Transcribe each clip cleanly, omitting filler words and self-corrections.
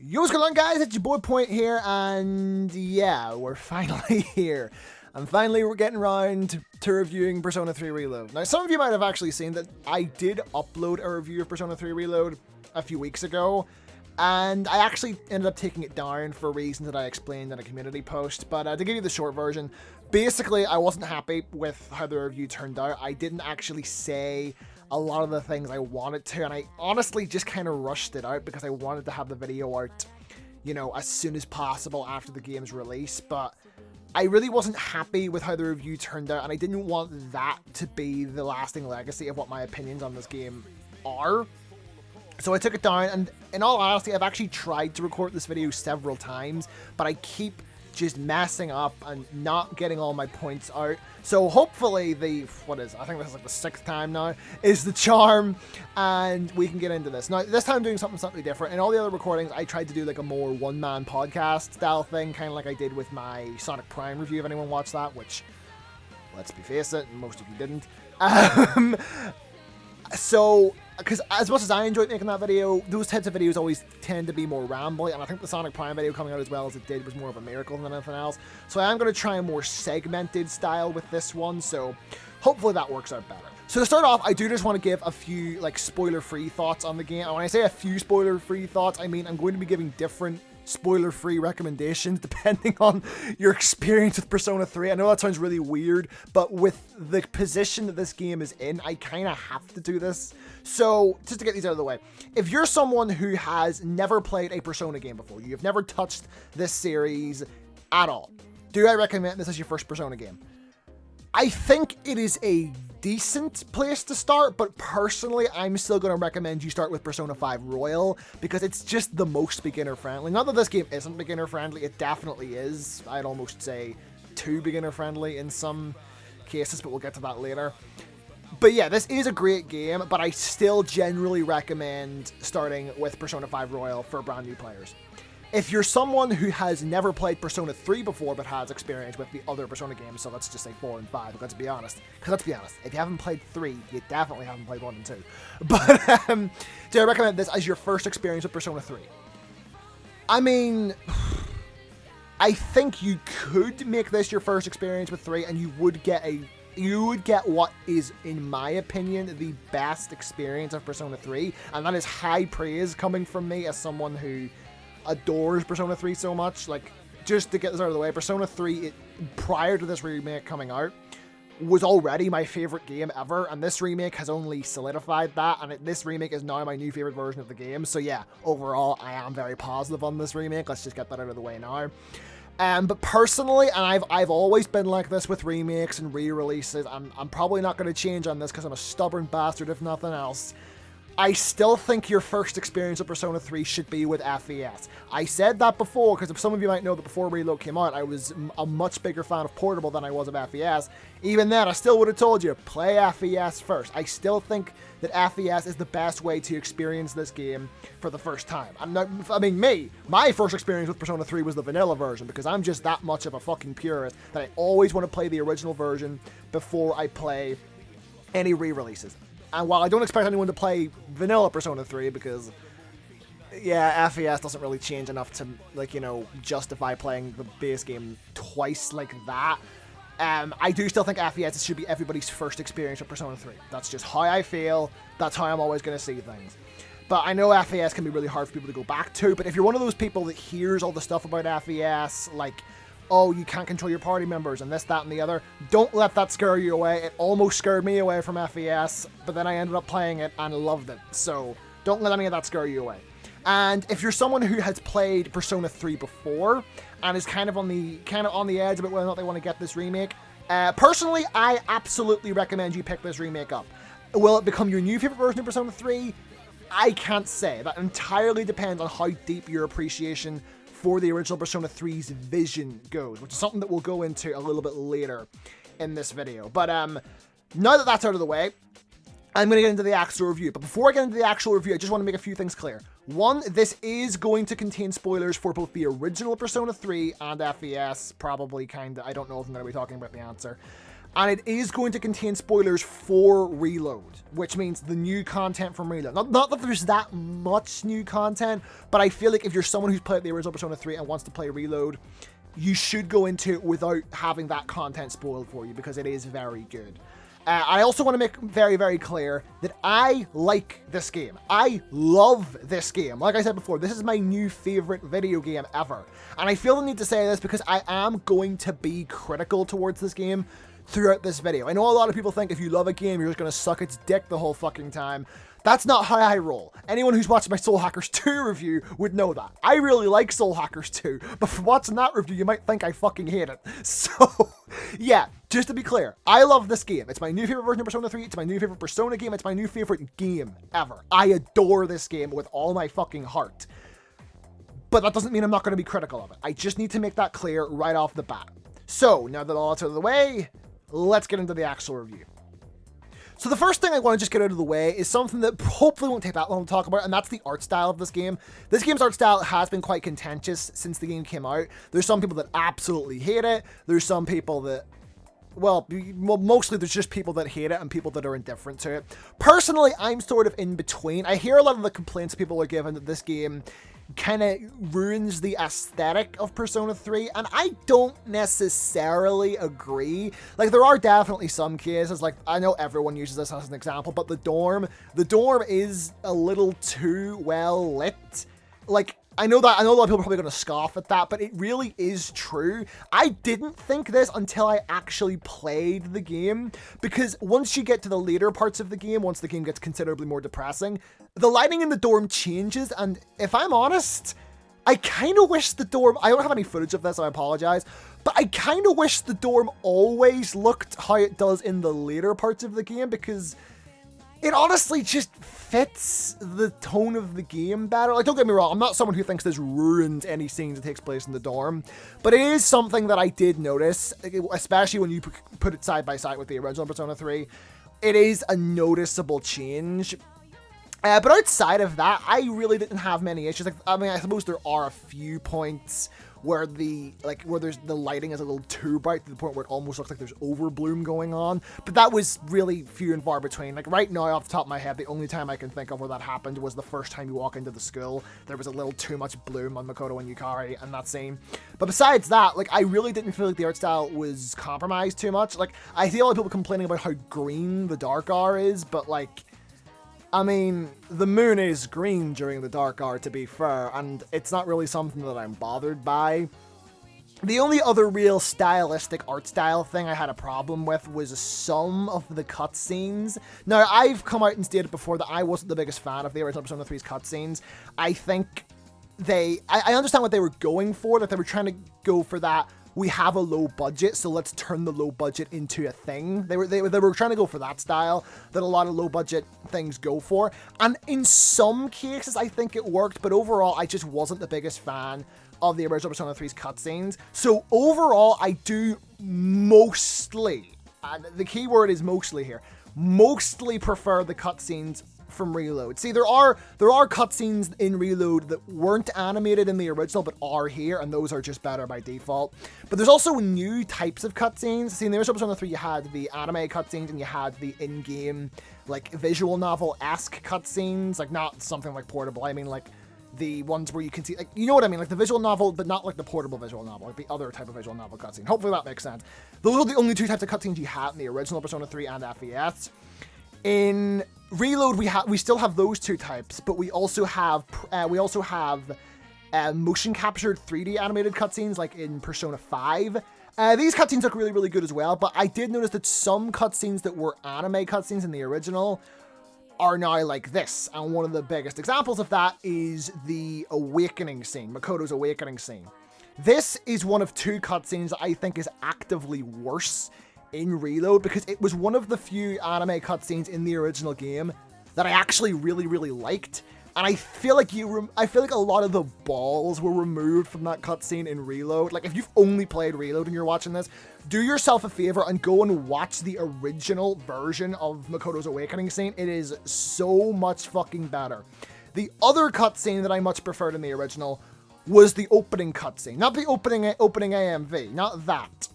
Yo, what's going on, guys? It's your boy Point here, and yeah, we're finally here. And finally, we're getting around to reviewing Persona 3 Reload. Now, some of you might have actually seen that I did upload a review of Persona 3 Reload a few weeks ago, and I actually ended up taking it down for reasons that I explained in a community post. But to give you the short version, basically, I wasn't happy with how the review turned out. I didn't actually say a lot of the things I wanted to, and I honestly just kind of rushed it out because I wanted to have the video out, you know, as soon as possible after the game's release. But I really wasn't happy with how the review turned out, and I didn't want that to be the lasting legacy of what my opinions on this game are. So I took it down, and in all honesty, I've actually tried to record this video several times, but I keep just messing up and not getting all my points out. So hopefully I think this is like the 6th time now, is the charm, and we can get into this. Now, this time I'm doing something slightly different. In all the other recordings, I tried to do like a more one-man podcast style thing, kind of like I did with my Sonic Prime review, if anyone watched that, which, let's be face it, most of you didn't. So, because as much as I enjoyed making that video, those types of videos always tend to be more rambly, and I think the Sonic Prime video coming out as well as it did was more of a miracle than anything else. So I am going to try a more segmented style with this one, so hopefully that works out better. So to start off, I do just want to give a few like spoiler-free thoughts on the game. And when I say a few spoiler-free thoughts, I mean I'm going to be giving different spoiler-free recommendations depending on your experience with Persona 3. I know that sounds really weird, but with the position that this game is in, I kind of have to do this. So, just to get these out of the way, if you're someone who has never played a Persona game before, you've never touched this series at all, do I recommend this as your first Persona game? I think it is a decent place to start, but personally, I'm still going to recommend you start with Persona 5 Royal, because it's just the most beginner-friendly. Not that this game isn't beginner-friendly, it definitely is. I'd almost say too beginner-friendly in some cases, but we'll get to that later. But yeah, this is a great game, but I still generally recommend starting with Persona 5 Royal for brand new players. If you're someone who has never played Persona 3 before but has experience with the other Persona games, so let's just say 4 and 5, let's be honest. Because let's be honest, if you haven't played 3, you definitely haven't played 1 and 2. But do I recommend this as your first experience with Persona 3? I mean, I think you could make this your first experience with 3, and you would get what is, in my opinion, the best experience of Persona 3, and that is high praise coming from me as someone who adores Persona 3 so much. Like, just to get this out of the way, Persona 3, prior to this remake coming out, was already my favorite game ever, and this remake has only solidified that, and this remake is now my new favorite version of the game. So yeah, overall, I am very positive on this remake. Let's just get that out of the way now. But personally, and I've always been like this with remakes and re-releases, I'm probably not going to change on this because I'm a stubborn bastard if nothing else. I still think your first experience with Persona 3 should be with FES. I said that before, because if some of you might know that before Reload came out, I was a much bigger fan of Portable than I was of FES. Even then, I still would have told you, play FES first. I still think that FES is the best way to experience this game for the first time. My first experience with Persona 3 was the vanilla version, because I'm just that much of a fucking purist that I always want to play the original version before I play any re-releases. And while I don't expect anyone to play vanilla Persona 3, because, yeah, FES doesn't really change enough to, like, you know, justify playing the base game twice like that, I do still think FES should be everybody's first experience with Persona 3. That's just how I feel. That's how I'm always going to see things. But I know FES can be really hard for people to go back to, but if you're one of those people that hears all the stuff about FES, like, oh, you can't control your party members and this, that, and the other, don't let that scare you away. It almost scared me away from FES, but then I ended up playing it and loved it. So don't let any of that scare you away. And if you're someone who has played Persona 3 before and is kind of on the edge about whether or not they want to get this remake, personally, I absolutely recommend you pick this remake up. Will it become your new favorite version of Persona 3? I can't say. That entirely depends on how deep your appreciation for the original Persona 3's vision goes, which is something that we'll go into a little bit later in this video. But now that that's out of the way, I'm going to get into the actual review. But before I get into the actual review, I just want to make a few things clear. One, this is going to contain spoilers for both the original Persona 3 and FES, probably, kinda. I don't know if I'm going to be talking about the answer. and it is going to contain spoilers for Reload, which means the new content from Reload. Not that there's that much new content, but I feel like if you're someone who's played the original Persona 3 and wants to play Reload, you should go into it without having that content spoiled for you, because it is very good. I also want to make very, very clear that I like this game. I love this game. Like I said before, this is my new favorite video game ever. And I feel the need to say this because I am going to be critical towards this game throughout this video. I know a lot of people think if you love a game, you're just going to suck its dick the whole fucking time. That's not how I roll. Anyone who's watched my Soul Hackers 2 review would know that. I really like Soul Hackers 2, but from watching that review, you might think I fucking hate it. So, yeah, just to be clear, I love this game. It's my new favorite version of Persona 3. It's my new favorite Persona game. It's my new favorite game ever. I adore this game with all my fucking heart. But that doesn't mean I'm not going to be critical of it. I just need to make that clear right off the bat. So, now that all that's out of the way, let's get into the actual review. So the first thing I want to just get out of the way is something that hopefully won't take that long to talk about, and that's the art style of this game. This game's art style has been quite contentious since the game came out. There's some people that absolutely hate it. There's some people that, well, mostly there's just people that hate it and people that are indifferent to it. Personally, I'm sort of in between. I hear a lot of the complaints people are giving that this game kind of ruins the aesthetic of Persona 3, and I don't necessarily agree. Like, there are definitely some cases, like, I know everyone uses this as an example, but the dorm is a little too well lit. Like, I know a lot of people are probably going to scoff at that, but it really is true. I didn't think this until I actually played the game, because once you get to the later parts of the game, once the game gets considerably more depressing, the lighting in the dorm changes, and if I'm honest, I kind of wish the dorm, I don't have any footage of this, I apologize, but I kind of wish the dorm always looked how it does in the later parts of the game, because it honestly just fits the tone of the game better. Like, don't get me wrong, I'm not someone who thinks this ruins any scenes that takes place in the dorm, but it is something that I did notice, especially when you put it side by side with the original Persona 3. It is a noticeable change. But outside of that, I really didn't have many issues. Like, I mean, I suppose there are a few points where the lighting is a little too bright to the point where it almost looks like there's overbloom going on. But that was really few and far between. Like, right now, off the top of my head, the only time I can think of where that happened was the first time you walk into the school. There was a little too much bloom on Makoto and Yukari in that scene. But besides that, like, I really didn't feel like the art style was compromised too much. Like, I see a lot of people complaining about how green the dark hour is, but, like, I mean, the moon is green during the dark hour, to be fair, and it's not really something that I'm bothered by. The only other real stylistic art style thing I had a problem with was some of the cutscenes. Now, I've come out and stated before that I wasn't the biggest fan of the original Persona 3's cutscenes. I think I understand what they were going for, that they were trying to go for that, we have a low budget, so let's turn the low budget into a thing. They were trying to go for that style that a lot of low budget things go for. And in some cases, I think it worked, but overall, I just wasn't the biggest fan of the original Persona 3's cutscenes. So overall, I do mostly, and the key word is mostly here, mostly prefer the cutscenes from Reload. See, there are cutscenes in Reload that weren't animated in the original but are here, and those are just better by default. But there's also new types of cutscenes. See, in the original Persona 3, you had the anime cutscenes and you had the in-game, like, visual novel-esque cutscenes, like, not something like Portable. I mean, like, the ones where you can see, like, you know what I mean, like the visual novel, but not like the portable visual novel, like the other type of visual novel cutscene. Hopefully that makes sense. Those are the only two types of cutscenes you had in the original Persona 3 and FES. In Reload, we still have those two types, but we also have motion captured 3D animated cutscenes, like in Persona 5. These cutscenes look really, really good as well, but I did notice that some cutscenes that were anime cutscenes in the original are now like this, and one of the biggest examples of that is the awakening scene, Makoto's awakening scene. This is one of two cutscenes that I think is actively worse in Reload, because it was one of the few anime cutscenes in the original game that I actually really, really liked. And I feel like a lot of the balls were removed from that cutscene in Reload. Like, if you've only played Reload and you're watching this, do yourself a favor and go and watch the original version of Makoto's awakening scene. It is so much fucking better. The other cutscene that I much preferred in the original was the opening cutscene. Not the opening AMV, not that.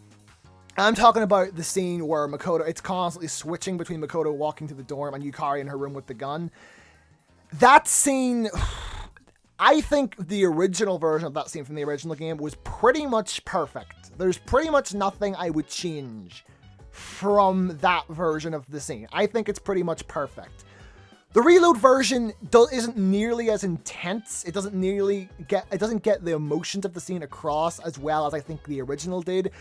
I'm talking about the scene where Makoto, it's constantly switching between Makoto walking to the dorm and Yukari in her room with the gun. That scene, I think the original version of that scene from the original game was pretty much perfect. There's pretty much nothing I would change from that version of the scene. I think it's pretty much perfect. The Reload version isn't nearly as intense. It doesn't get the emotions of the scene across as well as I think the original did.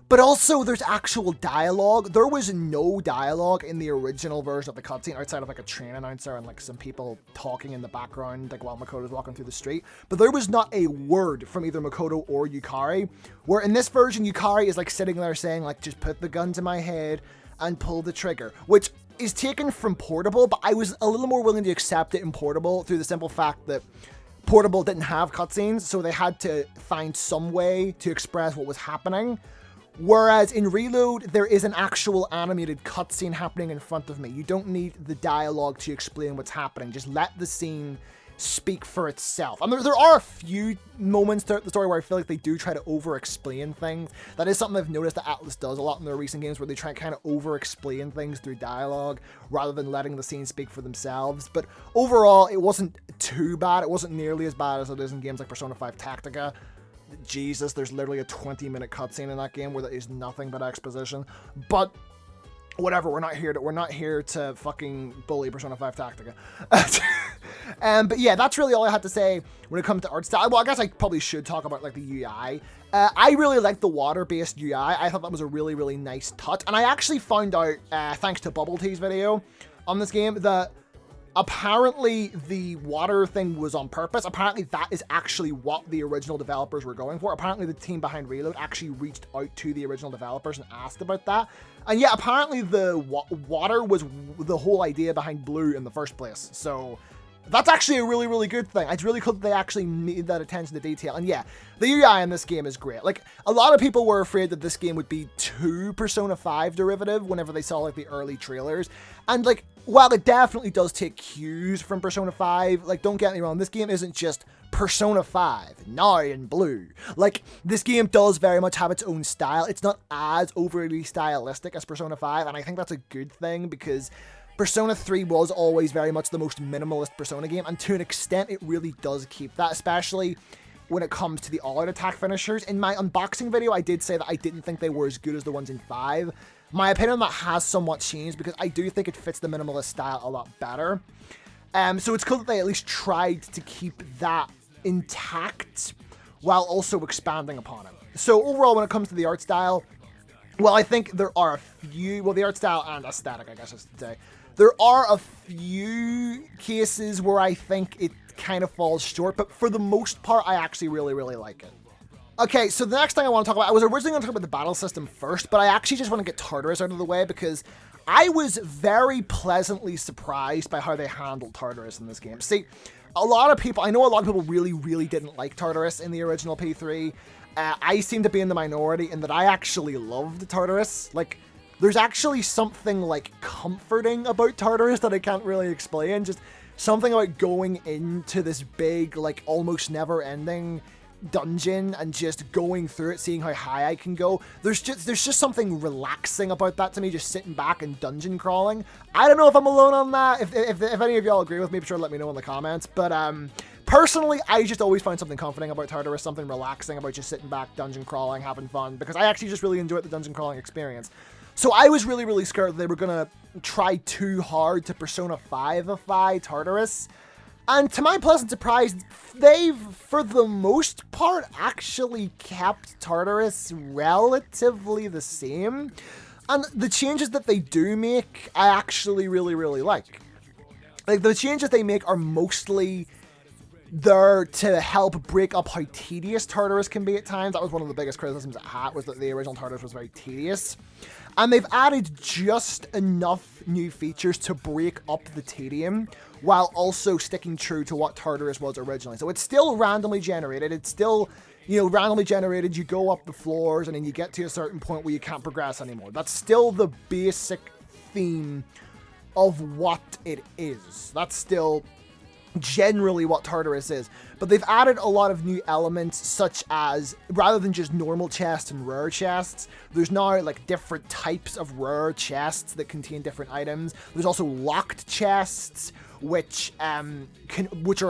But also, there's actual dialogue. There was no dialogue in the original version of the cutscene outside of like a train announcer and like some people talking in the background, like while Makoto's walking through the street. But there was not a word from either Makoto or Yukari. Where in this version, Yukari is like sitting there saying like, just put the gun to my head and pull the trigger, which is taken from Portable, but I was a little more willing to accept it in Portable through the simple fact that Portable didn't have cutscenes, so they had to find some way to express what was happening. Whereas in Reload, there is an actual animated cutscene happening in front of me. You don't need the dialogue to explain what's happening. Just let the scene speak for itself. And there are a few moments throughout the story where I feel like they do try to over-explain things. That is something I've noticed that Atlus does a lot in their recent games, where they try and kind of over-explain things through dialogue rather than letting the scene speak for themselves. But overall, it wasn't too bad. It wasn't nearly as bad as it is in games like Persona 5 Tactica. Jesus, there's literally a 20-minute cutscene in that game where there is nothing but exposition. But whatever, we're not here to fucking bully Persona 5 Tactica. But yeah, that's really all I had to say when it comes to art style. Well, I guess I probably should talk about like the UI. I really like the water-based UI. I thought that was a really, really nice touch. And I actually found out, thanks to Bubble Tea's video on this game, that apparently the water thing was on purpose. Apparently that is actually what the original developers were going for. Apparently the team behind Reload actually reached out to the original developers and asked about that. And yeah, apparently the water was the whole idea behind Blue in the first place. So that's actually a really, really good thing. It's really cool that they actually made that attention to detail. And yeah, the UI in this game is great. Like, a lot of people were afraid that this game would be too Persona 5 derivative whenever they saw, like, the early trailers. And, like, while it definitely does take cues from Persona 5, like, don't get me wrong, this game isn't just Persona 5, now in Blue. Like, this game does very much have its own style. It's not as overly stylistic as Persona 5, and I think that's a good thing, because Persona 3 was always very much the most minimalist Persona game, and to an extent, it really does keep that, especially when it comes to the all-out attack finishers. In my unboxing video, I did say that I didn't think they were as good as the ones in 5. My opinion on that has somewhat changed, because I do think it fits the minimalist style a lot better. So it's cool that they at least tried to keep that intact while also expanding upon it. So overall, when it comes to the art style, well, I think there are a few, well, the art style and aesthetic, I guess I should say. There are a few cases where I think it kind of falls short, but for the most part, I actually really, really like it. Okay, so the next thing I want to talk about, I was originally going to talk about the battle system first, but I actually just want to get Tartarus out of the way, because I was very pleasantly surprised by how they handled Tartarus in this game. See, I know a lot of people really, really didn't like Tartarus in the original P3. I seem to be in the minority in that I actually loved Tartarus. Like, there's actually something, like, comforting about Tartarus that I can't really explain. Just something about going into this big, like, almost never-ending dungeon and just going through it, seeing how high I can go. There's just something relaxing about that to me, just sitting back and dungeon crawling. I don't know if I'm alone on that. If any of y'all agree with me, be sure to let me know in the comments. But personally, I just always find something comforting about Tartarus, something relaxing about just sitting back, dungeon crawling, having fun, because I actually just really enjoyed the dungeon crawling experience. So I was really, really scared that they were going to try too hard to Persona 5-ify Tartarus. And to my pleasant surprise, they've, for the most part, actually kept Tartarus relatively the same. And the changes that they do make, I actually really, really like. Like, the changes they make are mostly there to help break up how tedious Tartarus can be at times. That was one of the biggest criticisms it had, was that the original Tartarus was very tedious. And they've added just enough new features to break up the tedium, while also sticking true to what Tartarus was originally. So it's still randomly generated. It's still, randomly generated. You go up the floors, and then you get to a certain point where you can't progress anymore. That's still the basic theme of what it is. That's still generally what Tartarus is. But they've added a lot of new elements, such as, rather than just normal chests and rare chests, there's now like different types of rare chests that contain different items. There's also locked chests, which are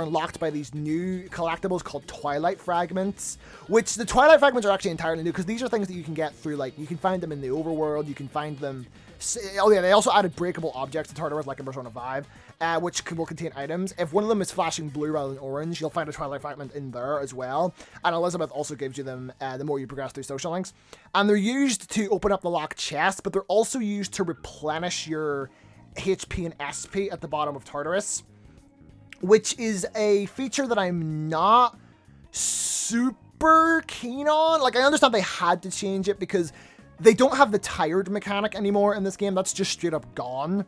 unlocked by these new collectibles called Twilight Fragments, which the Twilight Fragments are actually entirely new, because these are things that you can get through, like, you can find them in the overworld, you can find them... Oh yeah, they also added breakable objects to Tartarus, like in Persona 5, which will contain items. If one of them is flashing blue rather than orange, you'll find a Twilight Fragment in there as well. And Elizabeth also gives you them the more you progress through social links. And they're used to open up the locked chest, but they're also used to replenish your HP and SP at the bottom of Tartarus, which is a feature that I'm not super keen on. Like, I understand they had to change it because they don't have the tired mechanic anymore in this game. That's just straight up gone.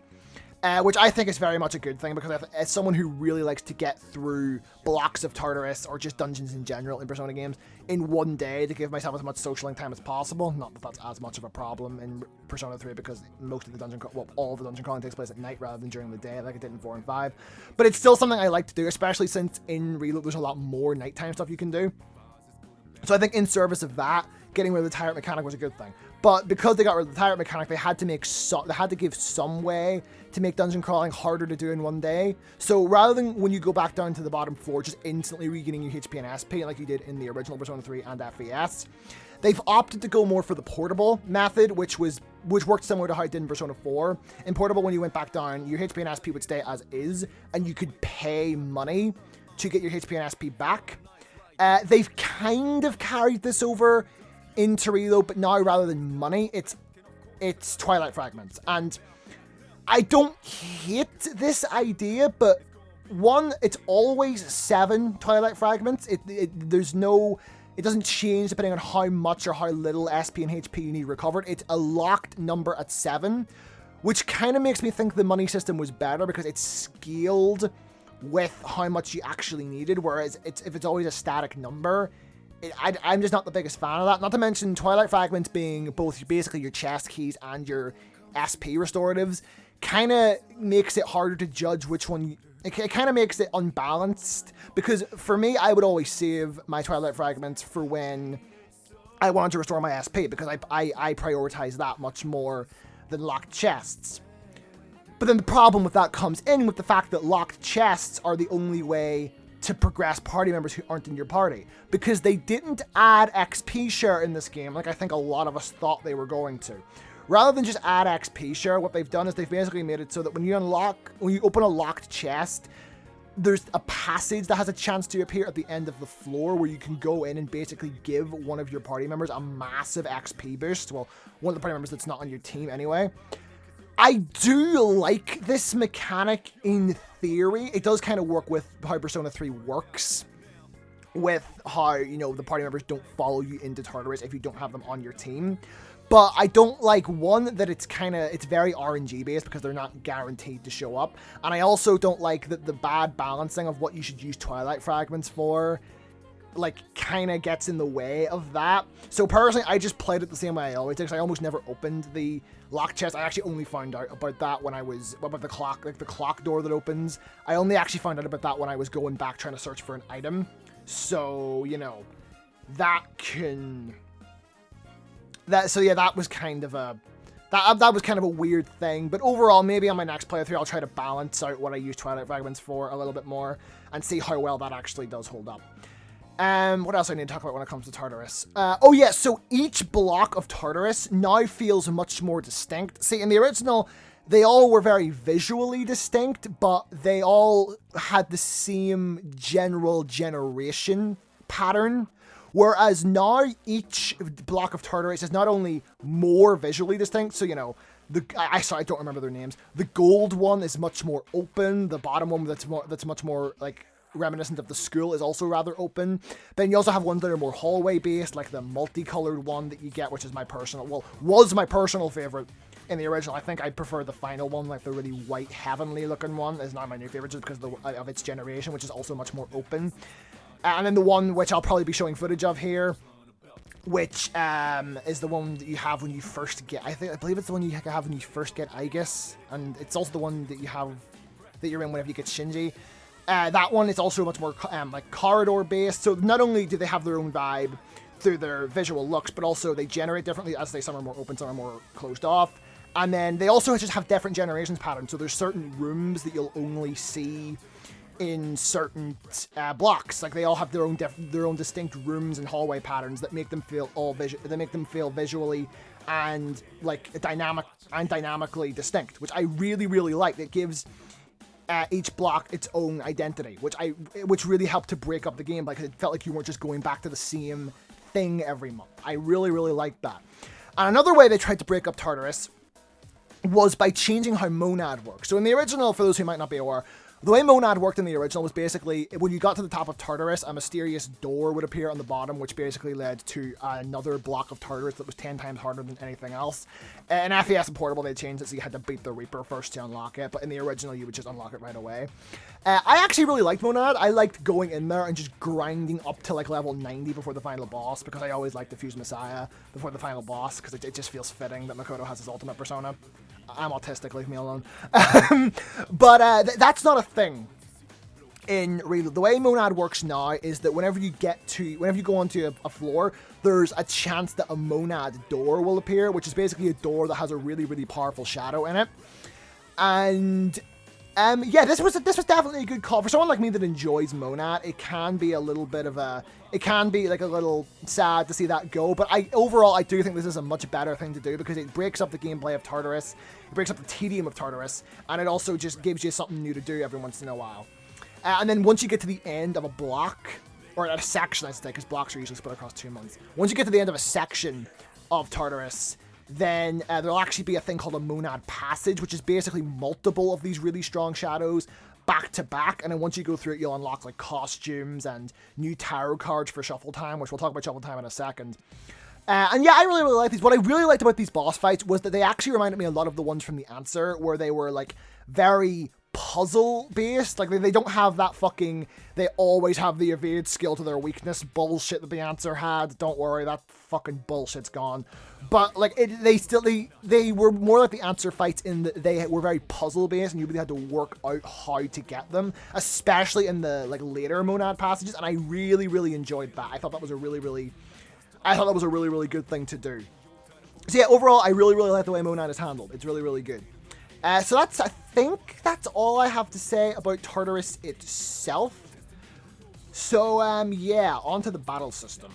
Which I think is very much a good thing, because as someone who really likes to get through blocks of Tartarus, or just dungeons in general in Persona games, in one day to give myself as much socialing time as possible. Not that that's as much of a problem in Persona 3, because most of the all of the dungeon crawling takes place at night rather than during the day, like it did in 4 and 5. But it's still something I like to do, especially since in Reload there's a lot more nighttime stuff you can do. So I think in service of that, getting rid of the tyrant mechanic was a good thing. But because they got rid of the tyrant mechanic, they had to give some way to make dungeon crawling harder to do in one day. So rather than when you go back down to the bottom floor, just instantly regaining your HP and SP like you did in the original Persona 3 and FES, they've opted to go more for the portable method, which worked similar to how it did in Persona 4. In portable, when you went back down, your HP and SP would stay as is, and you could pay money to get your HP and SP back. They've kind of carried this over into Reload, but now rather than money, it's Twilight Fragments. And I don't hate this idea, but one, it's always 7 Twilight Fragments. It doesn't change depending on how much or how little SP and HP you need recovered. It's a locked number at 7, which kind of makes me think the money system was better, because it's scaled with how much you actually needed, whereas if it's always a static number, I'm just not the biggest fan of that. Not to mention Twilight Fragments being both basically your chest keys and your SP restoratives kind of makes it harder to judge which one. It kind of makes it unbalanced, because for me, I would always save my Twilight Fragments for when I wanted to restore my SP, because I prioritize that much more than locked chests. But then the problem with that comes in with the fact that locked chests are the only way to progress party members who aren't in your party, because they didn't add XP share in this game like I think a lot of us thought they were going to. Rather than just add XP share, what they've done is they've basically made it so that when you open a locked chest, there's a passage that has a chance to appear at the end of the floor where you can go in and basically give one of your party members a massive XP boost. Well, one of the party members that's not on your team anyway. I do like this mechanic in theory. It does kind of work with how Persona 3 works, with how, the party members don't follow you into Tartarus if you don't have them on your team. But I don't like, one, that it's very RNG based, because they're not guaranteed to show up. And I also don't like that the bad balancing of what you should use Twilight Fragments for, kind of gets in the way of that. So personally, I just played it the same way I always did, because I almost never opened the locked chest. I actually only found out about that when I was, about the clock door that opens. I only actually found out about that when I was going back trying to search for an item. So, that was kind of a weird thing. But overall, maybe on my next playthrough, I'll try to balance out what I use Twilight Fragments for a little bit more and see how well that actually does hold up. What else I need to talk about when it comes to Tartarus? So each block of Tartarus now feels much more distinct. See, in the original, they all were very visually distinct, but they all had the same general generation pattern. Whereas now, each block of Tartarus is not only more visually distinct, so, I don't remember their names. The gold one is much more open. The bottom one that's much more, reminiscent of the school is also rather open. Then you also have ones that are more hallway based, like the multicolored one that you get, which is was my personal favorite in the original. I think I prefer the final one, like the really white heavenly looking one is not my new favorite, just because of its generation, which is also much more open. And then the one which I'll probably be showing footage of here, which is the one that you have when you first get, I believe it's the one you have when you first get Aegis, and it's also the one that you're in whenever you get Shinji. That one is also much more like corridor based. So not only do they have their own vibe through their visual looks, but also they generate differently. As some are more open, some are more closed off. And then they also just have different generations patterns. So there's certain rooms that you'll only see in certain blocks. Like they all have their own distinct rooms and hallway patterns that make them feel visually and like dynamically distinct, which I really, really like. It gives each block its own identity, which really helped to break up the game, because it felt like you weren't just going back to the same thing every month. I really, really liked that. And another way they tried to break up Tartarus was by changing how Monad works. So in the original, for those who might not be aware, the way Monad worked in the original was basically, when you got to the top of Tartarus, a mysterious door would appear on the bottom, which basically led to another block of Tartarus that was 10 times harder than anything else. In FES and Portable, they changed it so you had to beat the Reaper first to unlock it, but in the original, you would just unlock it right away. I actually really liked Monad. I liked going in there and just grinding up to like level 90 before the final boss, because I always like to fuse Messiah before the final boss, because it just feels fitting that Makoto has his ultimate persona. I'm autistic, leave me alone. But that's not a thing in Reload. The way Monad works now is that whenever you go onto a floor, there's a chance that a Monad door will appear, which is basically a door that has a really, really powerful shadow in it. And yeah, this was definitely a good call for someone like me that enjoys Monad. It can be a little bit of it can be like a little sad to see that go, but overall I do think this is a much better thing to do, because it breaks up the gameplay of Tartarus, it breaks up the tedium of Tartarus, and it also just gives you something new to do every once in a while. And then once you get to the end of a block, or a section, I should say, because blocks are usually split across 2 months. Once you get to the end of a section of Tartarus, then there'll actually be a thing called a Monad Passage, which is basically multiple of these really strong shadows back to back, and then once you go through it, you'll unlock like costumes and new tarot cards for Shuffle Time, which we'll talk about Shuffle Time in a second. And yeah, I really, really like these. What I really liked about these boss fights was that they actually reminded me a lot of the ones from The Answer, where they were like very puzzle based. Like they don't have that fucking, they always have the evade skill to their weakness bullshit that The Answer had. Don't worry, that fucking bullshit's gone. But like they were more like The Answer fights in that they were very puzzle based, and you really had to work out how to get them, especially in the like later Monad passages. And I really, really enjoyed that. I thought that was a really, really good thing to do. So yeah, overall, I really, really like the way Monad is handled. It's really, really good. So I think that's all I have to say about Tartarus itself. So yeah, onto the battle system.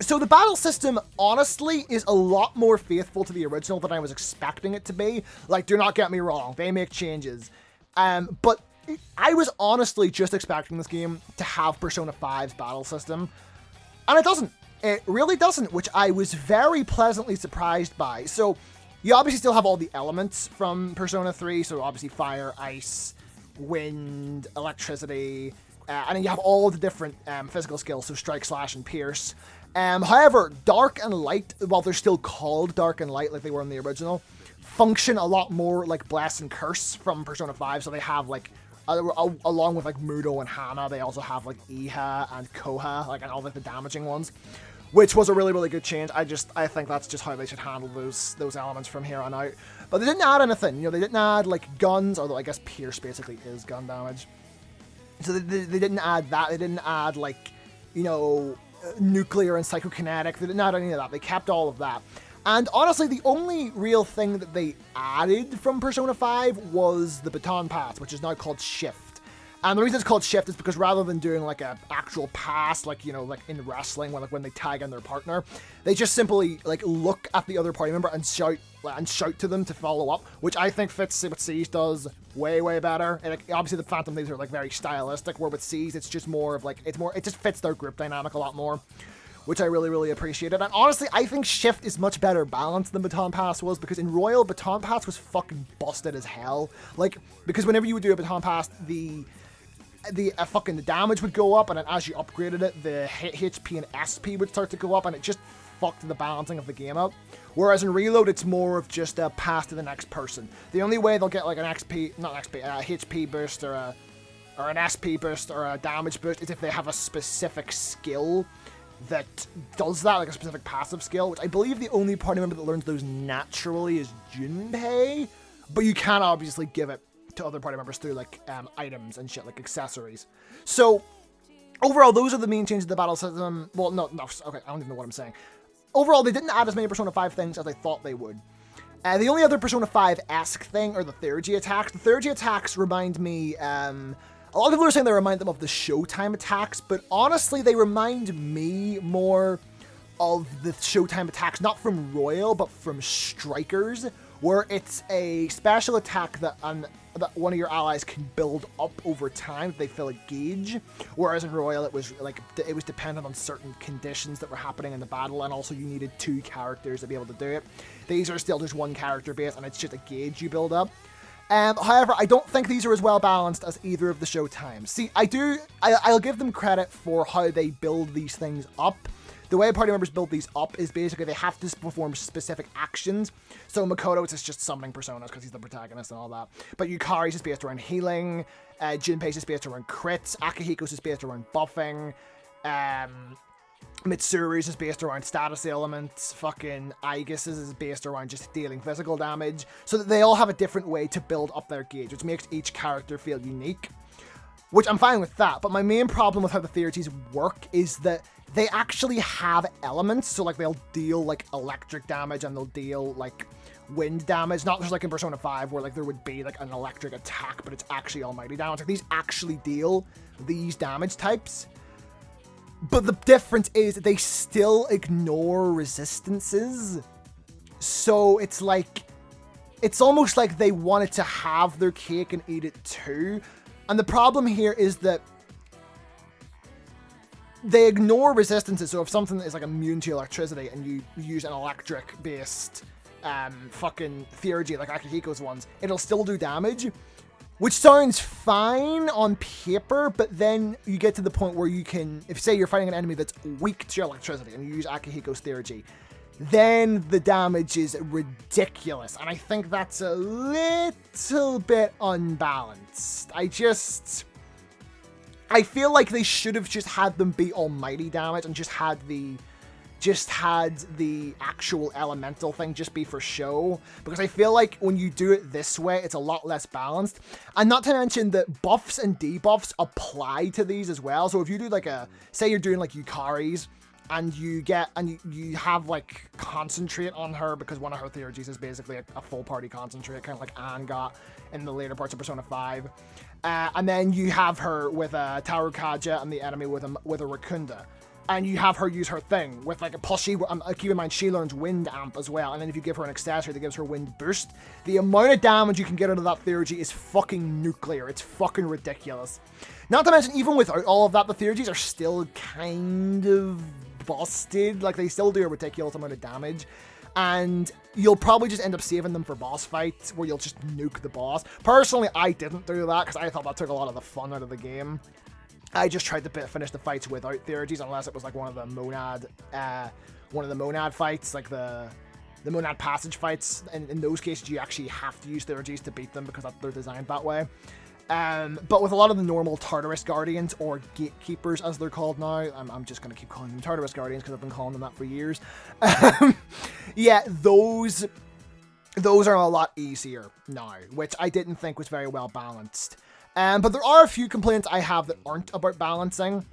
So the battle system, honestly, is a lot more faithful to the original than I was expecting it to be. Like, do not get me wrong, they make changes. But I was honestly just expecting this game to have Persona 5's battle system, and it doesn't. It really doesn't, which I was very pleasantly surprised by. So you obviously still have all the elements from Persona 3, so obviously fire, ice, wind, electricity, and then you have all of the different physical skills, so strike, slash, and pierce. However, dark and light, while they're still called dark and light like they were in the original, function a lot more like bless and curse from Persona 5, so they have like, along with like Mudo and Hana, they also have like Iha and Koha, like, and all like the damaging ones, which was a really, really good change. I think that's just how they should handle those elements from here on out. But they didn't add anything, you know, they didn't add like guns, although I guess pierce basically is gun damage. So they didn't add that, they didn't add like, you know, nuclear and psychokinetic, they didn't add any of that, they kept all of that. And honestly, the only real thing that they added from Persona 5 was the baton pass, which is now called Shift. And the reason it's called Shift is because rather than doing like an actual pass, like, you know, like in wrestling, when they tag in their partner, they just simply like look at the other party member and shout to them to follow up, which I think fits what Siege does way, way better. And like, obviously the Phantom Thieves are like very stylistic, where with Siege it's just more of like, it just fits their group dynamic a lot more, which I really, really appreciated. And honestly, I think Shift is much better balanced than Baton Pass was, because in Royal, Baton Pass was fucking busted as hell. Like, because whenever you would do a Baton Pass, the damage would go up, and then as you upgraded it, the HP and SP would start to go up, and it just fucked the balancing of the game up. Whereas in Reload, it's more of just a pass to the next person. The only way they'll get like an HP boost or an SP boost or a damage boost is if they have a specific skill that does that, like a specific passive skill, which I believe the only party member that learns those naturally is Junpei, but you can obviously give it to other party members through like items and shit, like accessories. So overall, those are the main changes to the battle system. Well, no, okay, I don't even know what I'm saying. Overall, they didn't add as many Persona 5 things as I thought they would. The only other Persona 5-esque thing are the Theurgy attacks. The Theurgy attacks remind me, a lot of people are saying they remind them of the Showtime attacks, but honestly, they remind me more of the Showtime attacks, not from Royal, but from Strikers, where it's a special attack that one of your allies can build up over time if they fill a gauge, whereas in Royal it was dependent on certain conditions that were happening in the battle, and also you needed 2 characters to be able to do it. These are still just 1 character base, and it's just a gauge you build up. However, I don't think these are as well balanced as either of the Showtimes. See, I'll give them credit for how they build these things up. The way party members build these up is basically they have to perform specific actions. So Makoto is just summoning personas because he's the protagonist and all that. But Yukari's is based around healing. Junpei's is based around crits. Akihiko's is based around buffing. Mitsuru's is based around status elements. Fucking Aegis's is based around just dealing physical damage. So that they all have a different way to build up their gauge, which makes each character feel unique. Which I'm fine with that. But my main problem with how the Theurgies work is that they actually have elements, so like they'll deal like electric damage and they'll deal like wind damage, not just like in Persona 5 where like there would be like an electric attack, but it's actually almighty damage. Like these actually deal these damage types. But the difference is they still ignore resistances. So it's like, it's almost like they wanted to have their cake and eat it too. And the problem here is that they ignore resistances, so if something is like immune to electricity and you use an electric-based fucking Theurgy, like Akihiko's ones, it'll still do damage, which sounds fine on paper, but then you get to the point where you can, if say you're fighting an enemy that's weak to electricity and you use Akihiko's Theurgy, then the damage is ridiculous, and I think that's a little bit unbalanced. I feel like they should have just had them be almighty damage and just had the actual elemental thing just be for show, because I feel like when you do it this way, it's a lot less balanced. And not to mention that buffs and debuffs apply to these as well. So if you do like say you're doing like Yukari's, and you have like concentrate on her because one of her Theurgies is basically a full party concentrate, kind of like Anne got in the later parts of Persona 5. And then you have her with a Tarukaja and the enemy with a Rakunda. And you have her use her thing with like a plus keep in mind she learns wind amp as well, and then if you give her an accessory that gives her wind boost, the amount of damage you can get out of that Theurgy is fucking nuclear. It's fucking ridiculous. Not to mention, even without all of that, the Theurgies are still kind of busted. Like, they still do a ridiculous amount of damage, and you'll probably just end up saving them for boss fights where you'll just nuke the boss. Personally, I didn't do that because I thought that took a lot of the fun out of the game. I just tried to finish the fights without Theurgies, unless it was like one of the monad fights, like the monad passage fights. And in those cases, you actually have to use Theurgies to beat them because they're designed that way. But with a lot of the normal Tartarus Guardians, or Gatekeepers as they're called now, I'm just going to keep calling them Tartarus Guardians because I've been calling them that for years. Yeah, those are a lot easier now, which I didn't think was very well balanced. But there are a few complaints I have that aren't about balancing.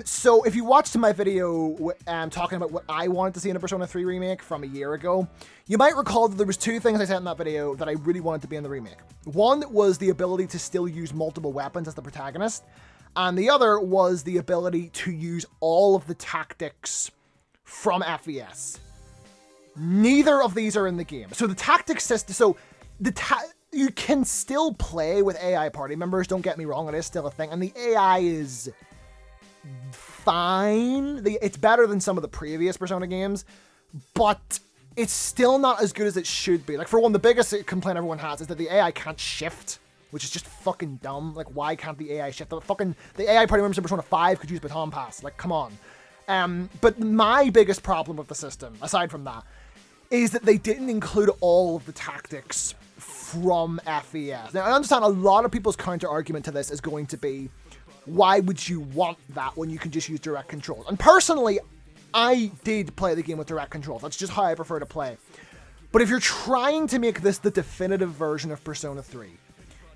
So if you watched my video talking about what I wanted to see in a Persona 3 remake from a year ago, you might recall that there was 2 things I said in that video that I really wanted to be in the remake. One was the ability to still use multiple weapons as the protagonist, and the other was the ability to use all of the tactics from FES. Neither of these are in the game. So the tactics system, you can still play with AI party members, don't get me wrong, it is still a thing, and the AI is fine. It's better than some of the previous Persona games, but it's still not as good as it should be. Like, for one, the biggest complaint everyone has is that the AI can't shift, which is just fucking dumb. Like, why can't the AI shift? The AI party members in Persona 5 could use Baton Pass. Like, come on. But my biggest problem with the system, aside from that, is that they didn't include all of the tactics from FES. Now, I understand a lot of people's counter-argument to this is going to be, why would you want that when you can just use direct controls? And personally, I did play the game with direct controls. That's just how I prefer to play. But if you're trying to make this the definitive version of Persona 3,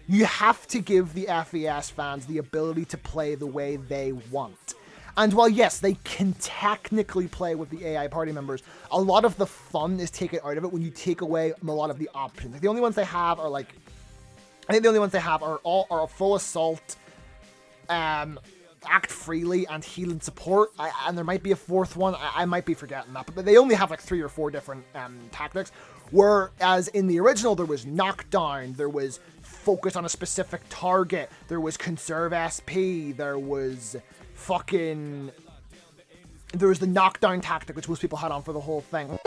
You have to give the FES fans the ability to play the way they want. And while, yes, they can technically play with the AI party members, a lot of the fun is taken out of it when you take away a lot of the options. Like, the only ones they have are, like, I think the only ones they have are a full assault, act freely, and heal and support. And there might be a fourth one. I might be forgetting that. But they only have, like, 3 or 4 different tactics. Whereas in the original, there was knockdown, there was focus on a specific target, there was conserve SP, there was the knockdown tactic, which most people had on for the whole thing.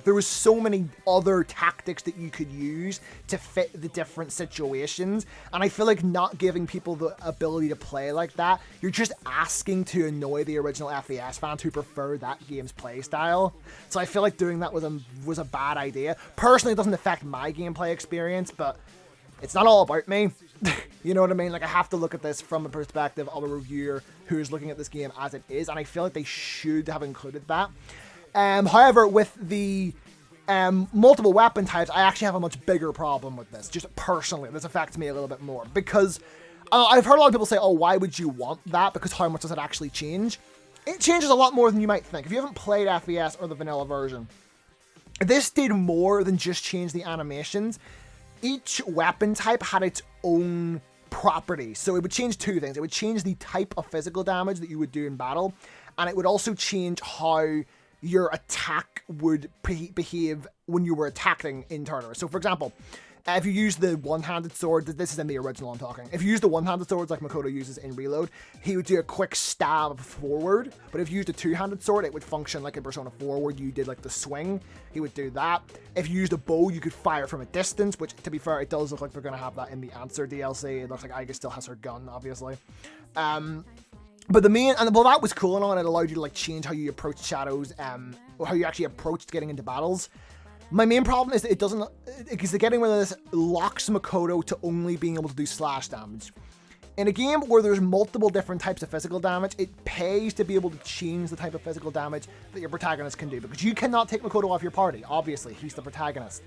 There was so many other tactics that you could use to fit the different situations, and I feel like not giving people the ability to play like that, you're just asking to annoy the original FES fans who prefer that game's play style. So I feel like doing that was a bad idea. Personally, it doesn't affect my gameplay experience, but it's not all about me. You know what I mean? Like, I have to look at this from a perspective of a reviewer who's looking at this game as it is, and I feel like they should have included that. However, with the multiple weapon types, I actually have a much bigger problem with this. Just personally, this affects me a little bit more. Because I've heard a lot of people say, oh, why would you want that? Because how much does it actually change? It changes a lot more than you might think. If you haven't played FES or the vanilla version, this did more than just change the animations. Each weapon type had its own property. So it would change 2 things. It would change the type of physical damage that you would do in battle, and it would also change how your attack would behave when you were attacking in Tartarus. So, for example, if you use the one-handed sword, this is in the original I'm talking, if you use the one-handed swords like Makoto uses in Reload, he would do a quick stab forward, but if you used a two-handed sword, it would function like in Persona 4 where you did like the swing. He would do that. If you used a bow, you could fire from a distance, which, to be fair, it does look like they're going to have that in the Answer DLC. It looks like Aiga still has her gun, obviously. But the main, and well, that was cool and all, and it allowed you to like change how you approach shadows, or how you actually approached getting into battles. My main problem is that it doesn't, because the getting rid of this locks Makoto to only being able to do slash damage. In a game where there's multiple different types of physical damage, it pays to be able to change the type of physical damage that your protagonist can do, because you cannot take Makoto off your party. Obviously, he's the protagonist.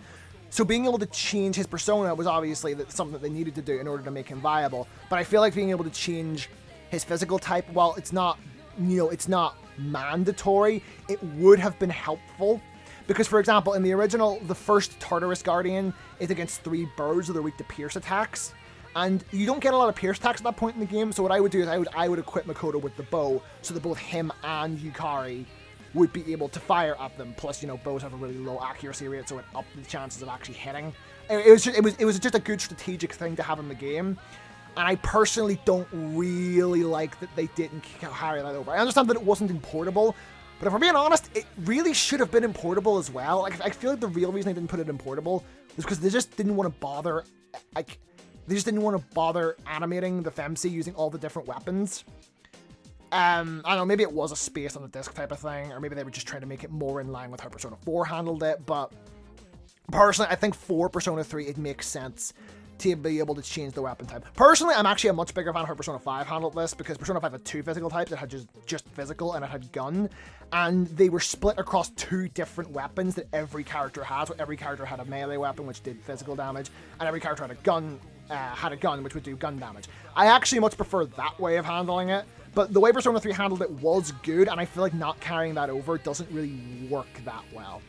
So being able to change his persona was obviously something that they needed to do in order to make him viable. But I feel like being able to change his physical type, while it's not, it's not mandatory, it would have been helpful. Because, for example, in the original, the first Tartarus Guardian is against 3 birds that are weak to pierce attacks. And you don't get a lot of pierce attacks at that point in the game, so what I would do is I would equip Makoto with the bow, so that both him and Yukari would be able to fire at them. Plus, bows have a really low accuracy rate, so it upped the chances of actually hitting. It was just a good strategic thing to have in the game. And I personally don't really like that they didn't carry that over. I understand that it wasn't importable, but if we're being honest, it really should have been importable as well. Like, I feel like the real reason they didn't put it importable was because they just didn't want to bother, animating the Femc using all the different weapons. I don't know, maybe it was a space on the disc type of thing, or maybe they were just trying to make it more in line with how Persona 4 handled it, but personally, I think for Persona 3, it makes sense to be able to change the weapon type. Personally, I'm actually a much bigger fan of how Persona 5 handled this, because Persona 5 had 2 physical types. It had just physical, and it had gun, and they were split across 2 different weapons that every character has. So every character had a melee weapon, which did physical damage, and every character had a gun, which would do gun damage. I actually much prefer that way of handling it, but the way Persona 3 handled it was good, and I feel like not carrying that over doesn't really work that well.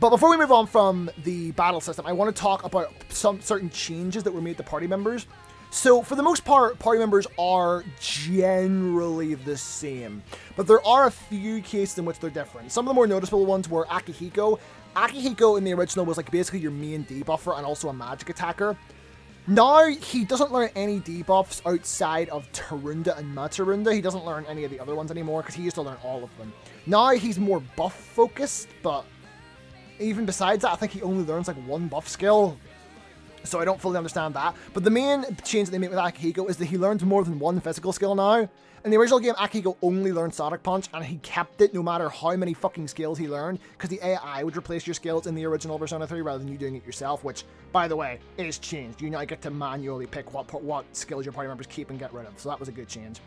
But before we move on from the battle system, I want to talk about some certain changes that were made to party members. So, for the most part, party members are generally the same, but there are a few cases in which they're different. Some of the more noticeable ones were Akihiko. Akihiko in the original was like basically your main debuffer and also a magic attacker. Now, he doesn't learn any debuffs outside of Tarunda and Matsurunda. He doesn't learn any of the other ones anymore, because he used to learn all of them. Now, he's more buff-focused, but even besides that, I think he only learns like 1 buff skill, so I don't fully understand that. But the main change that they made with Akihiko is that he learns more than 1 physical skill now. In the original game, Akihiko only learned Sonic Punch, and he kept it no matter how many fucking skills he learned, because the AI would replace your skills in the original Persona 3 rather than you doing it yourself, which, by the way, is changed. You now get to manually pick what skills your party members keep and get rid of, so that was a good change.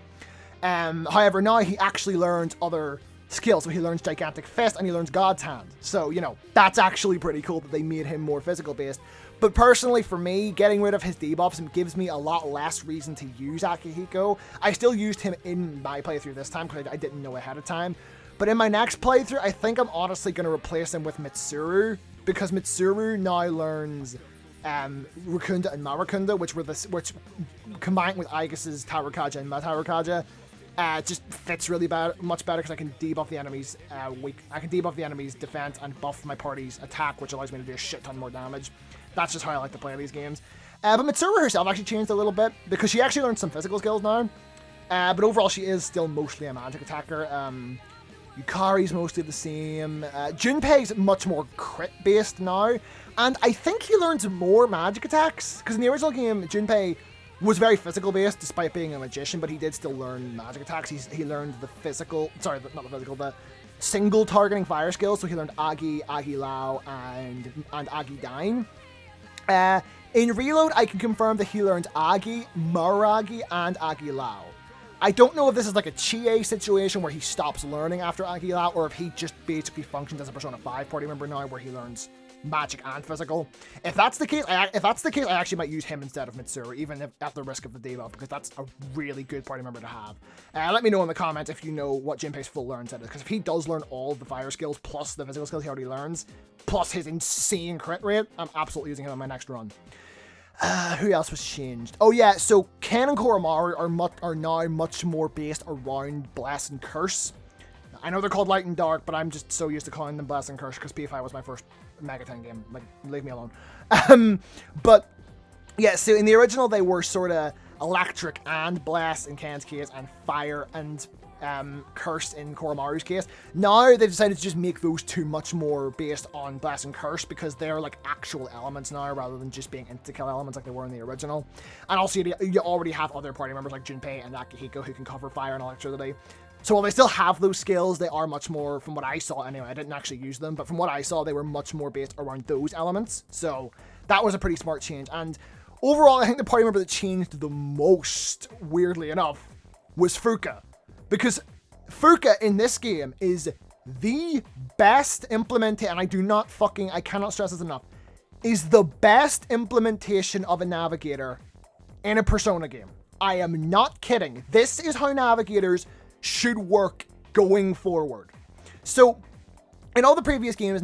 However, now he actually learns other skill. So he learns Gigantic Fist and he learns God's Hand. So, you know, that's actually pretty cool that they made him more physical based. But personally, for me, getting rid of his debuffs gives me a lot less reason to use Akihiko. I still used him in my playthrough this time because I didn't know ahead of time. But in my next playthrough, I think I'm honestly going to replace him with Mitsuru, because Mitsuru now learns Rukunda and Marakunda, which combined with Aigis' Tarukaja and Matarukaja, just fits really much better because I can debuff the enemy's I can debuff the enemy's defense and buff my party's attack, which allows me to do a shit ton more damage. That's just how I like to play these games. But Mitsuru herself actually changed a little bit because she actually learned some physical skills now. But overall, she is still mostly a magic attacker. Yukari's mostly the same. Junpei's much more crit-based now. And I think he learns more magic attacks. Because in the original game, Junpei was very physical-based despite being a magician, but he did still learn magic attacks. He learned the the single targeting fire skills. So he learned Agi, Agi Lao, and Agi Dain. In Reload, I can confirm that he learned Agi, Maragi, and Agi Lao. I don't know if this is like a Chie situation where he stops learning after Agi Lao, or if he just basically functions as a Persona 5 party member now, where he learns magic and physical. If that's the case, I actually might use him instead of Mitsuru, even if at the risk of the debuff, because that's a really good party member to have. Let me know in the comments if you know what Junpei's full learn set is, because if he does learn all of the fire skills plus the physical skills he already learns, plus his insane crit rate, I'm absolutely using him on my next run. Who else was changed? Oh yeah, so Ken and Koromaru are now much more based around Bless and Curse. I know they're called Light and Dark, but I'm just so used to calling them Bless and Curse because P5 was my first Megaten game. Like, leave me alone. But yeah, so in the original they were sort of Electric and Bless in Ken's case, and Fire and Curse in Koromaru's case. Now they've decided to just make those two much more based on Bless and Curse because they're like actual elements now rather than just being insta-kill elements like they were in the original. And also you already have other party members like Junpei and Akihiko who can cover fire and electricity. So while they still have those skills, they are much more, from what I saw anyway, I didn't actually use them, but from what I saw, they were much more based around those elements. So that was a pretty smart change. And overall, I think the party member that changed the most, weirdly enough, was Fuka. Because Fuka in this game is the best implementation, and I cannot stress this enough, is the best implementation of a navigator in a Persona game. I am not kidding. This is how navigators should work going forward. So, in all the previous games,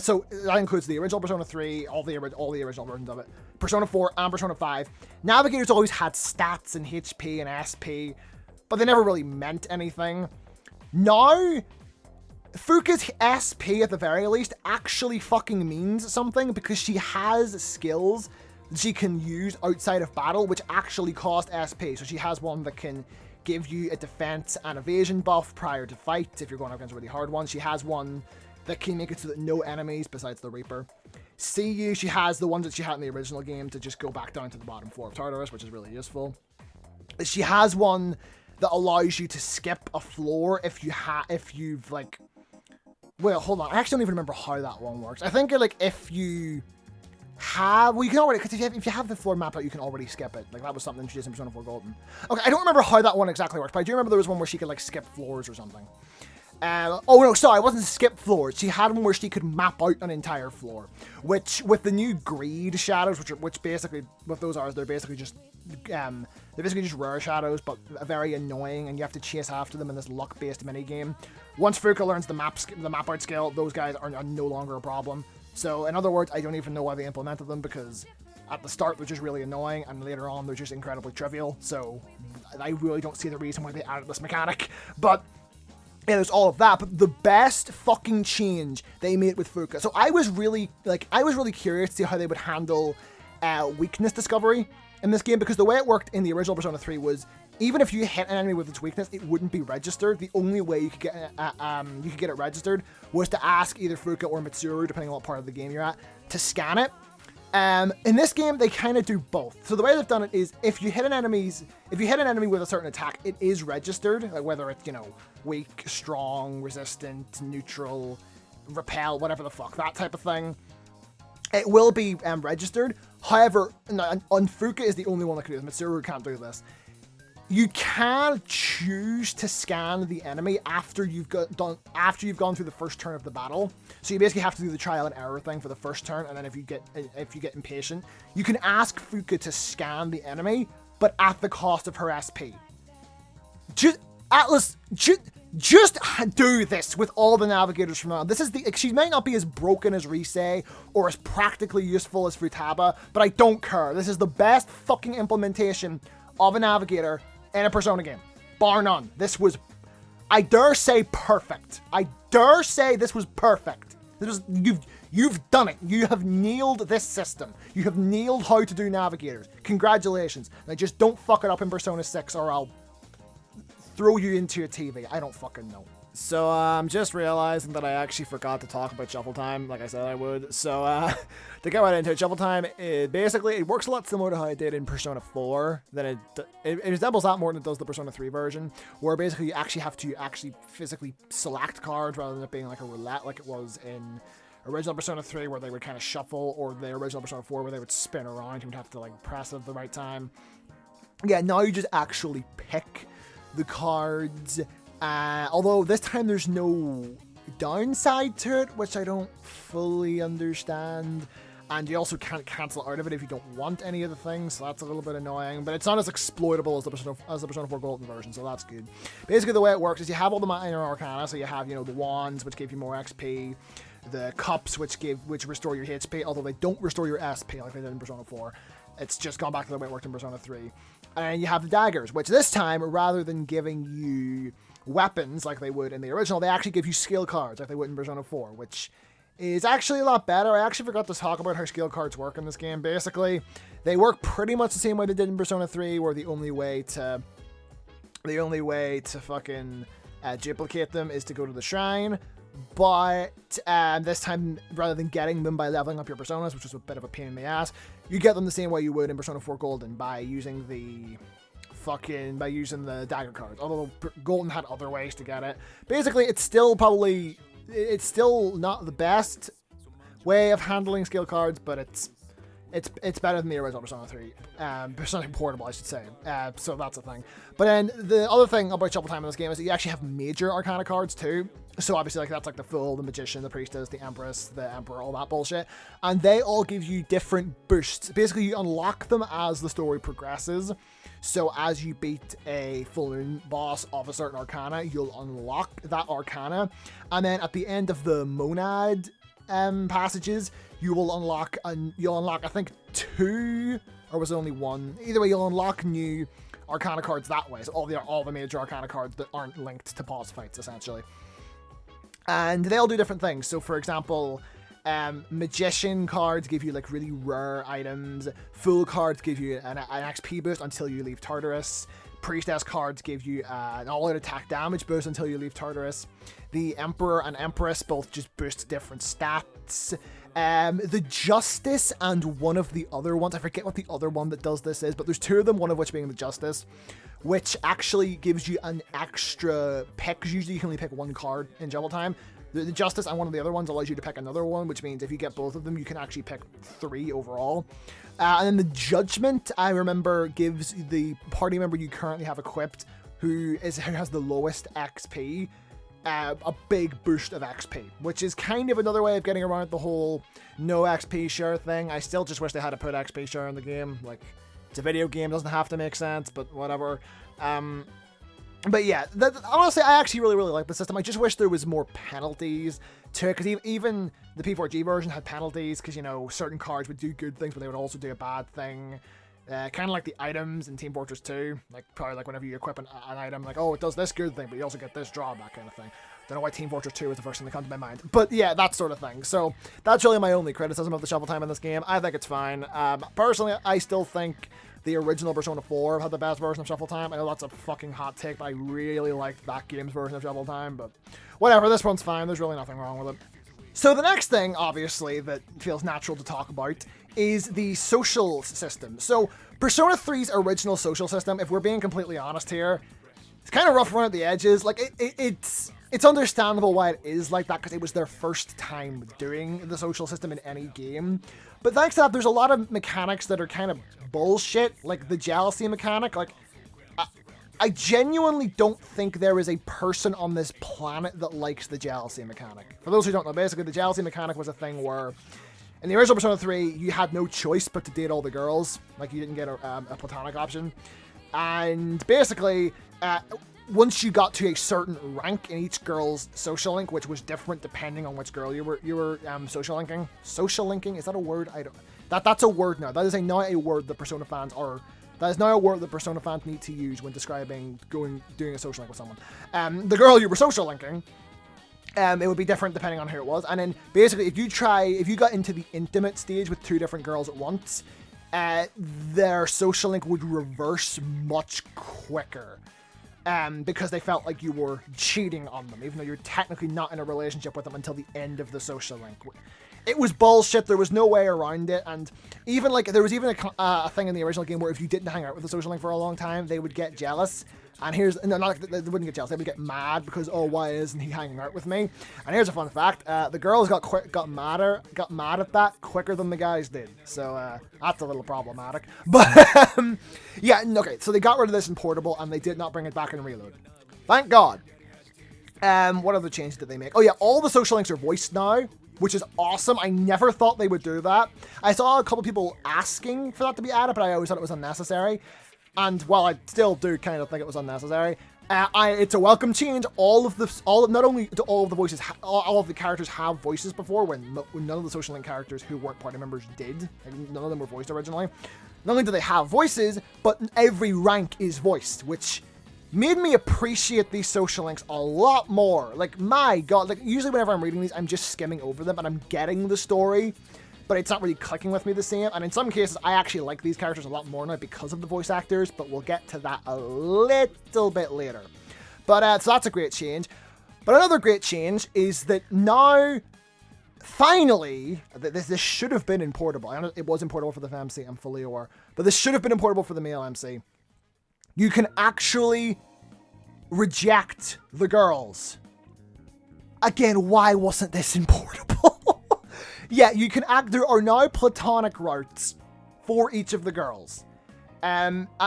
so that includes the original Persona 3, all the original versions of it, Persona 4 and Persona 5, navigators always had stats and HP and SP, but they never really meant anything. Now, Fuka's SP at the very least actually fucking means something because she has skills that she can use outside of battle which actually cost SP. So she has one that can give you a defense and evasion buff prior to fights if you're going up against a really hard one. She has one that can make it so that no enemies besides the Reaper see you. She has the ones that she had in the original game to just go back down to the bottom floor of Tartarus, which is really useful. She has one that allows you to skip a floor if you've like... Well, hold on. I actually don't even remember how that one works. I think like if you have... Well, you can already... Because if you have the floor map out, you can already skip it. Like, that was something she did in Persona 4 Golden. Okay, I don't remember how that one exactly works, but I do remember there was one where she could, like, skip floors or something. Oh, no, sorry, it wasn't skip floors. She had one where she could map out an entire floor. Which, with the new greed shadows, which basically, what those are, they're basically just rare shadows, but very annoying, and you have to chase after them in this luck-based minigame. Once Fuka learns the map out skill, those guys are no longer a problem. So, in other words, I don't even know why they implemented them, because at the start they're just really annoying, and later on they're just incredibly trivial, so I really don't see the reason why they added this mechanic. But yeah, there's all of that, but the best fucking change they made with Fuka. So I was really curious to see how they would handle weakness discovery in this game, because the way it worked in the original Persona 3 was, even if you hit an enemy with its weakness, it wouldn't be registered. The only way you could get it registered was to ask either Fuka or Mitsuru, depending on what part of the game you're at, to scan it. In this game, they kind of do both. So the way they've done it is, if you hit an enemy with a certain attack, it is registered, like whether it's, weak, strong, resistant, neutral, repel, whatever the fuck, that type of thing. It will be registered. However, Fuka is the only one that can do this. Mitsuru can't do this. you can choose to scan the enemy after you've gone through the first turn of the battle. So you basically have to do the trial and error thing for the first turn, and then if you get impatient, you can ask Fuka to scan the enemy, but at the cost of her SP. Atlus, just do this with all the navigators from now on. She might not be as broken as Risei or as practically useful as Futaba, but I don't care. This is the best fucking implementation of a navigator in a Persona game, bar none. This was, I dare say, perfect. I dare say this was perfect. You've done it. You have nailed this system. You have nailed how to do navigators. Congratulations. Now just don't fuck it up in Persona 6 or I'll throw you into a TV. I don't fucking know. So I'm just realizing that I actually forgot to talk about shuffle time, like I said I would. So to get right into it, shuffle time, it works a lot similar to how it did in Persona 4. Then it resembles that more than it does the Persona 3 version, where basically you actually have to physically select cards rather than it being like a roulette like it was in original Persona 3, where they would kind of shuffle, or the original Persona 4 where they would spin around. You would have to like press it at the right time. Yeah, now you just actually pick the cards. Although this time there's no downside to it, which I don't fully understand. And you also can't cancel out of it if you don't want any of the things, so that's a little bit annoying. But it's not as exploitable as the Persona 4 Golden version, so that's good. Basically, the way it works is you have all the minor arcana, so you have, the wands, which give you more XP, the cups, which restore your HP, although they don't restore your SP like they did in Persona 4. It's just gone back to the way it worked in Persona 3. And you have the daggers, which this time, rather than giving you weapons like they would in the original, they actually give you skill cards like they would in Persona 4, which is actually a lot better. I actually forgot to talk about how skill cards work in this game. Basically, they work pretty much the same way they did in Persona 3, where the only way to fucking duplicate them is to go to the shrine. But this time, rather than getting them by leveling up your personas, which is a bit of a pain in the ass, you get them the same way you would in Persona 4 Golden by using the dagger cards. Although Golden had other ways to get it. Basically, it's still not the best way of handling skill cards, but it's better than the original Persona 3. Persona Portable, I should say. So that's a thing. But then the other thing about shuffle time in this game is that you actually have major arcana cards too. So obviously, that's like the Fool, the Magician, the Priestess, the Empress, the Emperor, all that bullshit. And they all give you different boosts. Basically, you unlock them as the story progresses. So as you beat a full moon boss of a certain arcana, you'll unlock that arcana. And then at the end of the monad passages, you'll unlock I think 2, or was it only 1? Either way, you'll unlock new arcana cards that way. So all the major arcana cards that aren't linked to boss fights, essentially. And they all do different things. So for example, Magician cards give you like really rare items. Fool cards give you an XP boost until you leave Tartarus. Priestess cards give you an all-out attack damage boost until you leave Tartarus. The Emperor and Empress both just boost different stats. The Justice and one of the other ones, I forget what the other one that does this is, but there's 2 of them, one of which being the Justice, which actually gives you an extra pick, because usually you can only pick 1 card in shuffle time. The Justice and one of the other ones allows you to pick another one, which means if you get both of them, you can actually pick 3 overall. And then the Judgment, I remember, gives the party member you currently have equipped, who has the lowest XP, a big boost of XP, which is kind of another way of getting around the whole no XP share thing. I still just wish they had to put XP share in the game. Like, it's a video game, doesn't have to make sense, but whatever. But yeah, honestly, I actually really, really like the system. I just wish there was more penalties to it, because even the P4G version had penalties, because, certain cards would do good things, but they would also do a bad thing. Kind of like the items in Team Fortress 2, probably whenever you equip an item, oh, it does this good thing, but you also get this drawback kind of thing. Don't know why Team Fortress 2 is the first thing that comes to my mind. But yeah, that sort of thing. So that's really my only criticism of the shuffle time in this game. I think it's fine. Personally, I still think the original Persona 4 had the best version of shuffle time. I know that's a fucking hot take, but I really liked that game's version of shuffle time. But whatever, this one's fine. There's really nothing wrong with it. So the next thing, obviously, that feels natural to talk about is the social system. So Persona 3's original social system, if we're being completely honest here, it's kind of rough around the edges. It's understandable why it is like that, because it was their first time doing the social system in any game. But thanks to that, there's a lot of mechanics that are kind of bullshit, like the jealousy mechanic. I genuinely don't think there is a person on this planet that likes the jealousy mechanic. For those who don't know, basically the jealousy mechanic was a thing where in the original Persona 3, you had no choice but to date all the girls. Like, you didn't get a platonic option. And basically, once you got to a certain rank in each girl's social link, which was different depending on which girl you were social linking. Social linking, is that a word? I don't. That's a word now. That is now a word that Persona fans are. That is now a word that Persona fans need to use when describing doing a social link with someone. The girl you were social linking. It would be different depending on who it was. And then basically, if you got into the intimate stage with 2 different girls at once, their social link would reverse much quicker. Because they felt like you were cheating on them, even though you're technically not in a relationship with them until the end of the social link. It was bullshit. There was no way around it. And even like, there was even a thing in the original game where if you didn't hang out with the social link for a long time, they would get jealous. And they wouldn't get jealous. They would get mad because, oh, why isn't he hanging out with me? And here's a fun fact: the girls got mad at that quicker than the guys did. So that's a little problematic. But yeah, okay. So they got rid of this in Portable, and they did not bring it back in Reload. Thank God. What other changes did they make? Oh yeah, all the social links are voiced now, which is awesome. I never thought they would do that. I saw a couple people asking for that to be added, but I always thought it was unnecessary. And while I still do kind of think it was unnecessary, it's a welcome change. Not only do all of the voices, all of the characters have voices before, when none of the social link characters who weren't party members did. Like, none of them were voiced originally. Not only do they have voices, but every rank is voiced, which made me appreciate these social links a lot more. Like, my God, like usually whenever I'm reading these, I'm just skimming over them and I'm getting the story, but it's not really clicking with me the same. And in some cases, I actually like these characters a lot more now because of the voice actors, but we'll get to that a little bit later. But so that's a great change. But another great change is that now, finally, this should have been in Portable. I know it was in Portable for the MC, I'm fully aware, but this should have been in Portable for the male MC. You can actually reject the girls. Again, why wasn't this in Portable? Yeah, you can there are now platonic routes for each of the girls.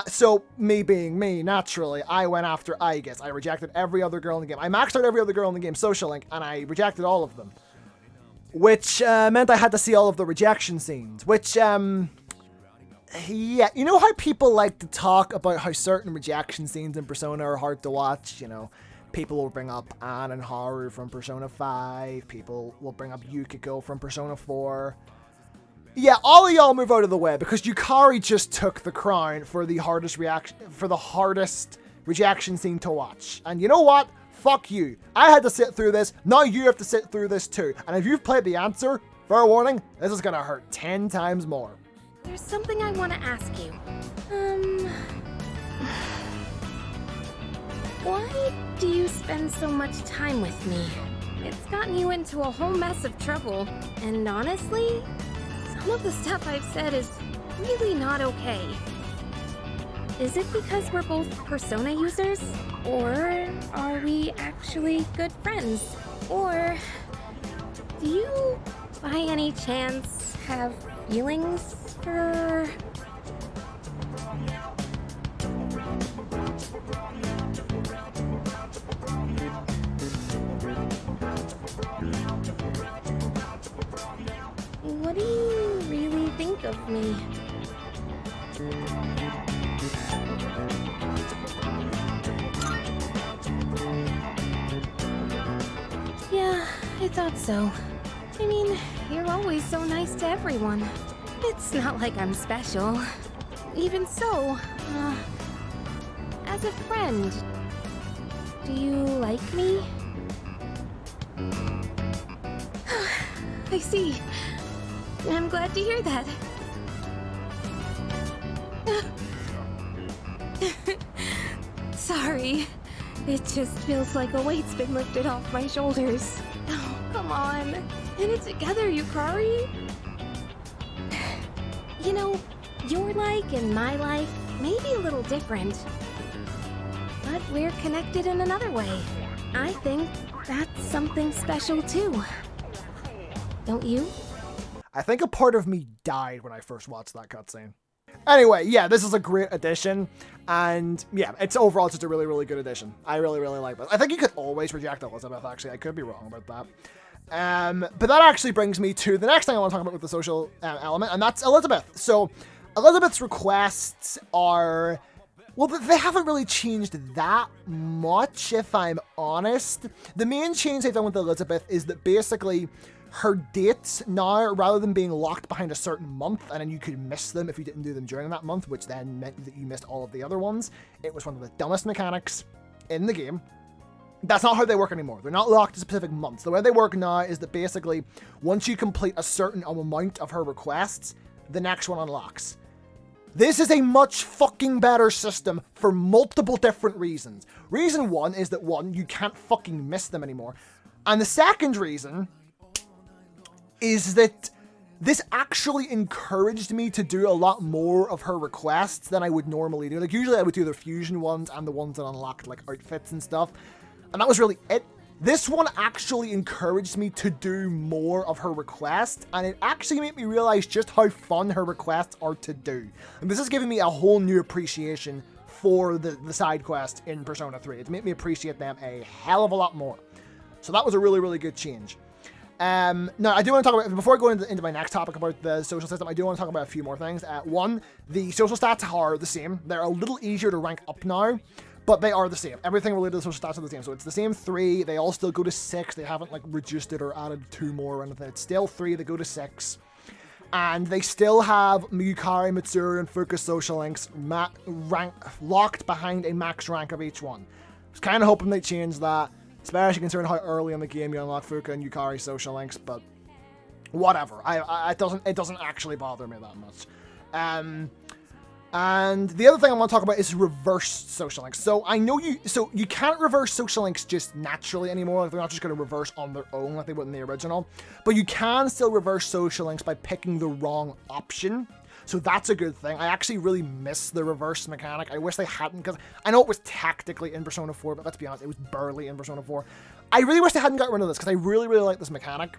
So me being me, naturally, I went after Aigis. I rejected every other girl in the game. I maxed out every other girl in the game, social link, and I rejected all of them. Which meant I had to see all of the rejection scenes, which, yeah, you know how people like to talk about how certain rejection scenes in Persona are hard to watch, you know? People will bring up Ann and Haru from Persona 5. People will bring up Yukiko from Persona 4. Yeah, all of y'all move out of the way because Yukari just took the crown for the hardest rejection scene to watch. And you know what? Fuck you. I had to sit through this. Now you have to sit through this too. And if you've played the answer, fair warning, this is gonna hurt 10 times more. There's something I want to ask you. Why do you spend so much time with me? It's gotten you into a whole mess of trouble, and honestly, some of the stuff I've said is really not okay. Is it because we're both Persona users? Or are we actually good friends? Or do you, by any chance, have feelings for... What do you really think of me? Yeah, I thought so. I mean, you're always so nice to everyone. It's not like I'm special. Even so, as a friend, do you like me? I see. I'm glad to hear that. Sorry. It just feels like a weight's been lifted off my shoulders. Oh, come on. Get it together, Yukari. You know, your life and my life may be a little different, but we're connected in another way. I think that's something special too. Don't you? I think a part of me died when I first watched that cutscene. Anyway, yeah, this is a great addition. And yeah, it's overall just a really, really good addition. I really, really like it. I think you could always reject Elizabeth, actually. I could be wrong about that. But that actually brings me to the next thing I want to talk about with the social element, and that's Elizabeth. So Elizabeth's requests are, well, they haven't really changed that much, if I'm honest. The main change they've done with Elizabeth is that basically her dates now, rather than being locked behind a certain month, and then you could miss them if you didn't do them during that month, which then meant that you missed all of the other ones. It was one of the dumbest mechanics in the game. That's not how they work anymore. They're not locked to specific months. The way they work now is that basically, once you complete a certain amount of her requests, the next one unlocks. This is a much fucking better system for multiple different reasons. Reason one is that, one, you can't fucking miss them anymore. And the second reason is that this actually encouraged me to do a lot more of her requests than I would normally do. Like, usually I would do the fusion ones and the ones that unlocked, like, outfits and stuff. And that was really it. This one actually encouraged me to do more of her requests, and it actually made me realize just how fun her requests are to do. And this has given me a whole new appreciation for the side quest in Persona 3. It's made me appreciate them a hell of a lot more. So that was a really, really good change. Now, I do want to talk about, before I go into my next topic about the social system, I do want to talk about a few more things. One, the social stats are the same. They're a little easier to rank up now, but they are the same. Everything related to the social stats are the same. So it's the same 3. They all still go to 6. They haven't, like, reduced it or added 2 more or anything. It's still 3. They go to 6. And they still have Yukari, Mitsuru, and Fuka's social links locked behind a max rank of each one. I was kind of hoping they changed that, especially considering how early in the game you unlock Fuka and Yukari social links, but whatever. It doesn't actually bother me that much. And the other thing I want to talk about is reverse social links. So I know you can't reverse social links just naturally anymore. Like, they're not just going to reverse on their own like they would in the original, but you can still reverse social links by picking the wrong option. So that's a good thing. I actually really miss the reverse mechanic. I wish they hadn't, because I know it was tactically in Persona 4, but let's be honest, it was barely in Persona 4. I really wish they hadn't got rid of this, because I really, really like this mechanic.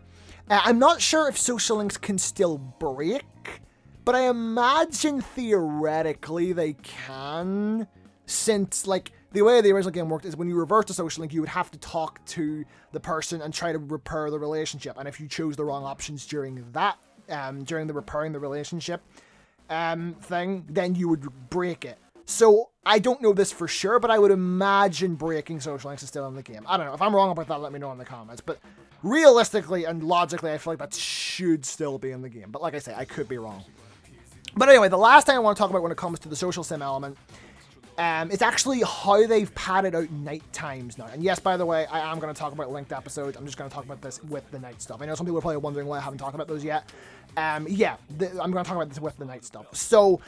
I'm not sure if social links can still break, but I imagine theoretically they can, since, like, the way the original game worked is when you reverse a social link, you would have to talk to the person and try to repair the relationship. And if you chose the wrong options during that, during the repairing the relationship thing, then you would break it. So I don't know this for sure, but I would imagine breaking social links is still in the game. I don't know. If I'm wrong about that, let me know in the comments. But realistically and logically, I feel like that should still be in the game. But like I say, I could be wrong. But anyway, the last thing I want to talk about when it comes to the social sim element is actually how they've padded out night times now. And yes, by the way, I am going to talk about linked episodes. I'm just going to talk about this with the night stuff. I know some people are probably wondering why I haven't talked about those yet. I'm going to talk about this with the night stuff. So,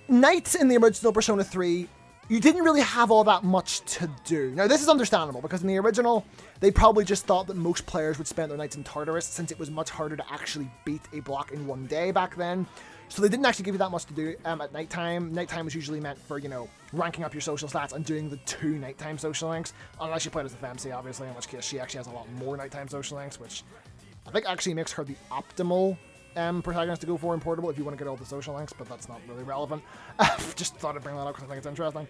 nights in the original Persona 3, you didn't really have all that much to do. Now, this is understandable, because in the original, they probably just thought that most players would spend their nights in Tartarus, since it was much harder to actually beat a block in one day back then. So they didn't actually give you that much to do at nighttime. Nighttime was usually meant for, you know, ranking up your social stats and doing the 2 nighttime social links. Unless you played as the FMC, obviously, in which case she actually has a lot more nighttime social links, which I think actually makes her the optimal protagonist to go for in Portable if you want to get all the social links, but that's not really relevant. Just thought I'd bring that up because I think it's interesting.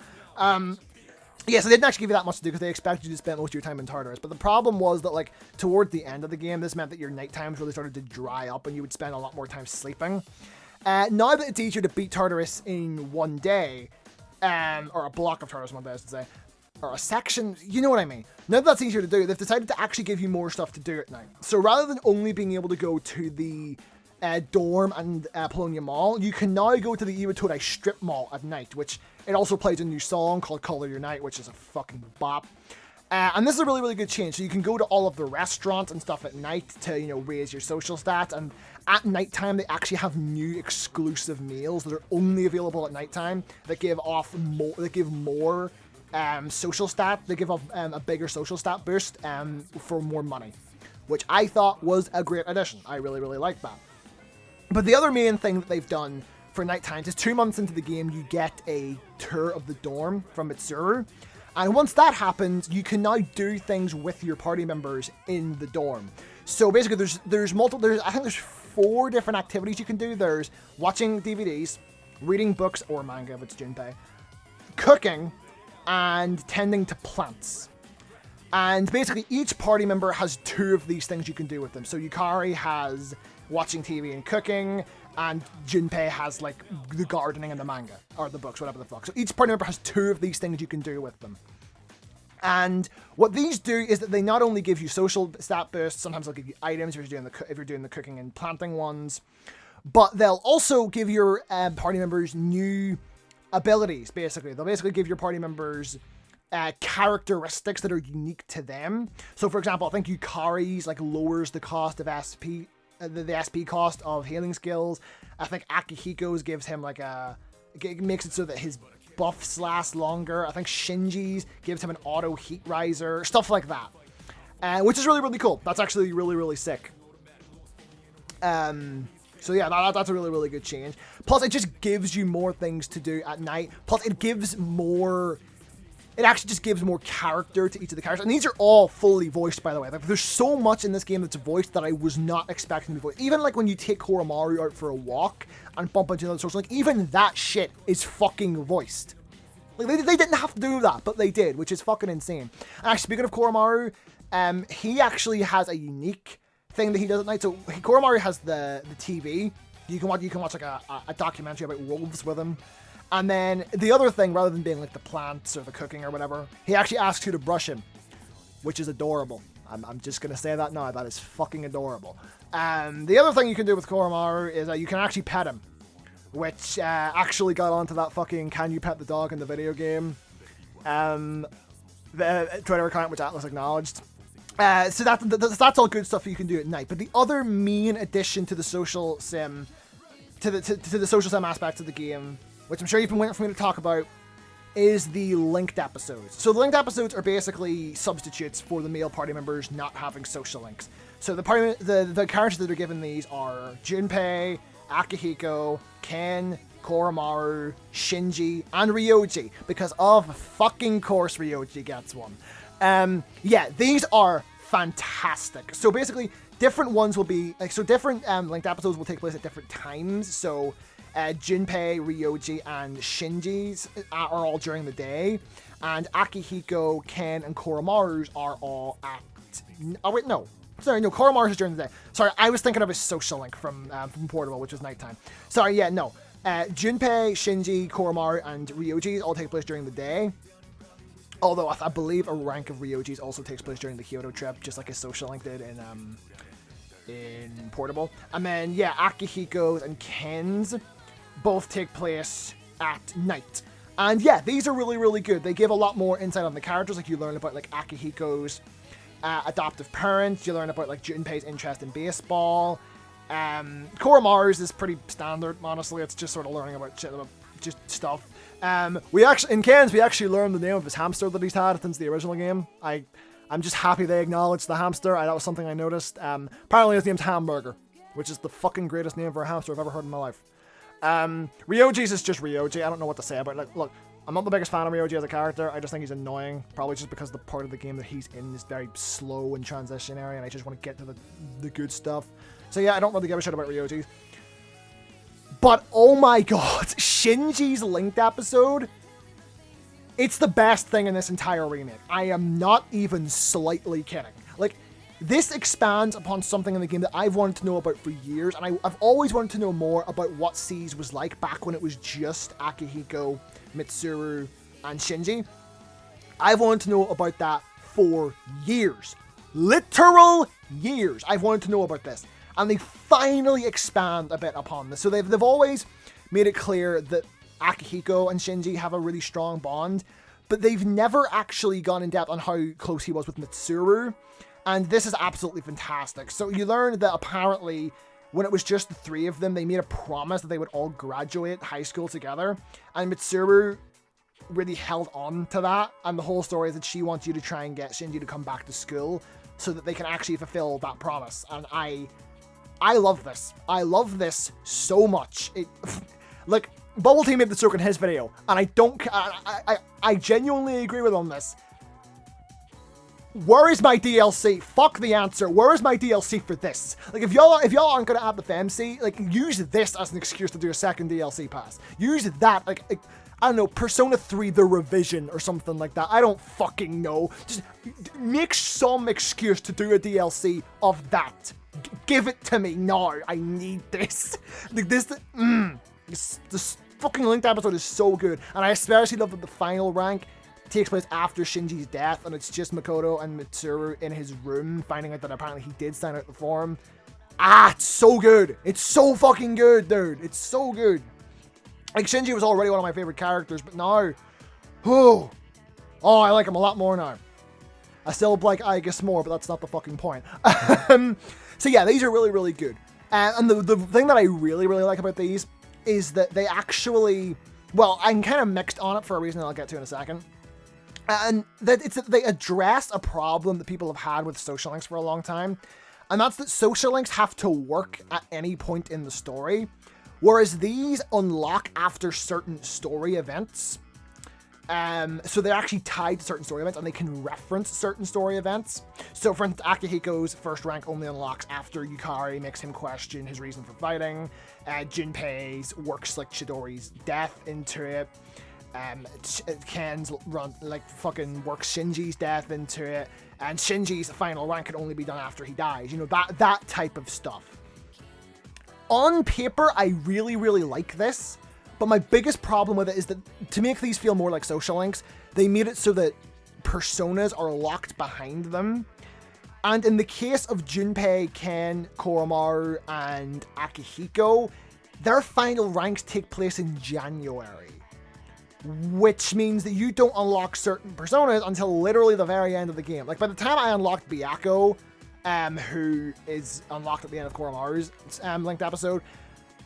Yeah, so they didn't actually give you that much to do because they expected you to spend most of your time in Tartarus. But the problem was that, like, toward the end of the game, this meant that your night times really started to dry up and you would spend a lot more time sleeping. Now that it's easier to beat Tartarus in one day, or a block of Tartarus one day, I should say, or a section, you know what I mean. Now that that's easier to do, they've decided to actually give you more stuff to do at night. So rather than only being able to go to the dorm and Polonia Mall, you can now go to the Iwatodai strip mall at night, which it also plays a new song called Color Your Night, which is a fucking bop. And this is a really, really good change. So you can go to all of the restaurants and stuff at night to, you know, raise your social stats. And at nighttime, they actually have new exclusive meals that are only available at nighttime that give off more. That give more social stat. They give off a bigger social stat boost for more money, which I thought was a great addition. I really, really like that. But the other main thing that they've done for nighttime is 2 months into the game, you get a tour of the dorm from Mitsuru. And once that happens, you can now do things with your party members in the dorm. So basically, there's multiple. I think there's 4 different activities you can do. There's watching DVDs, reading books or manga if it's Junpei, cooking, and tending to plants. And basically each party member has 2 of these things you can do with them. So Yukari has watching TV and cooking, and Junpei has like the gardening and the manga, or the books, whatever the fuck. So each party member has 2 of these things you can do with them. And what these do is that they not only give you social stat boosts, sometimes they'll give you items if you're doing the cooking and planting ones, but they'll also give your party members new abilities, basically. They'll basically give your party members characteristics that are unique to them. So, for example, I think Yukari's like lowers the cost of SP, the SP cost of healing skills. I think Akihiko's gives him like it makes it so that his buffs last longer. I think Shinji's gives him an auto heat riser, stuff like that, which is really, really cool. That's actually really, really sick. So yeah, that's a really, really good change. Plus, it just gives you more things to do at night. Plus, it actually just gives more character to each of the characters. And these are all fully voiced, by the way. Like, there's so much in this game that's voiced that I was not expecting to be voiced. Even like when you take Koromaru out for a walk and bump into another social link, even that shit is fucking voiced. Like, they didn't have to do that, but they did, which is fucking insane. And actually, speaking of Koromaru, he actually has a unique thing that he does at night. So Koromaru has the TV. You can watch like a documentary about wolves with him. And then the other thing, rather than being like the plants or the cooking or whatever, he actually asks you to brush him, which is adorable. I'm just going to say that now. That is fucking adorable. The other thing you can do with Koromaru is you can actually pet him, which actually got onto that fucking can you pet the dog in the video game the Twitter account, which Atlus acknowledged. So that's all good stuff you can do at night. But the other main addition to the social sim, to the social sim aspects of the game, which I'm sure you've been waiting for me to talk about, is the linked episodes. So the linked episodes are basically substitutes for the male party members not having social links. So the characters that are given these are Junpei, Akihiko, Ken, Koromaru, Shinji, and Ryoji, because of fucking course Ryoji gets one. Yeah, these are fantastic. So basically, different ones will be different linked episodes will take place at different times. So Junpei, Ryoji, and Shinji's are all during the day, and Akihiko, Ken, and Koromaru's are all at. Oh wait, no. Sorry, no. Koromaru's is during the day. Sorry, I was thinking of his social link from Portable, which was nighttime. Sorry, yeah, no. Junpei, Shinji, Koromaru, and Ryoji all take place during the day. Although I believe a rank of Ryoji's also takes place during the Kyoto trip, just like his social link did in Portable. And then yeah, Akihiko's and Ken's both take place at night. And yeah, these are really, really good. They give a lot more insight on the characters. Like, you learn about like Akihiko's adoptive parents. You learn about like Junpei's interest in baseball. Koromaru's is pretty standard, honestly. It's just sort of learning about shit, about just stuff. In Ken's, we actually learned the name of his hamster that he's had since the original game. I'm just happy they acknowledged the hamster. That was something I noticed. Apparently his name's Hamburger, which is the fucking greatest name for a hamster I've ever heard in my life. Ryoji's is just Ryoji. I don't know what to say about it. Like, look, I'm not the biggest fan of Ryoji as a character. I just think he's annoying. Probably just because the part of the game that he's in is very slow and transitionary, and I just want to get to the good stuff. So yeah, I don't really give a shit about Ryoji. But oh my god, Shinji's linked episode, it's the best thing in this entire remake. I am not even slightly kidding. Like, this expands upon something in the game that I've wanted to know about for years, and I've always wanted to know more about what Seas was like back when it was just Akihiko, Mitsuru, and Shinji. I've wanted to know about that for years. Literal years. I've wanted to know about this. And they finally expand a bit upon this. So they've always made it clear that Akihiko and Shinji have a really strong bond, but they've never actually gone in depth on how close he was with Mitsuru. And this is absolutely fantastic. So you learn that apparently when it was just the 3 of them, they made a promise that they would all graduate high school together. And Mitsuru really held on to that. And the whole story is that she wants you to try and get Shinji to come back to school so that they can actually fulfill that promise. And I love this. I love this so much. Like, Bubble Tea made the joke in his video, and I genuinely agree with him on this. where is my DLC? Fuck the answer. Where is my DLC for this? Like, if y'all aren't gonna add the FMC, like, use this as an excuse to do a second DLC pass. Use that, like I don't know, Persona 3 The Revision or something like that. I don't fucking know. Just make some excuse to do a DLC of that. Give it to me now. I need this. Like, this fucking linked episode is so good. And I especially love that the final rank takes place after Shinji's death, and it's just Makoto and Mitsuru in his room, finding out that apparently he did sign out the form. It's so good. It's so fucking good, dude. It's so good. Like, Shinji was already one of my favorite characters, but now, oh, I like him a lot more now. I still like Aigis more, but that's not the fucking point. So yeah, these are really, really good. And the thing that I really, really like about these is that they actually, well, I'm kind of mixed on it for a reason that I'll get to in a second. And that they address a problem that people have had with social links for a long time. And that's that social links have to work at any point in the story. Whereas these unlock after certain story events. So they're actually tied to certain story events, and they can reference certain story events. So for instance, Akihiko's first rank only unlocks after Yukari makes him question his reason for fighting. Junpei's works like Chidori's death into it. Ken's fucking works Shinji's death into it. And Shinji's final rank can only be done after he dies. You know, that type of stuff. On paper, I really, really like this, but my biggest problem with it is that to make these feel more like social links, they made it so that personas are locked behind them. And in the case of Junpei, Ken, Koromaru, and Akihiko, their final ranks take place in January, which means that you don't unlock certain personas until literally the very end of the game. Like, by the time I unlocked Byakuya, who is unlocked at the end of Koromaru's linked episode,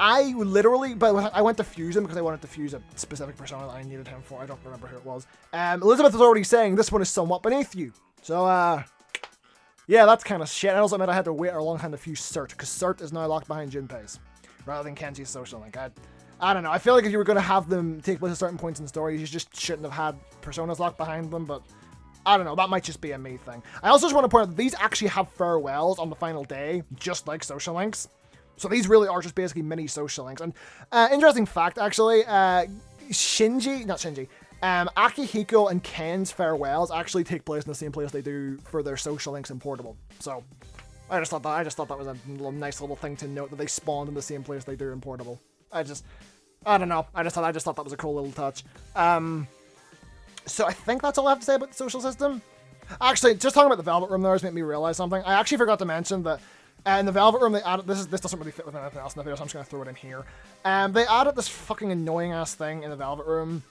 I went to fuse him because I wanted to fuse a specific persona that I needed him for. I don't remember who it was. Elizabeth was already saying this one is somewhat beneath you. So, yeah, that's kind of shit. I also meant I had to wait a long time to fuse Cert, because Cert is now locked behind Junpei's, rather than Kenji's social link. I don't know. I feel like if you were going to have them take place at certain points in stories, you just shouldn't have had personas locked behind them, but I don't know, that might just be a me thing. I also just want to point out that these actually have farewells on the final day, just like social links. So these really are just basically mini social links. And interesting fact, actually, Akihiko and Ken's farewells actually take place in the same place they do for their social links in Portable. So I just thought that was a nice little thing to note, that they spawned in the same place they do in Portable. I don't know. I just thought that was a cool little touch. So I think that's all I have to say about the social system. Actually, just talking about the Velvet Room there has made me realize something. I actually forgot to mention that in the Velvet Room, they added, this doesn't really fit with anything else in the video, so I'm just going to throw it in here. They added this fucking annoying ass thing in the Velvet Room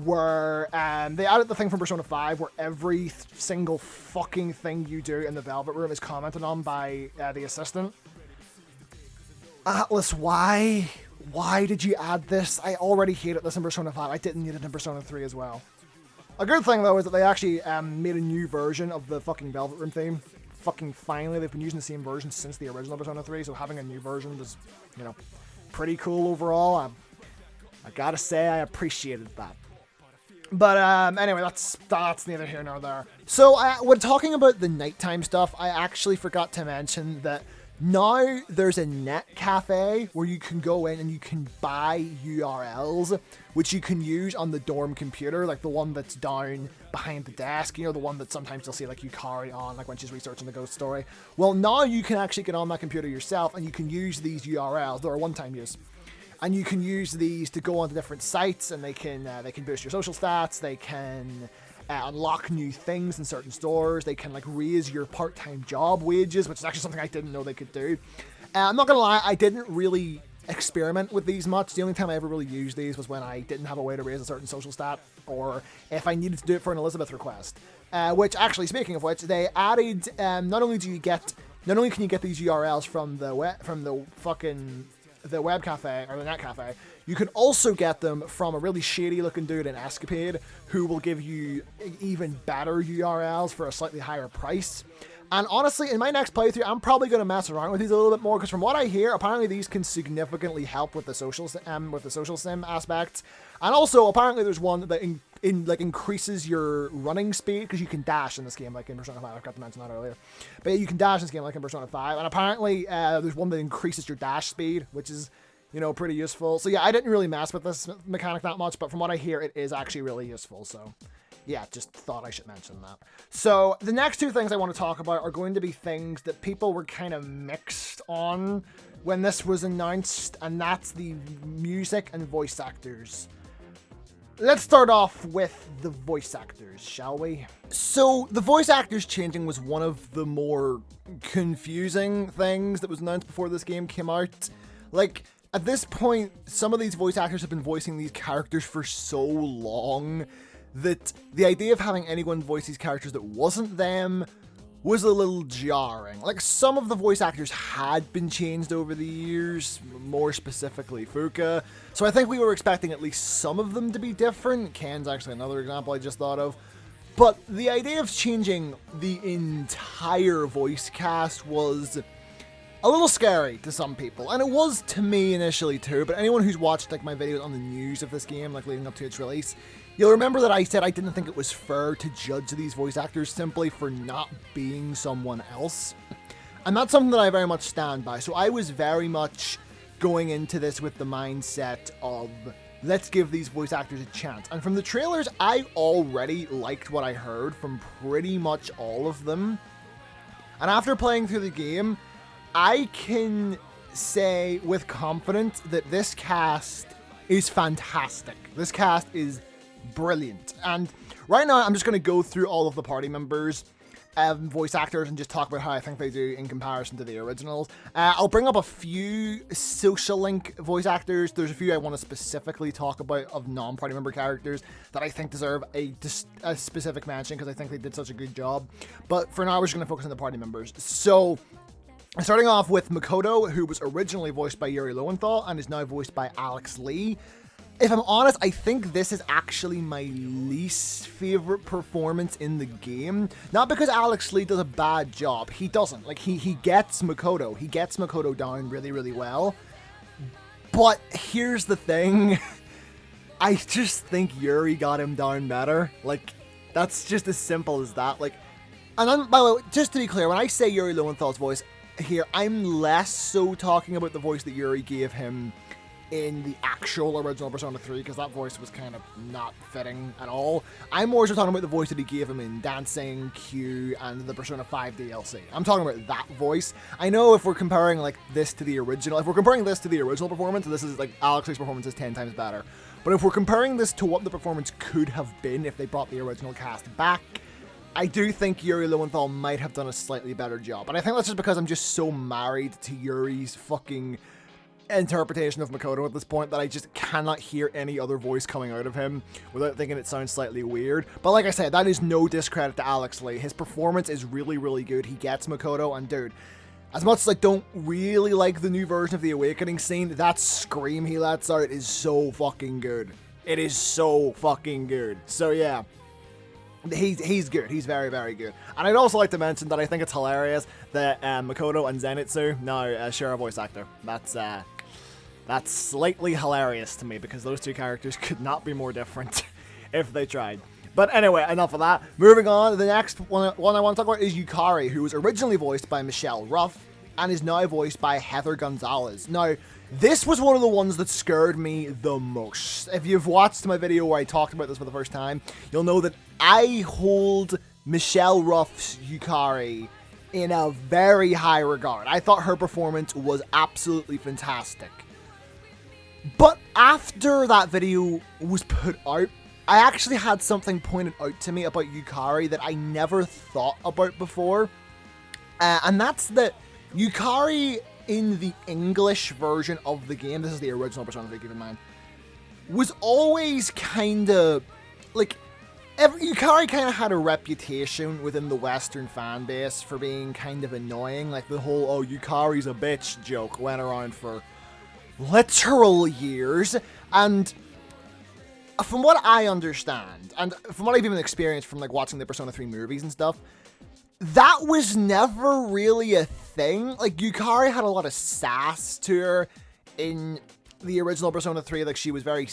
where they added the thing from Persona 5 where every single fucking thing you do in the Velvet Room is commented on by the assistant. Atlus, why? Why did you add this? I already hated this in Persona 5. I didn't need it in Persona 3 as well. A good thing, though, is that they actually made a new version of the fucking Velvet Room theme. Fucking finally, they've been using the same version since the original Persona 3, so having a new version was, you know, pretty cool overall. I gotta say, I appreciated that. But anyway, that's neither here nor there. So when talking about the nighttime stuff, I actually forgot to mention that now there's a net cafe where you can go in and you can buy URLs, which you can use on the dorm computer, like the one that's down behind the desk, you know, the one that sometimes you'll see like Yukari on, like when she's researching the ghost story. Well, now you can actually get on that computer yourself and you can use these URLs. They're a one-time use. And you can use these to go onto different sites, and they can boost your social stats, they can unlock new things in certain stores, they can like raise your part-time job wages, which is actually something I didn't know they could do. I'm not gonna lie, I didn't really experiment with these much. The only time I ever really used these was when I didn't have a way to raise a certain social stat, or if I needed to do it for an Elizabeth request. Which actually, speaking of which, they added not only can you get these URLs from the web cafe or the net cafe, you can also get them from a really shady looking dude in Escapade who will give you even better URLs for a slightly higher price. And honestly, in my next playthrough, I'm probably going to mess around with these a little bit more, because from what I hear, apparently these can significantly help with the social sim aspects. And also, apparently there's one that increases your running speed, because you can dash in this game like in Persona 5. I forgot to mention that earlier. But yeah, you can dash in this game like in Persona 5. And apparently there's one that increases your dash speed, which is, you know, pretty useful. So yeah, I didn't really mess with this mechanic that much, but from what I hear, it is actually really useful. So yeah, just thought I should mention that. So the next two things I want to talk about are going to be things that people were kind of mixed on when this was announced, and that's the music and voice actors. Let's start off with the voice actors, shall we? So the voice actors changing was one of the more confusing things that was announced before this game came out. Like, at this point, some of these voice actors have been voicing these characters for so long that the idea of having anyone voice these characters that wasn't them was a little jarring. Like, some of the voice actors had been changed over the years, more specifically Fuka, so I think we were expecting at least some of them to be different. Ken's actually another example I just thought of. But the idea of changing the entire voice cast was a little scary to some people, and it was to me initially too, but anyone who's watched like my videos on the news of this game, like leading up to its release, you'll remember that I said I didn't think it was fair to judge these voice actors simply for not being someone else. And that's something that I very much stand by. So I was very much going into this with the mindset of, let's give these voice actors a chance. And from the trailers, I already liked what I heard from pretty much all of them. And after playing through the game, I can say with confidence that this cast is fantastic. This cast is brilliant. And right now I'm just going to go through all of the party members, voice actors, and just talk about how I think they do in comparison to the originals. I'll bring up a few Social Link voice actors. There's a few I want to specifically talk about of non-party member characters that I think deserve a specific mention because I think they did such a good job. But for now, we're just going to focus on the party members. So starting off with Makoto, who was originally voiced by Yuri Lowenthal and is now voiced by Alex Lee. If I'm honest, I think this is actually my least favorite performance in the game. Not because Alex Lee does a bad job. He doesn't. Like, he gets Makoto. He gets Makoto down really, really well. But here's the thing. I just think Yuri got him down better. Like, that's just as simple as that. Like, and then, by the way, just to be clear, when I say Yuri Lowenthal's voice here, I'm less so talking about the voice that Yuri gave him in the actual original Persona 3, because that voice was kind of not fitting at all. I'm more so talking about the voice that he gave him in Dancing, Q, and the Persona 5 DLC. I'm talking about that voice. I know if we're comparing like this to the original, if we're comparing this to the original performance, this is like Alex's performance is 10 times better. But if we're comparing this to what the performance could have been if they brought the original cast back, I do think Yuri Lowenthal might have done a slightly better job. And I think that's just because I'm just so married to Yuri's fucking interpretation of Makoto at this point that I just cannot hear any other voice coming out of him without thinking it sounds slightly weird. But like I said, that is no discredit to Alex Lee. His performance is really, really good. He gets Makoto, and dude, as much as I don't really like the new version of the Awakening scene, that scream he lets out is so fucking good. It is so fucking good. So yeah, he's good. He's very, very good. And I'd also like to mention that I think it's hilarious that Makoto and Zenitsu now share a voice actor. That's slightly hilarious to me because those two characters could not be more different if they tried. But anyway, enough of that. Moving on, the next one I want to talk about is Yukari, who was originally voiced by Michelle Ruff and is now voiced by Heather Gonzalez. Now, this was one of the ones that scared me the most. If you've watched my video where I talked about this for the first time, you'll know that I hold Michelle Ruff's Yukari in a very high regard. I thought her performance was absolutely fantastic. But after that video was put out, I actually had something pointed out to me about Yukari that I never thought about before. And that's that Yukari in the English version of the game, this is the original Persona 3, keep in mind, was always kind of, like, Yukari kind of had a reputation within the Western fan base for being kind of annoying. Like, the whole, oh, Yukari's a bitch joke went around for literal years, and from what I understand, and from what I've even experienced from like watching the Persona 3 movies and stuff, that was never really a thing. Like, Yukari had a lot of sass to her in the original Persona 3. Like, she was very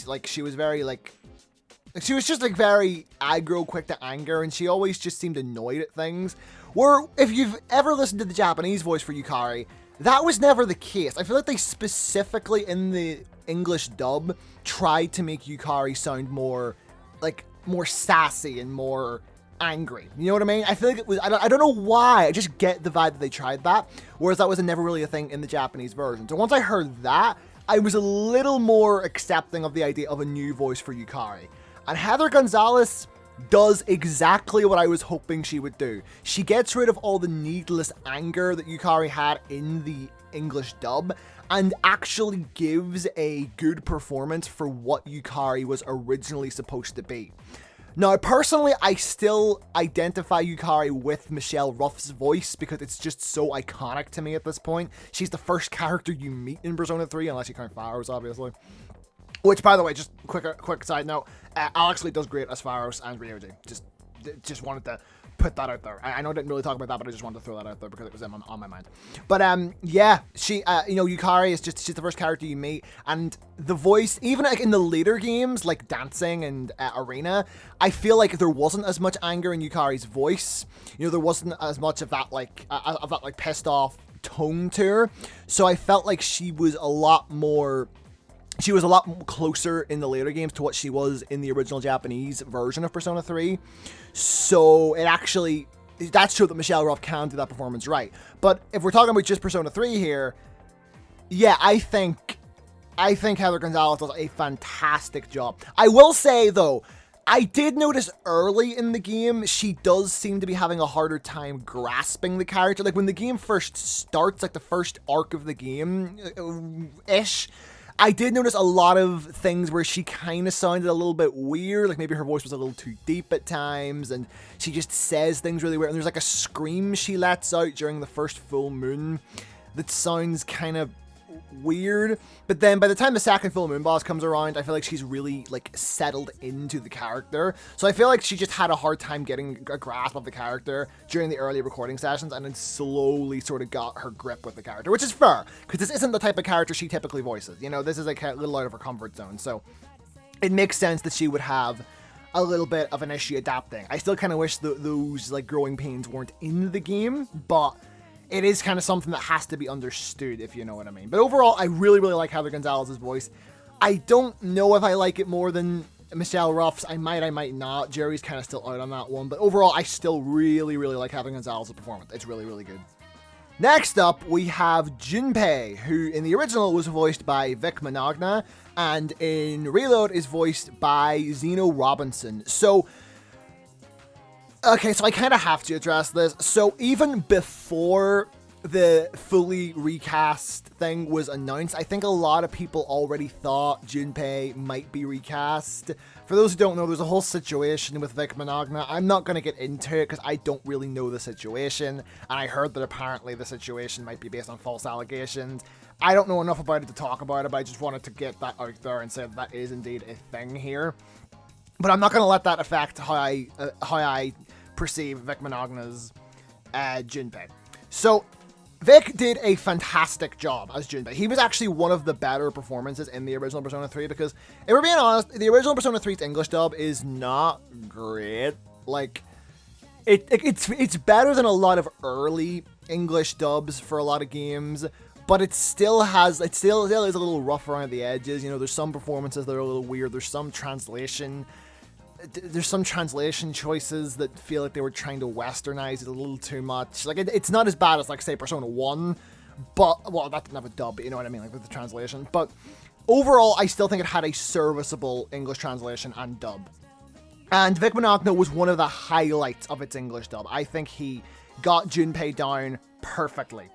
She was just like very aggro, quick to anger, and she always just seemed annoyed at things. Where, if you've ever listened to the Japanese voice for Yukari, that was never the case. I feel like they specifically in the English dub tried to make Yukari sound more, like, more sassy and more angry. You know what I mean? I feel like it was, I don't know why, I just get the vibe that they tried that, whereas that was never really a thing in the Japanese version. So once I heard that, I was a little more accepting of the idea of a new voice for Yukari. And Heather Gonzalez does exactly what I was hoping she would do. She gets rid of all the needless anger that Yukari had in the English dub and actually gives a good performance for what Yukari was originally supposed to be. Now, personally, I still identify Yukari with Michelle Ruff's voice because it's just so iconic to me at this point. She's the first character you meet in Persona 3, unless you count Faros, obviously. Which, by the way, just quick side note, Alex Lee does great as Faros and Ryoji. Just wanted to put that out there. I know I didn't really talk about that, but I just wanted to throw that out there because it was on my mind. But yeah, she, Yukari is she's the first character you meet, and the voice, even like in the later games, like Dancing and Arena, I feel like there wasn't as much anger in Yukari's voice. There wasn't as much of that like pissed off tone to her. So I felt like she was a lot closer in the later games to what she was in the original Japanese version of Persona 3. So that's true that Michelle Ruff can do that performance right. But if we're talking about just Persona 3 here, yeah, I think Heather Gonzalez does a fantastic job. I will say, though, I did notice early in the game, she does seem to be having a harder time grasping the character. Like, when the game first starts, like the first arc of the game-ish, I did notice a lot of things where she kind of sounded a little bit weird, like maybe her voice was a little too deep at times, and she just says things really weird, and there's like a scream she lets out during the first full moon that sounds kind of weird, but then by the time the second full moon boss comes around, I feel like she's really like settled into the character. So I feel like she just had a hard time getting a grasp of the character during the early recording sessions, and then slowly sort of got her grip with the character, which is fair because this isn't the type of character she typically voices. This is like a little out of her comfort zone, so it makes sense that she would have a little bit of an issue adapting. I still kind of wish those like growing pains weren't in the game, but it is kind of something that has to be understood, if you know what I mean. But overall, I really, really like Heather Gonzalez's voice. I don't know if I like it more than Michelle Ruff's. I might not. Jerry's kind of still out on that one. But overall, I still really, really like Heather Gonzalez's performance. It's really, really good. Next up, we have Junpei, who in the original was voiced by Vic Mignogna, and in Reload is voiced by Zeno Robinson. Okay, so I kind of have to address this. So even before the fully recast thing was announced, I think a lot of people already thought Junpei might be recast. For those who don't know, there's a whole situation with Vic Mignogna. I'm not going to get into it because I don't really know the situation, and I heard that apparently the situation might be based on false allegations. I don't know enough about it to talk about it, but I just wanted to get that out there and say that is indeed a thing here. But I'm not going to let that affect how I perceive Vic Mignogna's Junpei. So Vic did a fantastic job as Junpei. He was actually one of the better performances in the original Persona 3 because, if we're being honest, the original Persona 3's English dub is not great. Like, it's better than a lot of early English dubs for a lot of games, but it still is a little rough around the edges. There's some performances that are a little weird. There's some translation choices that feel like they were trying to westernize it a little too much. Like, it's not as bad as, like, say, Persona 1, but, well, that didn't have a dub, but you know what I mean, like, with the translation. But overall, I still think it had a serviceable English translation and dub. And Vic Mignogna was one of the highlights of its English dub. I think he got Junpei down perfectly.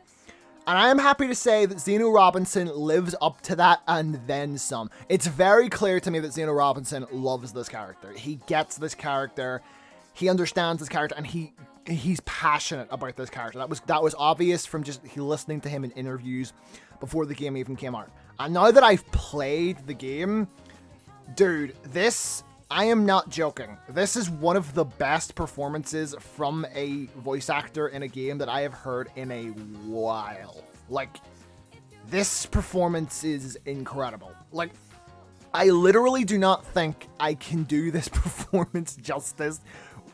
And I am happy to say that Zeno Robinson lives up to that and then some. It's very clear to me that Zeno Robinson loves this character. He gets this character, he understands this character, and he's passionate about this character. That was obvious from just listening to him in interviews before the game even came out. And now that I've played the game, dude, I am not joking. This is one of the best performances from a voice actor in a game that I have heard in a while. Like, this performance is incredible. Like, I literally do not think I can do this performance justice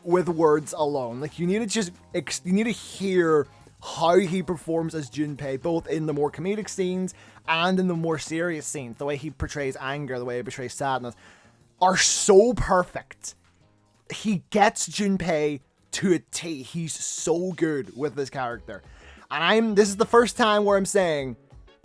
with words alone. Like, you need to hear how he performs as Junpei, both in the more comedic scenes and in the more serious scenes. The way he portrays anger, the way he portrays sadness, are so perfect. He gets Junpei to a T. He's so good with this character. And this is the first time where I'm saying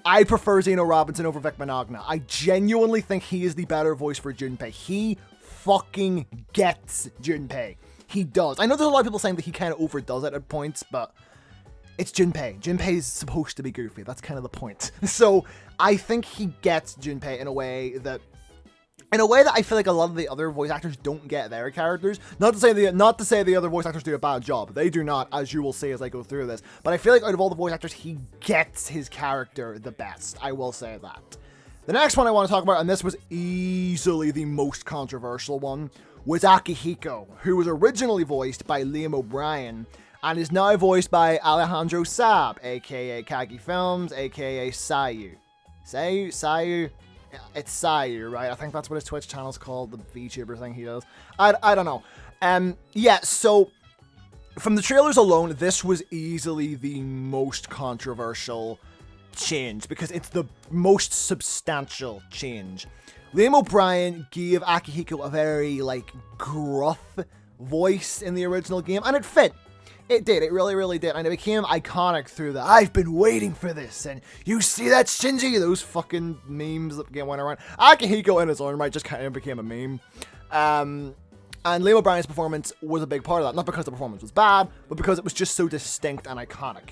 I prefer Zeno Robinson over Vic Mignogna. I genuinely think he is the better voice for Junpei. He fucking gets Junpei. He does. I know there's a lot of people saying that he kind of overdoes it at points, but it's Junpei. Junpei's supposed to be goofy. That's kind of the point. So I think he gets Junpei in a way that I feel like a lot of the other voice actors don't get their characters. Not to say the other voice actors do a bad job. They do not, as you will see as I go through this. But I feel like out of all the voice actors, he gets his character the best. I will say that. The next one I want to talk about, and this was easily the most controversial one, was Akihiko, who was originally voiced by Liam O'Brien and is now voiced by Alejandro Saab, aka Kagi Films, aka Sayu. Sayu? It's Sayu, right? I think that's what his Twitch channel's called, the VTuber thing he does. I don't know. Yeah, so from the trailers alone, this was easily the most controversial change because it's the most substantial change. Liam O'Brien gave Akihiko a very, gruff voice in the original game, and it fit. It did. It really, really did. And it became iconic through the I've been waiting for this, and you see that, Shinji? Those fucking memes that went around. Akihiko in his own right just kind of became a meme. And Liam O'Brien's performance was a big part of that. Not because the performance was bad, but because it was just so distinct and iconic.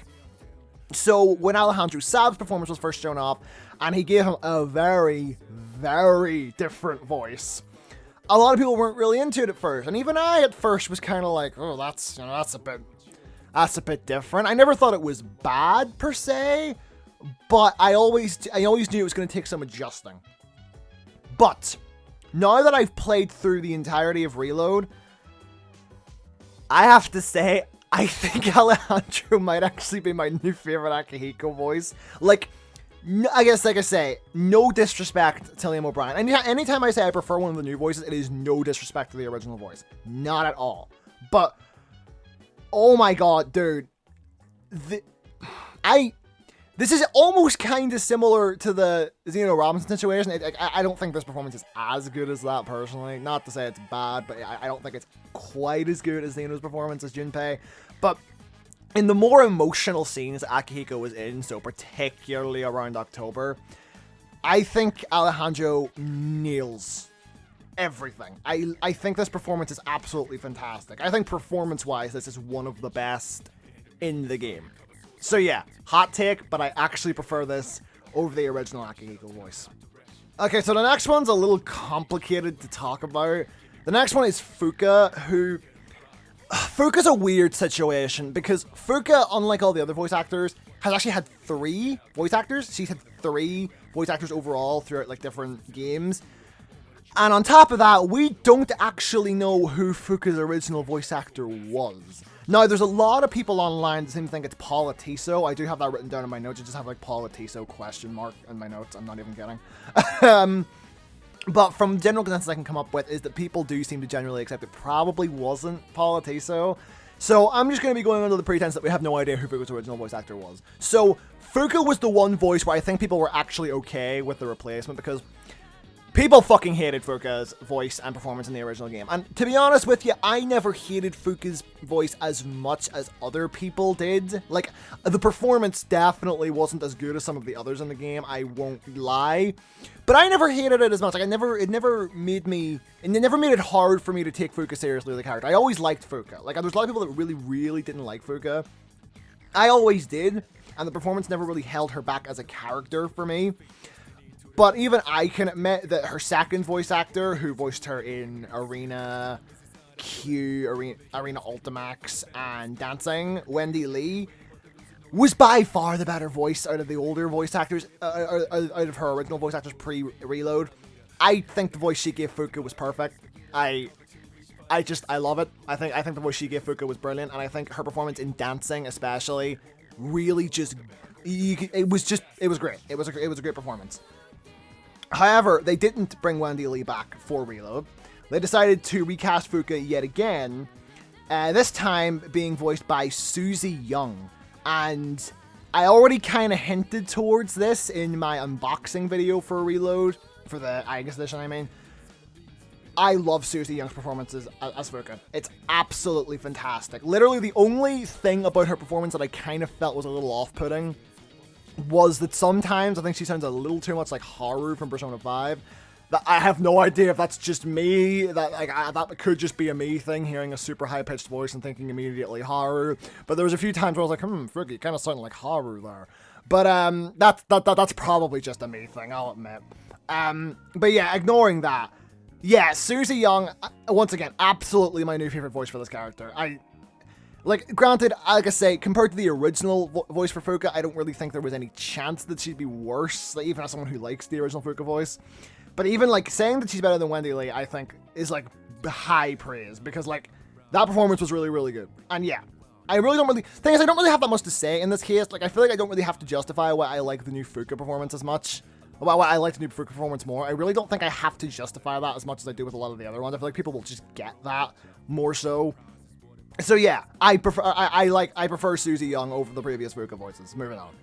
So when Alejandro Saab's performance was first shown off, and he gave him a very, very different voice, a lot of people weren't really into it at first. And even I at first was kind of like, oh, that's a bit different. I never thought it was bad per se, but I always knew it was going to take some adjusting. But now that I've played through the entirety of Reload, I have to say, I think Alejandro might actually be my new favorite Akihiko voice. I guess, like I say, no disrespect to Liam O'Brien. And anytime I say I prefer one of the new voices, it is no disrespect to the original voice. Not at all. But oh my god, dude. This is almost kind of similar to the Zeno Robinson situation. I don't think this performance is as good as that, personally. Not to say it's bad, but I don't think it's quite as good as Zeno's performance as Junpei. But in the more emotional scenes Akihiko was in, so particularly around October, I think Alejandro nails everything. I think this performance is absolutely fantastic. I think performance-wise, this is one of the best in the game. So yeah, hot take, but I actually prefer this over the original Akihiko voice. Okay, so the next one's a little complicated to talk about. The next one is Fuka, who... Fuka's a weird situation, because Fuka, unlike all the other voice actors, has actually had 3 voice actors. She's had 3 voice actors overall throughout, different games. And on top of that, we don't actually know who Fuka's original voice actor was. Now, there's a lot of people online that seem to think it's Paula Tiso. I do have that written down in my notes. I just have, Paula Tiso ? In my notes. I'm not even kidding. But from general consensus I can come up with is that people do seem to generally accept it probably wasn't Paula Tiso. So I'm just going to be going under the pretense that we have no idea who Fuka's original voice actor was. So Fuka was the one voice where I think people were actually okay with the replacement, because people fucking hated Fuka's voice and performance in the original game. And to be honest with you, I never hated Fuka's voice as much as other people did. The performance definitely wasn't as good as some of the others in the game, I won't lie. But I never hated it as much. It never made it hard for me to take Fuka seriously as a character. I always liked Fuka. There's a lot of people that really, really didn't like Fuka. I always did, and the performance never really held her back as a character for me. But even I can admit that her second voice actor, who voiced her in Arena Q, Arena Ultimax, and Dancing, Wendy Lee, was by far the better voice out of the older voice actors, out of her original voice actors pre-Reload. I think the voice she gave Fuka was perfect. I love it. I think the voice she gave Fuka was brilliant, and I think her performance in Dancing, especially, really just, it was great. It was a great performance. However, they didn't bring Wendy Lee back for Reload. They decided to recast Fuka yet again, this time being voiced by Susie Young. And I already kind of hinted towards this in my unboxing video for Reload, for the Aigis edition, I mean. I love Susie Young's performances as Fuka. It's absolutely fantastic. Literally, the only thing about her performance that I kind of felt was a little off-putting was that sometimes I think she sounds a little too much like Haru from Persona 5. That I have no idea if that's just me, that could just be a me thing, hearing a super high-pitched voice and thinking immediately Haru. But there was a few times where I was like, Fuka, you kind of sound like Haru there. But that's probably just a me thing, I'll admit. But yeah, ignoring that, yeah, Susie Young, once again, absolutely my new favorite voice for this character. Granted, like I say, compared to the original voice for Fuka, I don't really think there was any chance that she'd be worse, like, even as someone who likes the original Fuka voice. But even, like, saying that she's better than Wendy Lee, I think, is, like, high praise, because, like, that performance was really, really good. And yeah, I don't really have that much to say in this case. Like, I feel like I don't really have to justify why I like the new Fuka performance as much. Why I like the new Fuka performance more. I really don't think I have to justify that as much as I do with a lot of the other ones. I feel like people will just get that more so. So yeah, I prefer Susie Young over the previous Fuka voices. Moving on.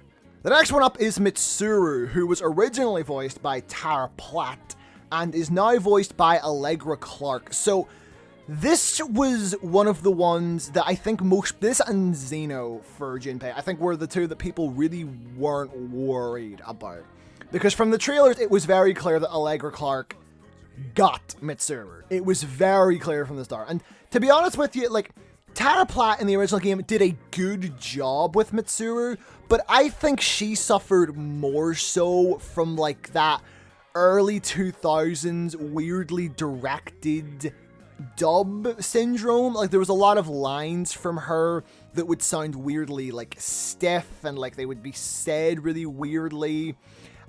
The next one up is Mitsuru, who was originally voiced by Tara Platt and is now voiced by Allegra Clark. So this was one of the ones that I think this and Xeno for Junpei, I think were the two that people really weren't worried about. Because from the trailers, it was very clear that Allegra Clark got Mitsuru. It was very clear from the start. And to be honest with you, like, Tara Platt in the original game did a good job with Mitsuru, but I think she suffered more so from, like, that early 2000s weirdly directed dub syndrome. Like, there was a lot of lines from her that would sound weirdly, like, stiff, and, like, they would be said really weirdly.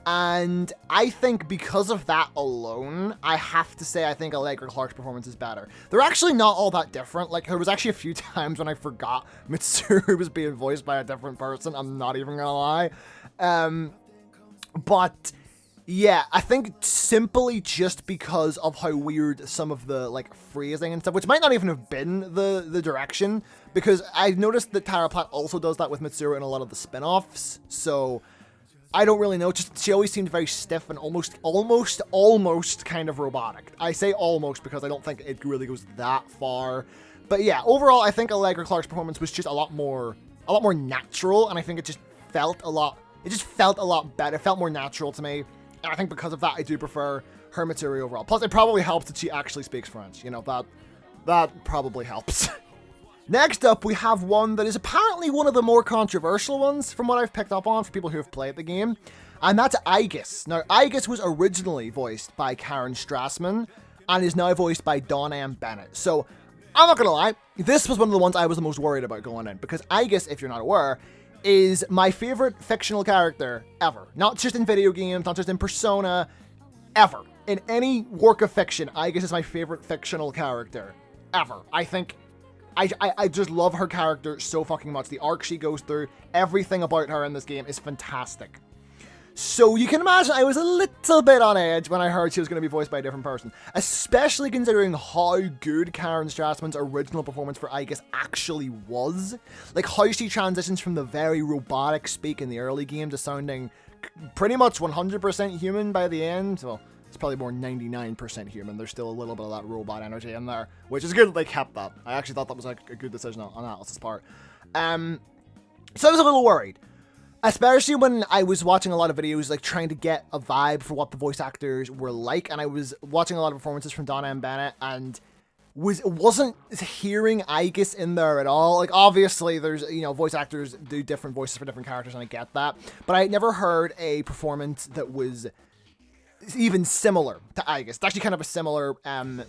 And I think because of that alone, I have to say I think Allegra Clark's performance is better. They're actually not all that different. Like, there was actually a few times when I forgot Mitsuru was being voiced by a different person. I'm not even gonna lie. But yeah, I think simply just because of how weird some of the, like, phrasing and stuff, which might not even have been the direction, because I've noticed that Tara Platt also does that with Mitsuru in a lot of the spin-offs, so I don't really know. Just she always seemed very stiff and almost kind of robotic. I say almost because I don't think it really goes that far. But yeah, overall, I think Allegra Clark's performance was just a lot more natural, and I think it just felt a lot better. It felt more natural to me, and I think because of that, I do prefer her Mitsuru overall. Plus, it probably helps that she actually speaks French. You know, that probably helps. Next up, we have one that is apparently one of the more controversial ones from what I've picked up on for people who have played the game, and that's Aigis. Now, Aigis was originally voiced by Karen Strassman and is now voiced by Dawn M. Bennett. So, I'm not gonna lie, this was one of the ones I was the most worried about going in, because Aigis, if you're not aware, is my favorite fictional character ever. Not just in video games, not just in Persona, ever. In any work of fiction, Aigis is my favorite fictional character ever. I think I just love her character so fucking much. The arc she goes through, everything about her in this game is fantastic. So you can imagine I was a little bit on edge when I heard she was going to be voiced by a different person, especially considering how good Karen Strassman's original performance for Aigis actually was. Like, how she transitions from the very robotic speak in the early game to sounding pretty much 100% human by the end. Well, it's probably more 99% human. There's still a little bit of that robot energy in there, which is good that they kept that. I actually thought that was like a good decision on Atlus's part. So I was a little worried, especially when I was watching a lot of videos, like, trying to get a vibe for what the voice actors were like, and I was watching a lot of performances from Dawn M. Bennett, and wasn't hearing Aigis in there at all. Like, obviously, there's, you know, voice actors do different voices for different characters, and I get that, but I had never heard a performance that was even similar to Aigis. It's actually kind of a similar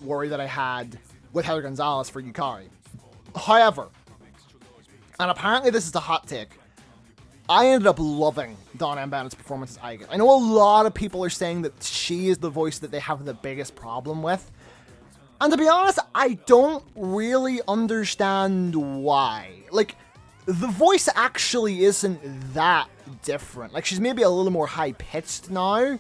worry that I had with Heather Gonzalez for Yukari. However, and apparently this is a hot take, I ended up loving Dawn M. Bennett's performance as Aigis. I know a lot of people are saying that she is the voice that they have the biggest problem with. And to be honest, I don't really understand why. Like, the voice actually isn't that different. Like, she's maybe a little more high-pitched now,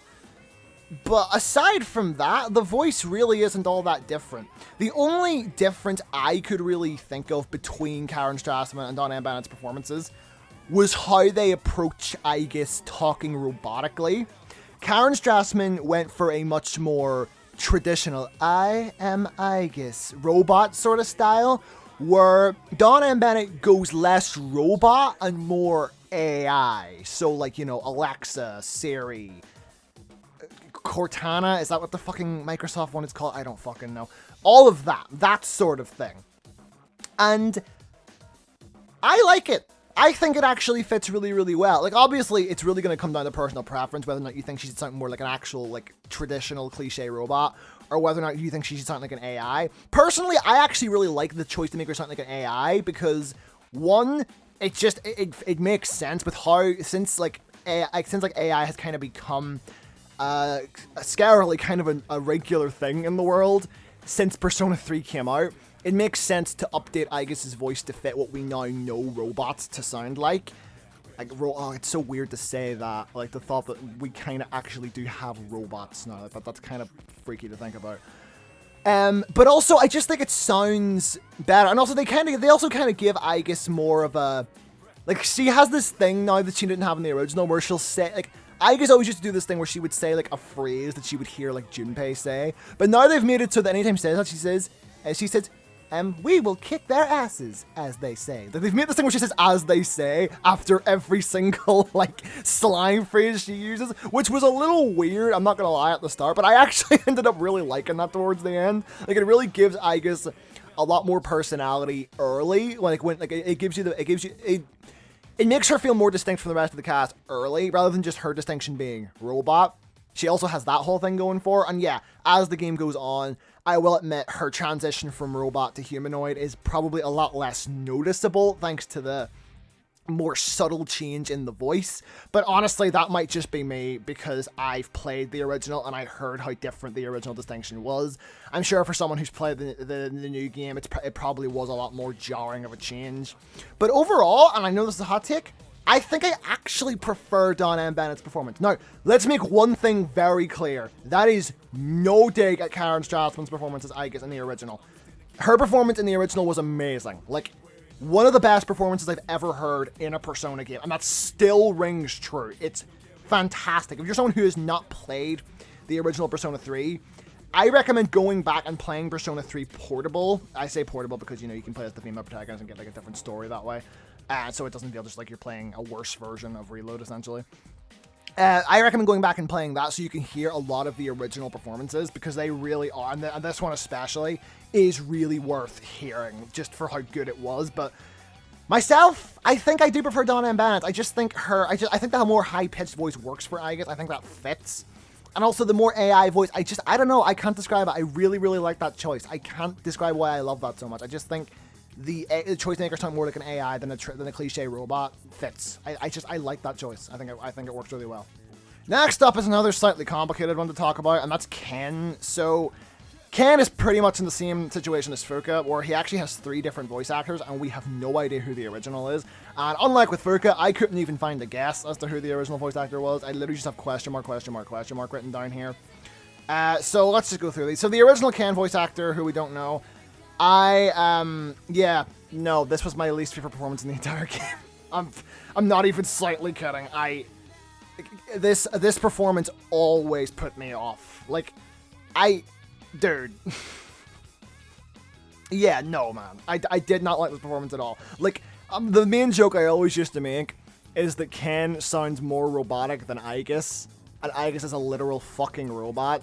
But aside from that, the voice really isn't all that different. The only difference I could really think of between Karen Strassman and Don M. Bennett's performances was how they approach Aegis talking robotically. Karen Strassman went for a much more traditional I am Aegis robot sort of style, where Don M. Bennett goes less robot and more AI. So like, you know, Alexa, Siri, Cortana, is that what the fucking Microsoft one is called? I don't fucking know. All of that sort of thing. And I like it. I think it actually fits really, really well. Like, obviously, it's really going to come down to personal preference, whether or not you think she should sound more like an actual, like, traditional cliche robot, or whether or not you think she should sound like an AI. Personally, I actually really like the choice to make her sound like an AI, because, one, it just, it makes sense with how, since AI has kind of become scarily kind of a regular thing in the world since Persona 3 came out, it makes sense to update Aegis' voice to fit what we now know robots to sound like. Like, oh, it's so weird to say that. Like, the thought that we kind of actually do have robots now. Like, that's kind of freaky to think about. But also, I just think it sounds better. And also, they also kind of give Aegis more of a... Like, she has this thing now that she didn't have in the original, where she'll say, like... Aegis always used to do this thing where she would say, like, a phrase that she would hear, like, Junpei say. But now they've made it so that anytime she says that, she says, we will kick their asses, as they say. Like, they've made this thing where she says, as they say, after every single, like, slang phrase she uses, which was a little weird, I'm not gonna lie, at the start, but I actually ended up really liking that towards the end. Like, it really gives Aegis a lot more personality early. Like, when, like, it makes her feel more distinct from the rest of the cast early, rather than just her distinction being robot. She also has that whole thing going for her. And yeah, as the game goes on, I will admit her transition from robot to humanoid is probably a lot less noticeable, thanks to the more subtle change in the voice. But honestly, that might just be me, because I've played the original and I heard how different the original distinction was. I'm sure for someone who's played the new game, it probably was a lot more jarring of a change. But overall, and I know this is a hot take, I think I actually prefer Don M. Bennett's performance. Now, let's make one thing very clear. That is no dig at Karen Strassman's performance as Aegis in the original. Her performance in the original was amazing. Like, one of the best performances I've ever heard in a Persona game, and that still rings true. It's fantastic. If you're someone who has not played the original Persona 3, I recommend going back and playing Persona 3 Portable. I say portable because, you know, you can play as the female protagonist and get, like, a different story that way. So it doesn't feel just like you're playing a worse version of Reload, essentially. I recommend going back and playing that so you can hear a lot of the original performances, because they really are, and this one especially is really worth hearing just for how good it was. But myself, I think I do prefer Don M. Bennett. I just think I think that more high-pitched voice works for Aegis. I think that fits. And also the more AI voice, I don't know, I can't describe it. I really, really like that choice. I can't describe why I love that so much. I just think the choice to make her sound more like an AI than a cliche robot fits. I like that choice. I think it works really well. Next up is another slightly complicated one to talk about, and that's Ken. So Ken is pretty much in the same situation as Fuka, where he actually has 3 different voice actors, and we have no idea who the original is. And unlike with Fuka, I couldn't even find a guess as to who the original voice actor was. I literally just have question mark written down here. So let's just go through these. So the original Ken voice actor, who we don't know, this was my least favorite performance in the entire game. I'm not even slightly kidding. This performance always put me off. Like, dude. Yeah, no, man. I did not like this performance at all. Like, the main joke I always used to make is that Ken sounds more robotic than Aegis, and Aegis is a literal fucking robot.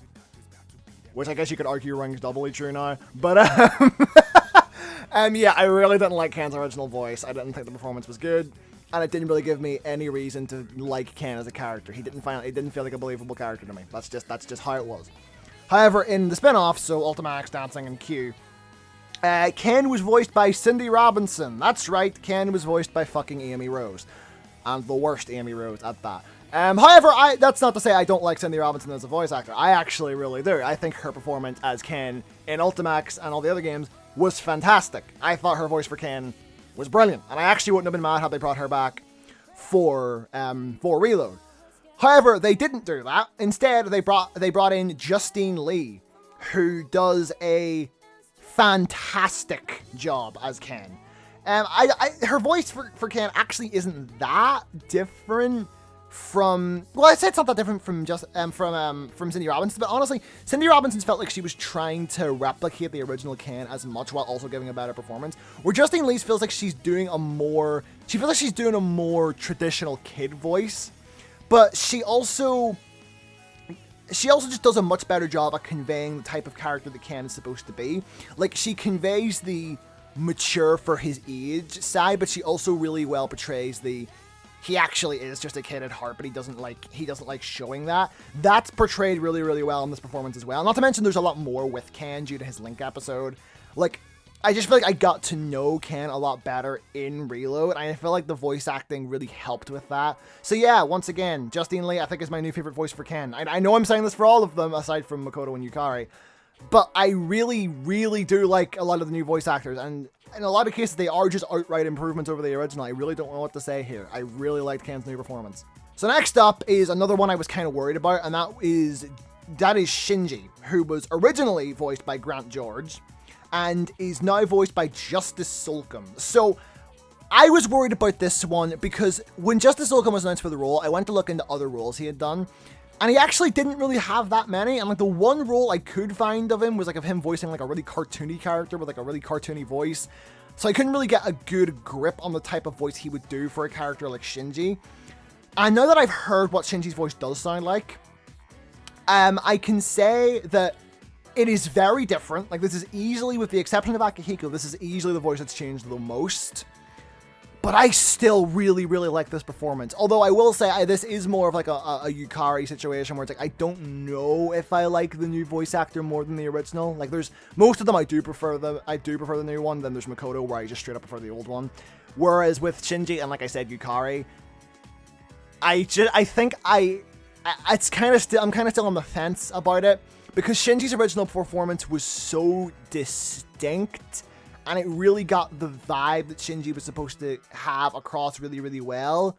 Which I guess you could argue rings doubly true now. But, yeah, I really didn't like Ken's original voice. I didn't think the performance was good. And it didn't really give me any reason to like Ken as a character. He didn't feel like a believable character to me. That's just how it was. However, in the spin-off, so Ultimax, Dancing, and Q, Ken was voiced by Cindy Robinson. That's right, Ken was voiced by fucking Amy Rose. And the worst Amy Rose at that. However, that's not to say I don't like Cindy Robinson as a voice actor. I actually really do. I think her performance as Ken in Ultimax and all the other games was fantastic. I thought her voice for Ken was brilliant, and I actually wouldn't have been mad had they brought her back for Reload. However, they didn't do that. Instead, they brought in Justine Lee, who does a fantastic job as Ken. Her voice for Ken actually isn't that different from, well, I said it's not that different from from Cindy Robinson, but honestly, Cindy Robinson felt like she was trying to replicate the original Ken as much while also giving a better performance. Where Justine Lee feels like she's doing a more traditional kid voice, but she also just does a much better job at conveying the type of character that Ken is supposed to be. Like, she conveys the mature for his age side, but she also really well portrays he actually is just a kid at heart, but he doesn't like showing that. That's portrayed really, really well in this performance as well. Not to mention there's a lot more with Ken due to his Link episode. Like, I just feel like I got to know Ken a lot better in Reload, and I feel like the voice acting really helped with that. So yeah, once again, Justine Lee I think is my new favorite voice for Ken. I know I'm saying this for all of them aside from Makoto and Yukari, but I really, really do like a lot of the new voice actors, and in a lot of cases, they are just outright improvements over the original. I really don't know what to say here. I really liked Ken's new performance. So next up is another one I was kind of worried about, and that is Shinji, who was originally voiced by Grant George, and is now voiced by Justice Slocum. So I was worried about this one because when Justice Slocum was announced for the role, I went to look into other roles he had done, and he actually didn't really have that many. And like the one role I could find of him was like of him voicing like a really cartoony character with like a really cartoony voice. So I couldn't really get a good grip on the type of voice he would do for a character like Shinji. And now that I've heard what Shinji's voice does sound like, I can say that it is very different. Like, this is easily, with the exception of Akihiko, this is easily the voice that's changed the most. But I still really, really like this performance. Although I will say this is more of like a Yukari situation where it's like, I don't know if I like the new voice actor more than the original. Like, there's most of them I do prefer the new one. Then there's Makoto where I just straight up prefer the old one. Whereas with Shinji and, like I said, Yukari, I'm kind of still on the fence about it, because Shinji's original performance was so distinct, and it really got the vibe that Shinji was supposed to have across really, really well.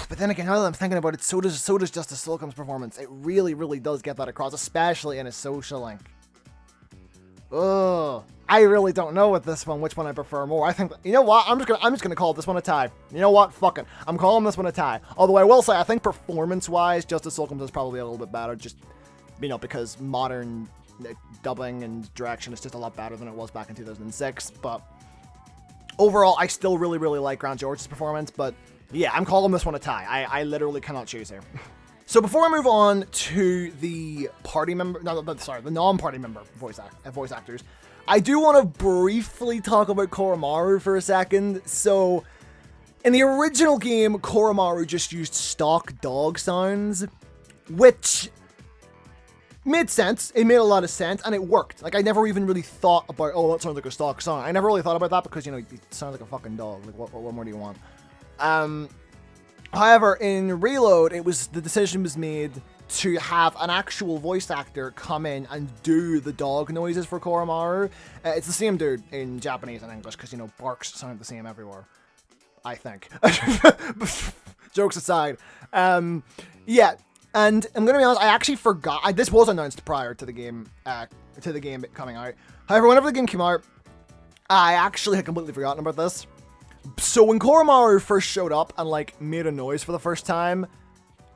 But then again, now that I'm thinking about it, so does Justice Slocum's performance. It really, really does get that across, especially in a social link. Ugh. I really don't know with this one, which one I prefer more. I think, you know what, I'm just gonna call this one a tie. You know what, fuck it. I'm calling this one a tie. Although I will say, I think performance-wise, Justice Slocum's is probably a little bit better, just, you know, because modern dubbing and direction is just a lot better than it was back in 2006. But overall, I still really, really like Grant George's performance. But yeah, I'm calling this one a tie. I literally cannot choose here. So before I move on to the party member, the non-party member voice actors, I do want to briefly talk about Koromaru for a second. So in the original game, Koromaru just used stock dog sounds, which made sense. It made a lot of sense, and it worked. Like, I never even really thought about, oh, that sounds like a stock song. I never really thought about that because, you know, it sounds like a fucking dog. Like, what more do you want? However, in Reload, the decision was made to have an actual voice actor come in and do the dog noises for Koromaru. It's the same dude in Japanese and English, because, you know, barks sound the same everywhere, I think. Jokes aside. Yeah. And I'm gonna be honest, I actually forgot. This was announced prior to the game coming out. However, whenever the game came out, I actually had completely forgotten about this. So when Koromaru first showed up and like made a noise for the first time,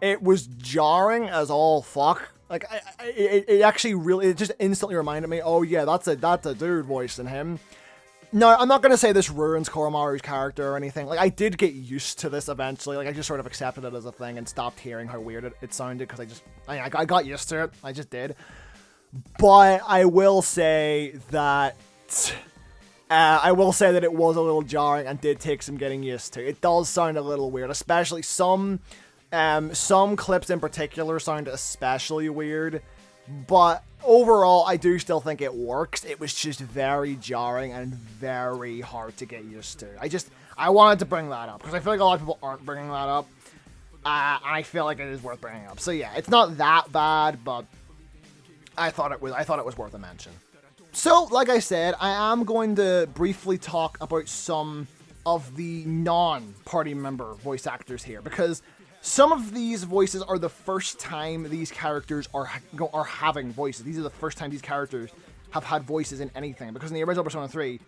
it was jarring as all fuck. Like, it actually really, it just instantly reminded me, oh yeah, that's a dude voicing him. No, I'm not going to say this ruins Koromaru's character or anything. Like, I did get used to this eventually. Like, I just sort of accepted it as a thing and stopped hearing how weird it sounded, because I got used to it. I just did. But I will say that it was a little jarring and did take some getting used to. It does sound a little weird, especially some clips in particular sound especially weird. But overall, I do still think it works. It was just very jarring and very hard to get used to. I wanted to bring that up because I feel like a lot of people aren't bringing that up. And I feel like it is worth bringing up. So yeah, it's not that bad, but I thought it was worth a mention. So, like I said, I am going to briefly talk about some of the non-party member voice actors here, because Some of these voices are the first time these characters are having voices. These are the first time these characters have had voices in anything, because in the original Persona 3,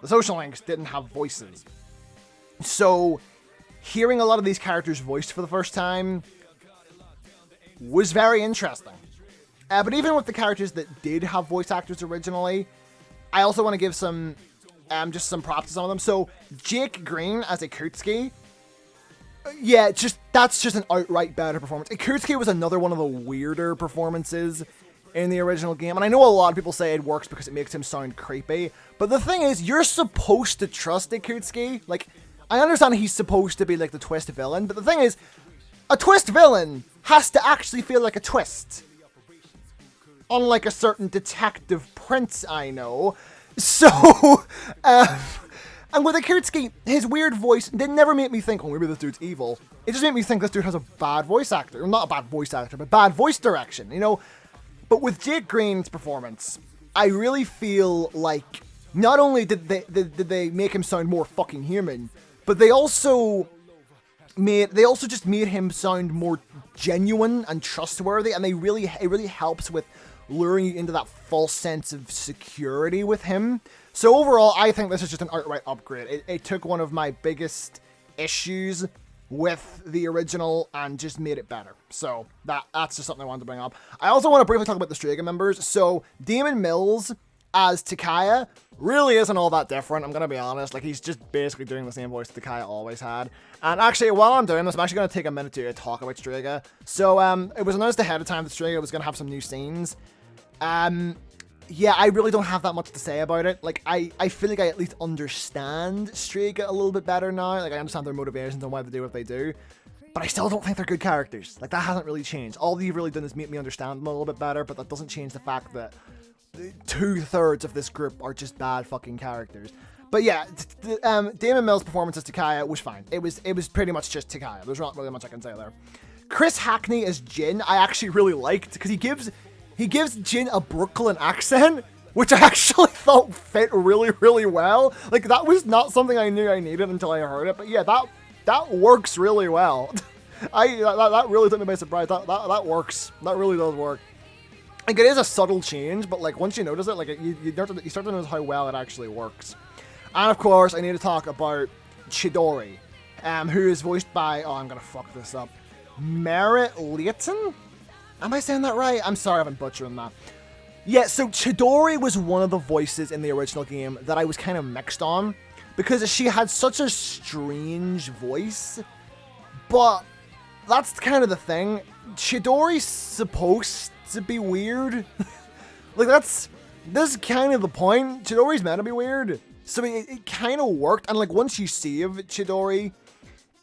the social links didn't have voices. So, hearing a lot of these characters voiced for the first time was very interesting. But even with the characters that did have voice actors originally, I also want to give some, just some props to some of them. So, Jake Green as Ikutsuki, yeah, that's just an outright better performance. Ikutsuki was another one of the weirder performances in the original game, and I know a lot of people say it works because it makes him sound creepy, but the thing is, you're supposed to trust Ikutsuki. Like, I understand he's supposed to be like the twist villain, but the thing is, a twist villain has to actually feel like a twist. Unlike a certain detective prince I know. So, and with Ikutsuki, his weird voice did never make me think, oh, maybe this dude's evil. It just made me think this dude has a bad voice actor. Not a bad voice actor, but bad voice direction, you know? But with Jake Green's performance, I really feel like not only did they make him sound more fucking human, but they also just made him sound more genuine and trustworthy, and it really helps with luring you into that false sense of security with him. So overall, I think this is just an outright upgrade. It took one of my biggest issues with the original and just made it better. So that's just something I wanted to bring up. I also want to briefly talk about the Strega members. So Damon Mills as Takaya really isn't all that different, I'm gonna be honest. Like, he's just basically doing the same voice Takaya always had. And actually, while I'm doing this, I'm actually gonna take a minute to talk about Strega. So it was announced ahead of time that Strega was gonna have some new scenes. Yeah, I really don't have that much to say about it. Like, I feel like I at least understand Strega a little bit better now. Like, I understand their motivations and why they do what they do. But I still don't think they're good characters. Like, that hasn't really changed. All they've really done is make me understand them a little bit better, but that doesn't change the fact that 2/3 of this group are just bad fucking characters. But yeah, Damon Mills' performance as Takaya was fine. It was pretty much just Takaya. There's not really much I can say there. Chris Hackney as Jin, I actually really liked, because he gives Jin a Brooklyn accent, which I actually thought fit really, really well. Like, that was not something I knew I needed until I heard it, but yeah, that works really well. That really took me by surprise. That works. That really does work. Like, it is a subtle change, but like, once you notice it, like, you start to notice how well it actually works. And of course, I need to talk about Chidori, who is voiced by, oh, I'm gonna fuck this up, Merritt Leighton? Am I saying that right? I'm sorry if I'm butchering that. Yeah, so Chidori was one of the voices in the original game that I was kind of mixed on, because she had such a strange voice, but that's kind of the thing. Chidori's supposed to be weird. Like, this is kind of the point. Chidori's meant to be weird. So it kind of worked, and like, once you save Chidori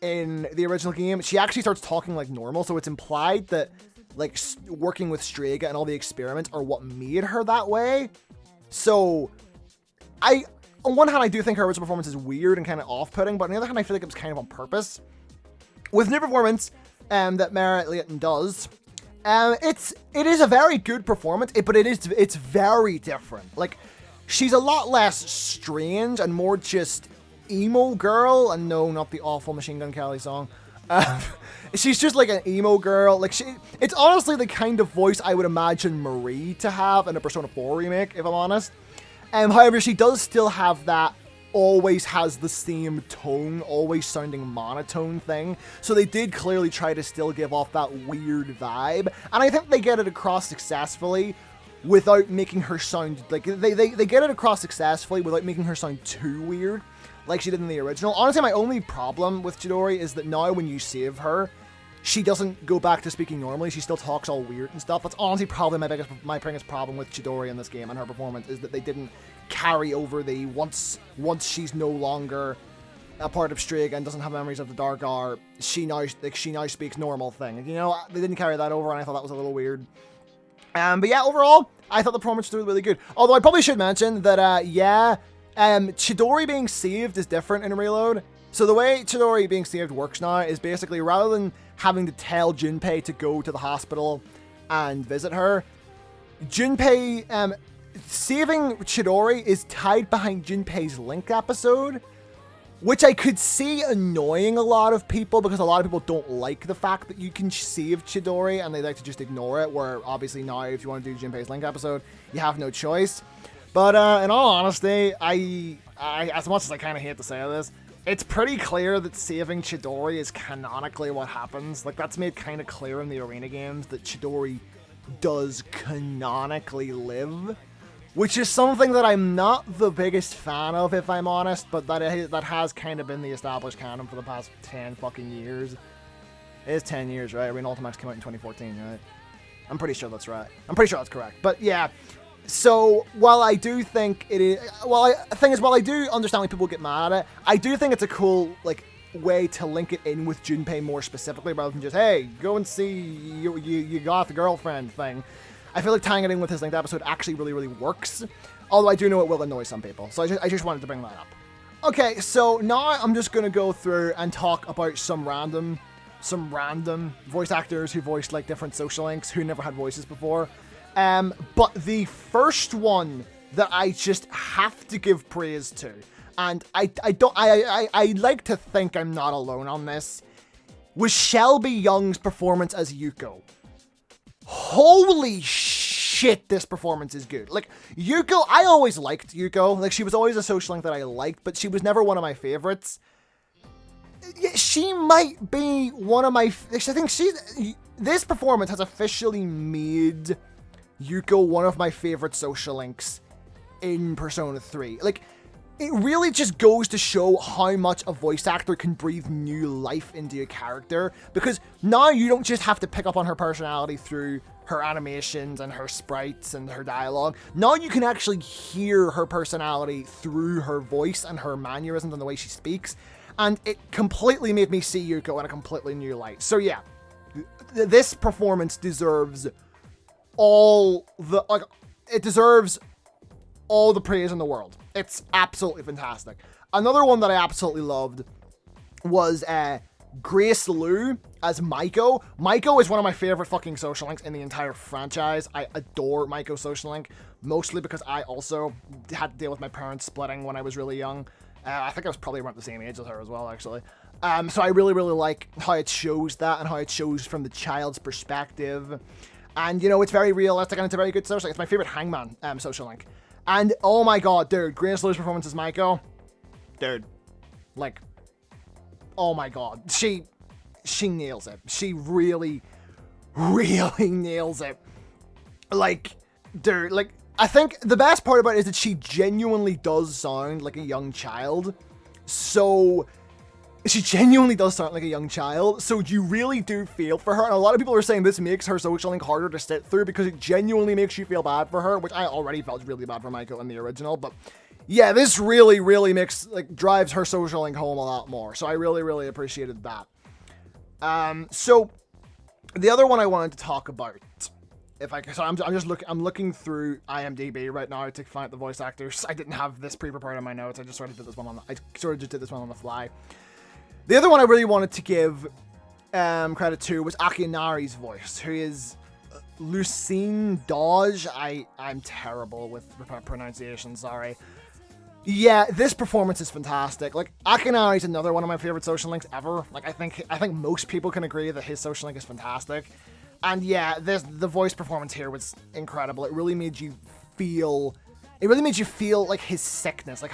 in the original game, she actually starts talking like normal, so it's implied that like working with Strega and all the experiments are what made her that way. So on one hand, I do think her original performance is weird and kind of off-putting, but on the other hand, I feel like it was kind of on purpose. With new performance that Merritt Leighton does, it is a very good performance, but it's very different. Like, she's a lot less strange and more just emo girl, and no, not the awful Machine Gun Kelly song. She's just like an emo girl. Like, it's honestly the kind of voice I would imagine Marie to have in a Persona 4 remake, if I'm honest. However, she does still have that always has the same tone, always sounding monotone thing. So they did clearly try to still give off that weird vibe, and I think they get it across successfully without making her sound like they get it across successfully without making her sound too weird, like she did in the original. Honestly, my only problem with Chidori is that now when you save her, she doesn't go back to speaking normally. She still talks all weird and stuff. That's honestly probably my biggest problem with Chidori in this game and her performance, is that they didn't carry over the once she's no longer a part of Strega and doesn't have memories of the Dark Hour, she now speaks normal thing. You know, they didn't carry that over, and I thought that was a little weird. But yeah, overall, I thought the performance was really good. Although I probably should mention that, Chidori being saved is different in Reload. So the way Chidori being saved works now is basically, rather than having to tell Junpei to go to the hospital and visit her, saving Chidori is tied behind Junpei's Link episode, which I could see annoying a lot of people because a lot of people don't like the fact that you can save Chidori and they like to just ignore it, where obviously now if you want to do Junpei's Link episode, you have no choice. But in all honesty, I as much as I kind of hate to say this, it's pretty clear that saving Chidori is canonically what happens. Like, that's made kind of clear in the arena games that Chidori does canonically live, which is something that I'm not the biggest fan of, if I'm honest, but that has kind of been the established canon for the past 10 fucking years. It is 10 years, right? Arena Ultimax came out in 2014, right? I'm pretty sure that's right. I'm pretty sure that's correct. But yeah, so while I do think it is, while I do understand why people get mad at it, I do think it's a cool, like, way to link it in with Junpei more specifically, rather than just, hey, go and see you got the girlfriend thing. I feel like tying it in with his linked episode actually really, really works. Although I do know it will annoy some people. So I just wanted to bring that up. Okay, so now I'm just going to go through and talk about some random voice actors who voiced like different social links who never had voices before. But the first one that I just have to give praise to, and I like to think I'm not alone on this, was Shelby Young's performance as Yuko. Holy shit, this performance is good. Like, Yuko, I always liked Yuko. Like, she was always a social link that I liked, but she was never one of my favorites. She might be one of my... I think this performance has officially made Yuko one of my favorite social links in Persona 3. Like, it really just goes to show how much a voice actor can breathe new life into a character, because now you don't just have to pick up on her personality through her animations and her sprites and her dialogue. Now you can actually hear her personality through her voice and her mannerisms and the way she speaks, and it completely made me see Yuko in a completely new light. So yeah, this performance deserves all the, like, it deserves all the praise in the world. It's absolutely fantastic. Another one that I absolutely loved was Grace Liu as Maiko. Maiko is one of my favorite fucking social links in the entire franchise. I adore Maiko's social link, mostly because I also had to deal with my parents splitting when I was really young. I think I was probably around the same age as her as well, actually. So I really, really like how it shows that and how it shows from the child's perspective. And, you know, it's very realistic and it's a very good social link. It's my favorite Hangman social link. And, oh my god, dude, Grace Liu's performance as Maiko, dude, like, oh my god, she nails it. She really, really nails it. Like, dude, like, I think the best part about it is that she genuinely does sound like a young child. So, she genuinely does sound like a young child, so you really do feel for her. And a lot of people are saying this makes her social link harder to sit through because it genuinely makes you feel bad for her, which I already felt really bad for Maiko in the original. But yeah, this really, really drives her social link home a lot more. So I really, really appreciated that. So the other one I wanted to talk about, I'm looking through IMDb right now to find the voice actors. I didn't have this pre-prepared in my notes. I just sort of did this one on the fly. The other one I really wanted to give credit to was Akinari's voice, who is Lucine Dodge. I'm terrible with pronunciation, sorry. Yeah, this performance is fantastic. Like, Akinari's another one of my favorite social links ever. Like, I think most people can agree that his social link is fantastic. And yeah, the voice performance here was incredible. It really made you feel like his sickness, it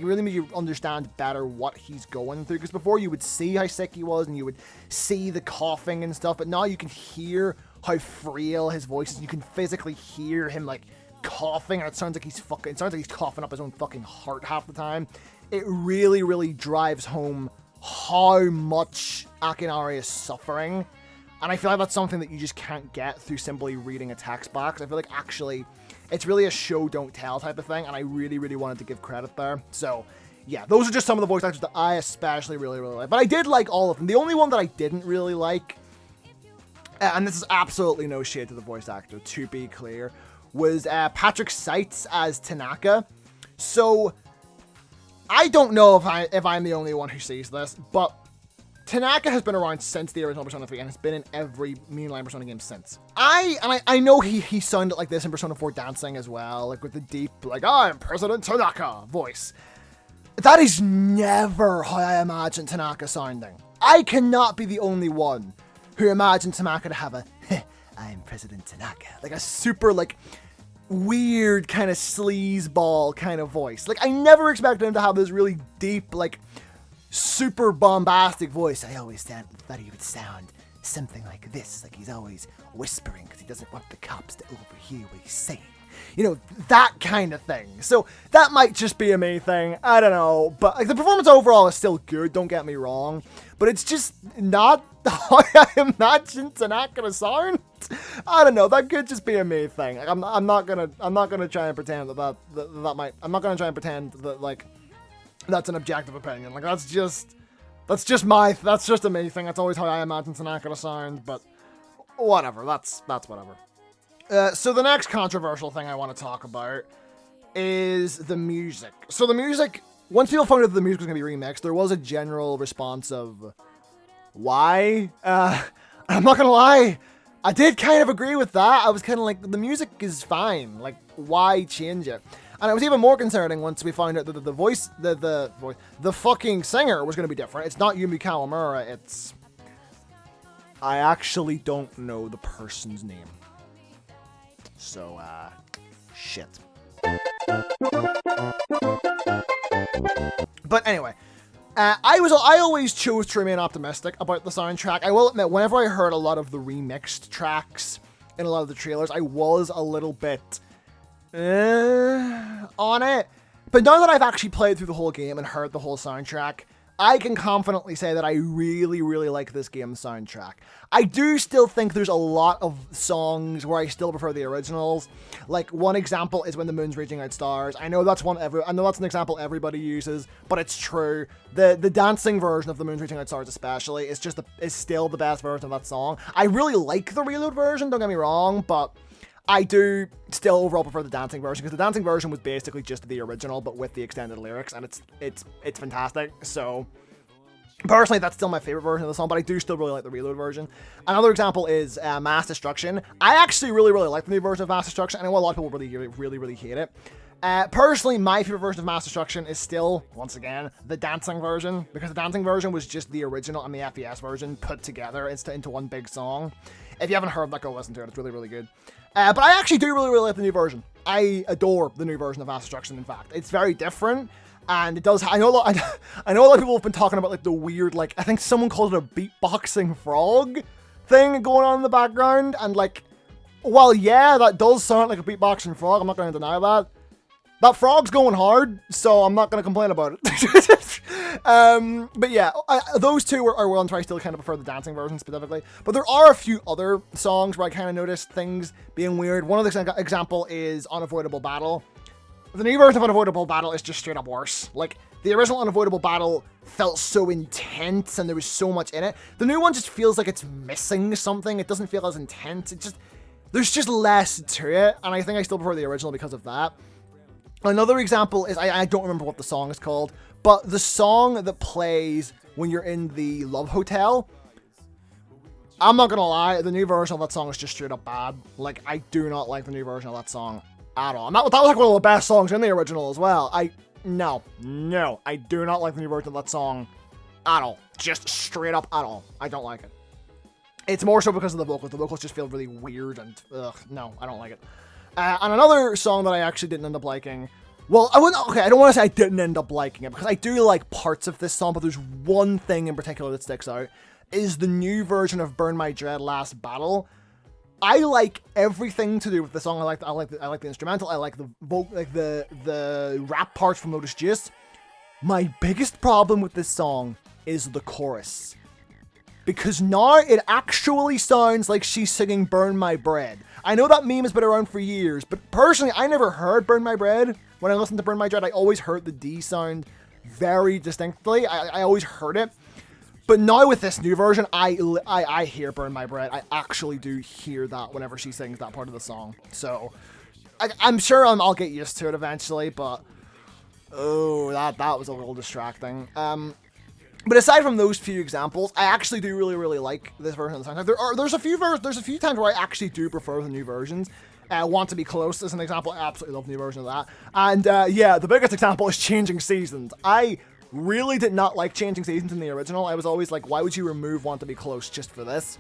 really made you understand better what he's going through. Because before you would see how sick he was and you would see the coughing and stuff, but now you can hear how frail his voice is. You can physically hear him like coughing, and it sounds like he's coughing up his own fucking heart half the time. It really, really drives home how much Akinari is suffering. And I feel like that's something that you just can't get through simply reading a text box. I feel like actually it's really a show don't tell type of thing, and I really, really wanted to give credit there. So yeah, those are just some of the voice actors that I especially really, really like. But I did like all of them. The only one that I didn't really like, and this is absolutely no shade to the voice actor, to be clear, was Patrick Seitz as Tanaka. So I don't know if I'm the only one who sees this, but Tanaka has been around since the original Persona 3 and has been in every mainline Persona game since. I know he sounded like this in Persona 4 Dancing as well, like with the deep, like, I'm President Tanaka voice. That is never how I imagine Tanaka sounding. I cannot be the only one who imagined Tanaka to have a, I'm President Tanaka, like a super, like, weird kind of sleazeball kind of voice. Like, I never expected him to have this really deep, like, super bombastic voice. I always thought he would sound something like this, like he's always whispering because he doesn't want the cops to overhear what he's saying. You know, that kind of thing. So that might just be a me thing. I don't know. But like the performance overall is still good, don't get me wrong. But it's just not how I imagine Tanaka to sound. I don't know. That could just be a me thing. Like, I'm not gonna try and pretend that might. I'm not gonna try and pretend that like that's an objective opinion. Like that's just a me thing. That's always how I imagine Tanaka to sound. But whatever. That's whatever. So the next controversial thing I want to talk about is the music. So the music, once people found out that the music was going to be remixed, there was a general response of, why? I'm not going to lie, I did kind of agree with that. I was kind of like, the music is fine, like, why change it? And it was even more concerning once we found out that the fucking singer was going to be different. It's not Yumi Kawamura, it's... I actually don't know the person's name. So, shit. But anyway, I always chose to remain optimistic about the soundtrack. I will admit, whenever I heard a lot of the remixed tracks in a lot of the trailers, I was a little bit on it. But now that I've actually played through the whole game and heard the whole soundtrack, I can confidently say that I really, really like this game's soundtrack. I do still think there's a lot of songs where I still prefer the originals. Like, one example is When the Moon's Reaching Out Stars. I know that's an example everybody uses, but it's true. The dancing version of The Moon's Reaching Out Stars especially is still the best version of that song. I really like the Reload version, don't get me wrong, but I do still overall prefer the dancing version, because the dancing version was basically just the original, but with the extended lyrics, and it's fantastic. So, personally, that's still my favorite version of the song, but I do still really like the Reload version. Another example is Mass Destruction. I actually really, really like the new version of Mass Destruction. I know a lot of people really hate it. Personally, my favorite version of Mass Destruction is still, once again, the dancing version, because the dancing version was just the original and the FES version put together into one big song. If you haven't heard that, go listen to it. It's really, really good. But I actually do really, really like the new version. I adore the new version of Mass Destruction, in fact. It's very different, and it does... I know a lot of people have been talking about, like, the weird, like, I think someone called it a beatboxing frog thing going on in the background, and, like, well, yeah, that does sound like a beatboxing frog. I'm not going to deny that. That frog's going hard, so I'm not going to complain about it. But yeah, those two are ones where I still kind of prefer the dancing version specifically. But there are a few other songs where I kind of noticed things being weird. One of the example is Unavoidable Battle. The new version of Unavoidable Battle is just straight up worse. Like, the original Unavoidable Battle felt so intense and there was so much in it. The new one just feels like it's missing something. It doesn't feel as intense. There's just less to it, and I think I still prefer the original because of that. Another example is, I don't remember what the song is called, but the song that plays when you're in the Love Hotel, I'm not gonna lie, the new version of that song is just straight up bad. Like, I do not like the new version of that song at all. And that was like one of the best songs in the original as well. No, I do not like the new version of that song at all. Just straight up at all. I don't like it. It's more so because of the vocals. The vocals just feel really weird and, no, I don't like it. And another song that I actually didn't end up liking, well, I don't want to say I didn't end up liking it, because I do like parts of this song, but there's one thing in particular that sticks out, is the new version of Burn My Dread Last Battle. I like everything to do with the song. I like the instrumental, I like the rap parts from Lotus Juice. My biggest problem with this song is the chorus. Because now it actually sounds like she's singing Burn My Bread. I know that meme has been around for years, but personally, I never heard Burn My Bread. When I listened to Burn My Dread, I always heard the D sound very distinctly. I always heard it. But now with this new version, I hear Burn My Bread. I actually do hear that whenever she sings that part of the song. So, I'm sure I'll get used to it eventually, but... oh, that was a little distracting. But aside from those few examples, I actually do really, really like this version of the soundtrack. There's a few times where I actually do prefer the new versions. Want to Be Close is an example. I absolutely love the new version of that. And yeah, the biggest example is Changing Seasons. I really did not like Changing Seasons in the original. I was always like, why would you remove Want to Be Close just for this?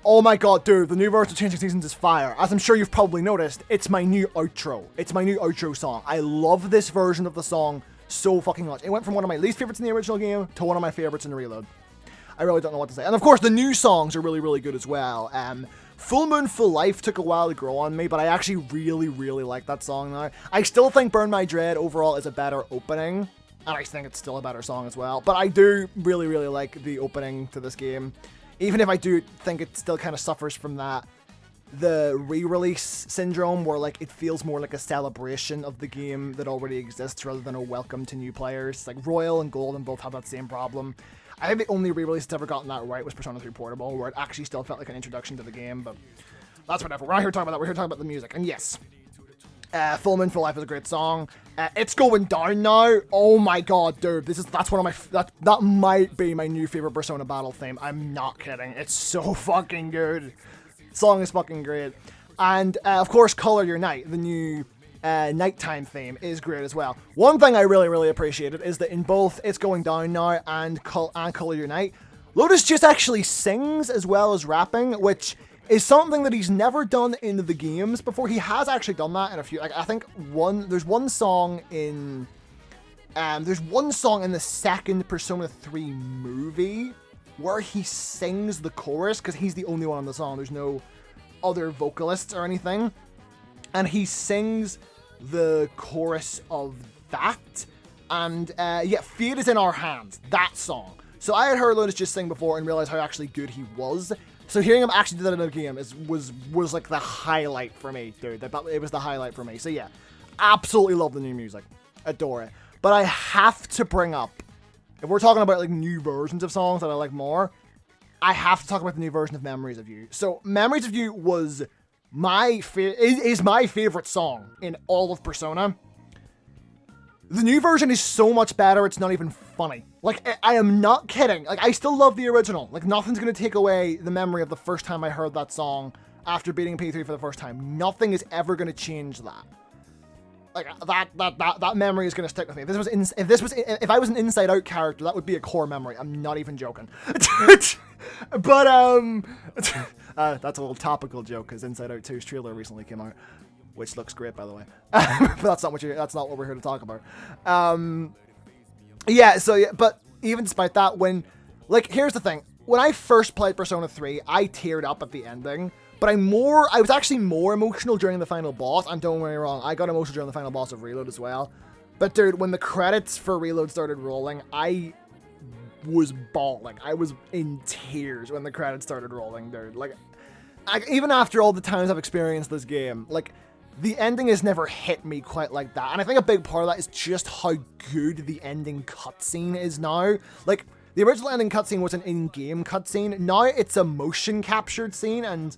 Oh my god, dude, the new version of Changing Seasons is fire. As I'm sure you've probably noticed, it's my new outro. It's my new outro song. I love this version of the song so fucking much. It went from one of my least favorites in the original game to one of my favorites in Reload. I really don't know what to say. And of course, the new songs are really, really good as well. Full Moon, Full Life took a while to grow on me, but I actually really, really like that song now. I still think Burn My Dread overall is a better opening, and I think it's still a better song as well. But I do really, really like the opening to this game. Even if I do think it still kind of suffers from the re-release syndrome, where like it feels more like a celebration of the game that already exists rather than a welcome to new players. Like Royal and Golden both have that same problem. I think the only re-release that's ever gotten that right was Persona 3 Portable, where it actually still felt like an introduction to the game, but that's whatever. We're not here talking about that, we're here talking about the music. And yes, Full Moon, Full Life is a great song. It's Going Down Now. Oh my god, dude, that's one of my that might be my new favorite Persona battle theme. I'm not kidding. It's so fucking good. Song is fucking great. And of course, Color Your Night, the new nighttime theme, is great as well. One thing I really, really appreciated is that in both It's Going Down Now and Color Your Night, Lotus just actually sings as well as rapping, which is something that he's never done in the games before. He has actually done that in a few. Like I think there's one song in the second Persona 3 movie where he sings the chorus because he's the only one on the song. There's no other vocalists or anything, and he sings the chorus of that. And yeah, Fate Is in Our Hands, that song. So I had heard Lotus just sing before and realized how actually good he was. So hearing him actually do that in a game was like the highlight for me, dude. It was the highlight for me. So yeah, absolutely love the new music. Adore it. But I have to bring up, if we're talking about like new versions of songs that I like more, I have to talk about the new version of Memories of You. So Memories of You was is my favorite song in all of Persona. The new version is so much better, it's not even funny. Like, I am not kidding. Like, I still love the original. Like, nothing's gonna take away the memory of the first time I heard that song after beating P3 for the first time. Nothing is ever gonna change that. Like, that memory is gonna stick with me. If I was an Inside Out character, that would be a core memory. I'm not even joking. But, that's a little topical joke, because Inside Out 2's trailer recently came out. Which looks great, by the way. But that's not what we're here to talk about. Yeah, so yeah, but even despite that, here's the thing. When I first played Persona 3, I teared up at the ending. But I was actually more emotional during the final boss. And don't get me wrong, I got emotional during the final boss of Reload as well. But dude, when the credits for Reload started rolling, I was bawling. I was in tears when the credits started rolling, dude. Like, even after all the times I've experienced this game, like, the ending has never hit me quite like that. And I think a big part of that is just how good the ending cutscene is now. Like, the original ending cutscene was an in-game cutscene. Now it's a motion captured scene, and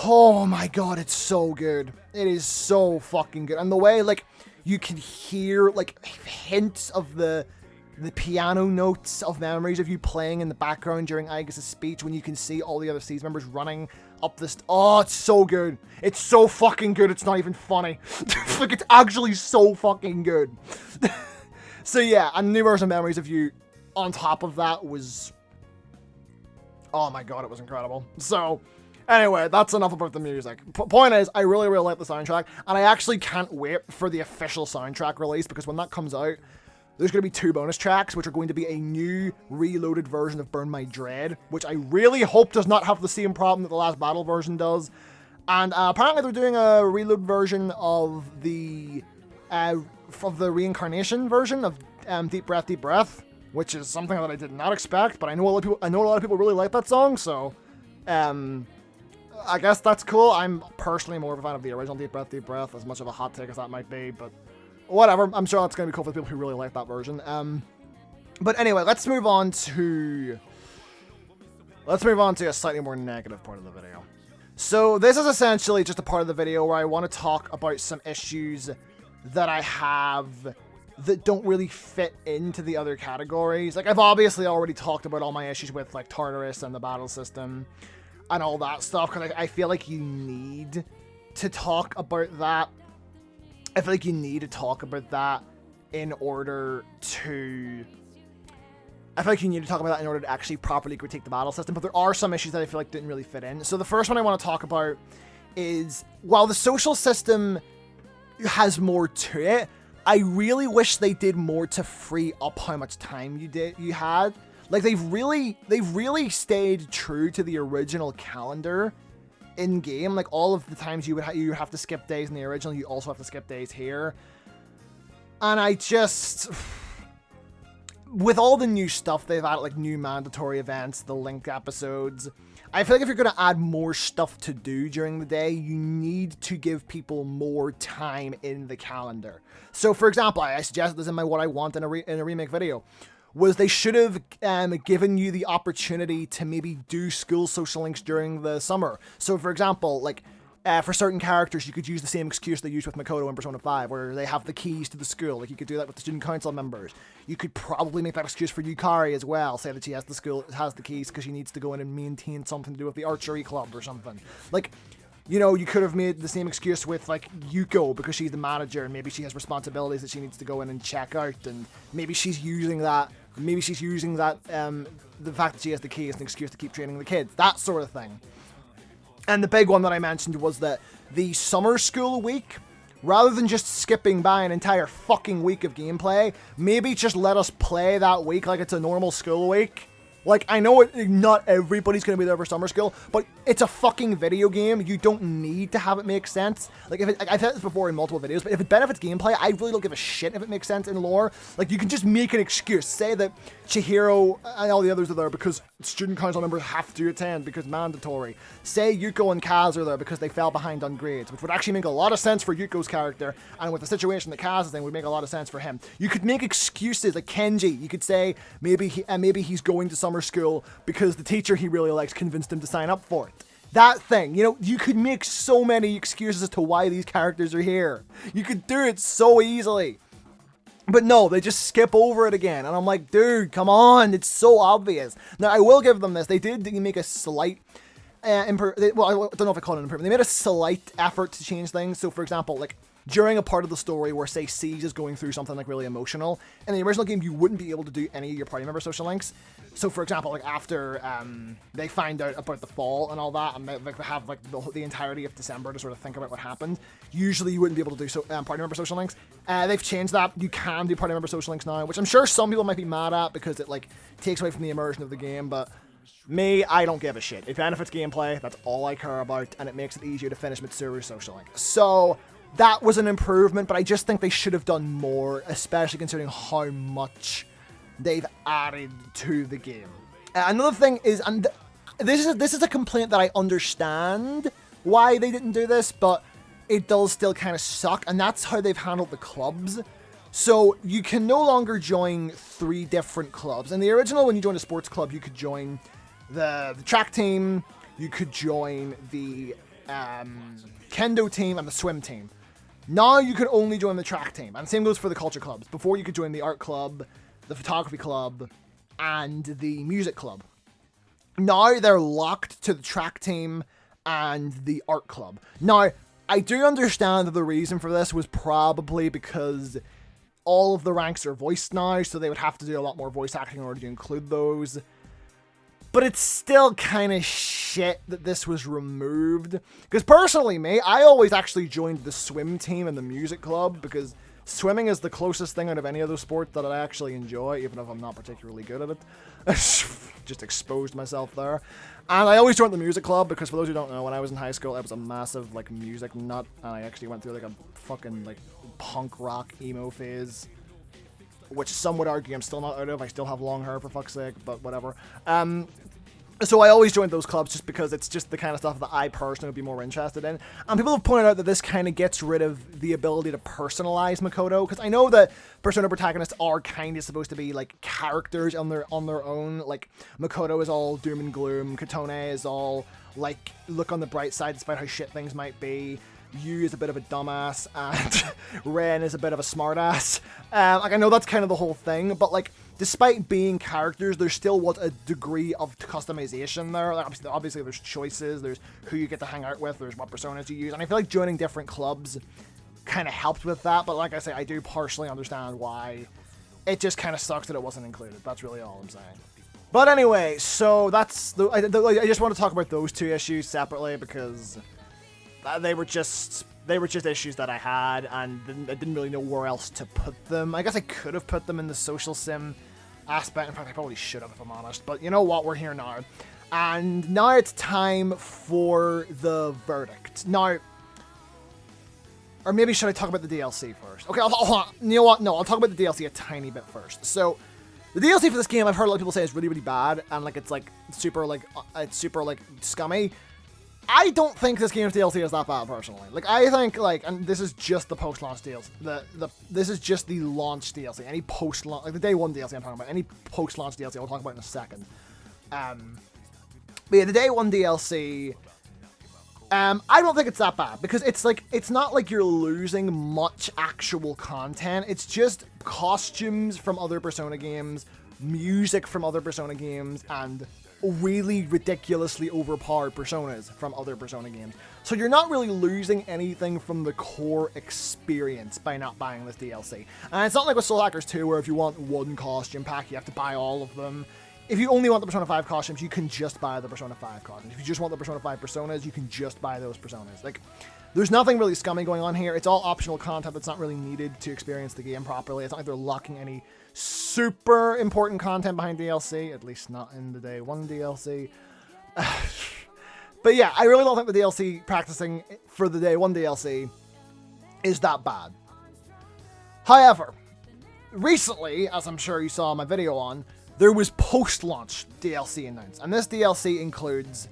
oh my god, it's so good. It is so fucking good. And the way, like, you can hear, like, hints of the piano notes of Memories of You playing in the background during Aigis' speech, when you can see all the other Seas members running up this. Oh, it's so good. It's so fucking good. It's not even funny. Like, it's actually so fucking good. So yeah, and the new version of Memories of You on top of that was, oh my god, it was incredible. So anyway, that's enough about the music. Point is, I really, really like the soundtrack, and I actually can't wait for the official soundtrack release, because when that comes out, there's going to be 2 bonus tracks, which are going to be a new, reloaded version of Burn My Dread, which I really hope does not have the same problem that the last battle version does. And apparently they're doing a reload version of the reincarnation version of Deep Breath, Deep Breath, which is something that I did not expect, but I know a lot of people really like that song, so I guess that's cool. I'm personally more of a fan of the original Deep Breath, Deep Breath, as much of a hot take as that might be, but whatever, I'm sure that's going to be cool for the people who really like that version. But anyway, let's move on to a slightly more negative part of the video. So this is essentially just a part of the video where I want to talk about some issues that I have that don't really fit into the other categories. Like, I've obviously already talked about all my issues with, like, Tartarus and the battle system. and all that stuff, because I feel like you need to talk about that. I feel like you need to talk about that in order to... I feel like you need to talk about that in order to actually properly critique the battle system, but there are some issues that I feel like didn't really fit in. So the first one I want to talk about is, while the social system has more to it, I really wish they did more to free up how much time you had. Like, they've really stayed true to the original calendar in game. Like, all of the times you have to skip days in the original, you also have to skip days here. And I just... with all the new stuff they've added, like new mandatory events, the linked episodes, I feel like if you're going to add more stuff to do during the day, you need to give people more time in the calendar. So, for example, I suggested this in my What I Want in a remake video, was they should have given you the opportunity to maybe do school social links during the summer. So, for example, like, for certain characters, you could use the same excuse they used with Makoto in Persona 5, where they have the keys to the school. Like, you could do that with the student council members. You could probably make that excuse for Yukari as well. Say that she has the keys because she needs to go in and maintain something to do with the archery club or something. Like, you know, you could have made the same excuse with, like, Yuko, because she's the manager, and maybe she has responsibilities that she needs to go in and check out, and maybe she's using that, the fact that she has the key as an excuse to keep training the kids. That sort of thing. And the big one that I mentioned was that the summer school week, rather than just skipping by an entire fucking week of gameplay, maybe just let us play that week like it's a normal school week. Like, I know not everybody's going to be there for summer school, but it's a fucking video game. You don't need to have it make sense. Like, I've said this before in multiple videos, but if it benefits gameplay, I really don't give a shit if it makes sense in lore. Like, you can just make an excuse. Say that Chihiro and all the others are there because student council members have to attend because mandatory. Say Yuko and Kaz are there because they fell behind on grades, which would actually make a lot of sense for Yuko's character, and with the situation that Kaz is in, would make a lot of sense for him. You could make excuses, like Kenji. You could say maybe he's going to summer school because the teacher he really likes convinced him to sign up for it. That thing, you know, you could make so many excuses as to why these characters are here. You could do it so easily. But no, they just skip over it again. And I'm like, dude, come on. It's so obvious. Now, I will give them this. They did make a slight... well, I don't know if I call it an improvement. They made a slight effort to change things. So, for example, like, during a part of the story where, say, Siege is going through something, like, really emotional, in the original game, you wouldn't be able to do any of your party member social links. So, for example, like, after they find out about the fall and all that, and they have, like, the entirety of December to sort of think about what happened, usually you wouldn't be able to do party member social links. They've changed that. You can do party member social links now, which I'm sure some people might be mad at because it, like, takes away from the immersion of the game, but me, I don't give a shit. It benefits gameplay, that's all I care about, and it makes it easier to finish Mitsuru's social link. So, that was an improvement, but I just think they should have done more, especially considering how much they've added to the game. Another thing is, and this is a complaint that I understand why they didn't do this, but it does still kind of suck, and that's how they've handled the clubs. So you can no longer join 3 different clubs. In the original, when you joined a sports club, you could join the track team, you could join the kendo team, and the swim team. Now you could only join the track team, and the same goes for the culture clubs. Before, you could join the art club, the photography club, and the music club. Now they're locked to the track team and the art club. Now, I do understand that the reason for this was probably because all of the ranks are voiced now, so they would have to do a lot more voice acting in order to include those. But it's still kind of shit that this was removed. Because personally, I always actually joined the swim team and the music club, because swimming is the closest thing out of any other sport that I actually enjoy, even if I'm not particularly good at it. Just exposed myself there. And I always joined the music club, because for those who don't know, when I was in high school, I was a massive, like, music nut, and I actually went through, like, a fucking, like, punk rock emo phase, which some would argue I'm still not out of. I still have long hair, for fuck's sake, but whatever. So I always joined those clubs just because it's just the kind of stuff that I personally would be more interested in. And people have pointed out that this kind of gets rid of the ability to personalize Makoto, because I know that Persona protagonists are kind of supposed to be like characters on their own. Like, Makoto is all doom and gloom, Katone is all like look on the bright side despite how shit things might be. Yu is a bit of a dumbass, and Ren is a bit of a smartass. Like, I know that's kind of the whole thing, but like, despite being characters, there still was a degree of customization there. Like, obviously there's choices, there's who you get to hang out with, there's what personas you use, and I feel like joining different clubs kind of helped with that, but like I say, I do partially understand why it just kind of sucks that it wasn't included. That's really all I'm saying. But anyway, so that's I just want to talk about those two issues separately because they were just issues that I had, and I didn't really know where else to put them. I guess I could have put them in the social sim aspect. In fact, I probably should have, if I'm honest. But you know what? We're here now. And now it's time for the verdict. Now, or maybe should I talk about the DLC first? Okay, you know what? No, I'll talk about the DLC a tiny bit first. So, the DLC for this game, I've heard a lot of people say is really, really bad, and like it's super scummy. I don't think this game's DLC is that bad, personally. Like, I think, like, and this is just the post-launch DLC. This is just the launch DLC. Any post-launch, like the day one DLC I'm talking about, any post-launch DLC I'll talk about in a second. But yeah, the day one DLC, I don't think it's that bad, because it's not like you're losing much actual content. It's just costumes from other Persona games, music from other Persona games, and really ridiculously overpowered personas from other Persona games. So you're not really losing anything from the core experience by not buying this DLC. And it's not like with Soul Hackers 2, where if you want one costume pack, you have to buy all of them. If you only want the Persona 5 costumes, you can just buy the Persona 5 costumes. If you just want the Persona 5 personas, you can just buy those personas. Like, there's nothing really scummy going on here. It's all optional content that's not really needed to experience the game properly. It's not like they're locking any super important content behind DLC, at least not in the day one DLC. But yeah, I really don't think the DLC practicing for the day one DLC is that bad. However, recently, as I'm sure you saw my video on, there was post-launch DLC announced, and this DLC includes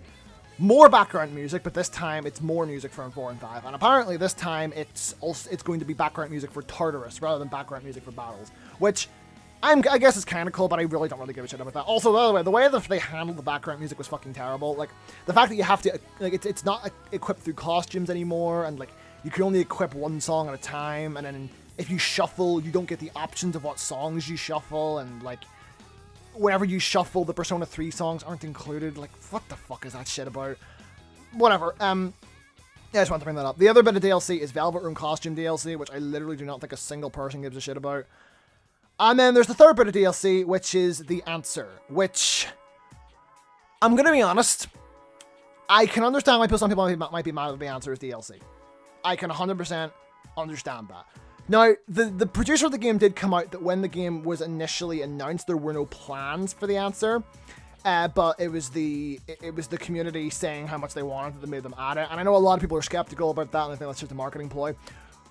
more background music, but this time it's more music from 4 and 5, and apparently this time it's going to be background music for Tartarus rather than background music for battles, which I guess is kind of cool, but I really don't really give a shit about that. Also, by the way, the way that they handled the background music was fucking terrible. Like, the fact that you have to, like, it's not equipped through costumes anymore, and like, you can only equip one song at a time, and then if you shuffle, you don't get the options of what songs you shuffle, and like, whenever you shuffle, the Persona 3 songs aren't included. Like, what the fuck is that shit about? Whatever. Yeah, I just wanted to bring that up. The other bit of DLC is Velvet Room Costume DLC, which I literally do not think a single person gives a shit about. And then there's the third bit of DLC, which is The Answer, which, I'm going to be honest, I can understand why some people might be mad at The Answer as DLC. I can 100% understand that. Now, the producer of the game did come out that when the game was initially announced, there were no plans for The Answer, but it was the community saying how much they wanted that made them add it, and I know a lot of people are skeptical about that, and I think that's just a marketing ploy.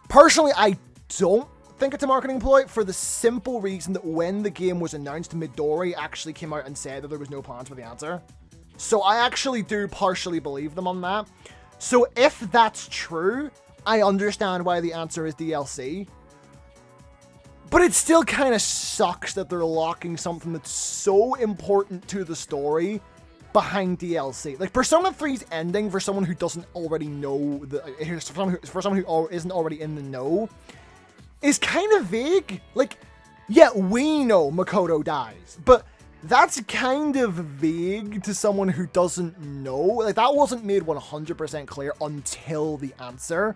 Personally, I don't think it's a marketing ploy, for the simple reason that when the game was announced, Midori actually came out and said that there was no plans for The Answer. So I actually do partially believe them on that. So if that's true, I understand why The Answer is DLC. But it still kind of sucks that they're locking something that's so important to the story behind DLC. Like, Persona 3's ending, for someone who doesn't already know, for someone who isn't already in the know, is kind of vague. Like, yeah, we know Makoto dies, but that's kind of vague to someone who doesn't know. Like, that wasn't made 100% clear until The Answer.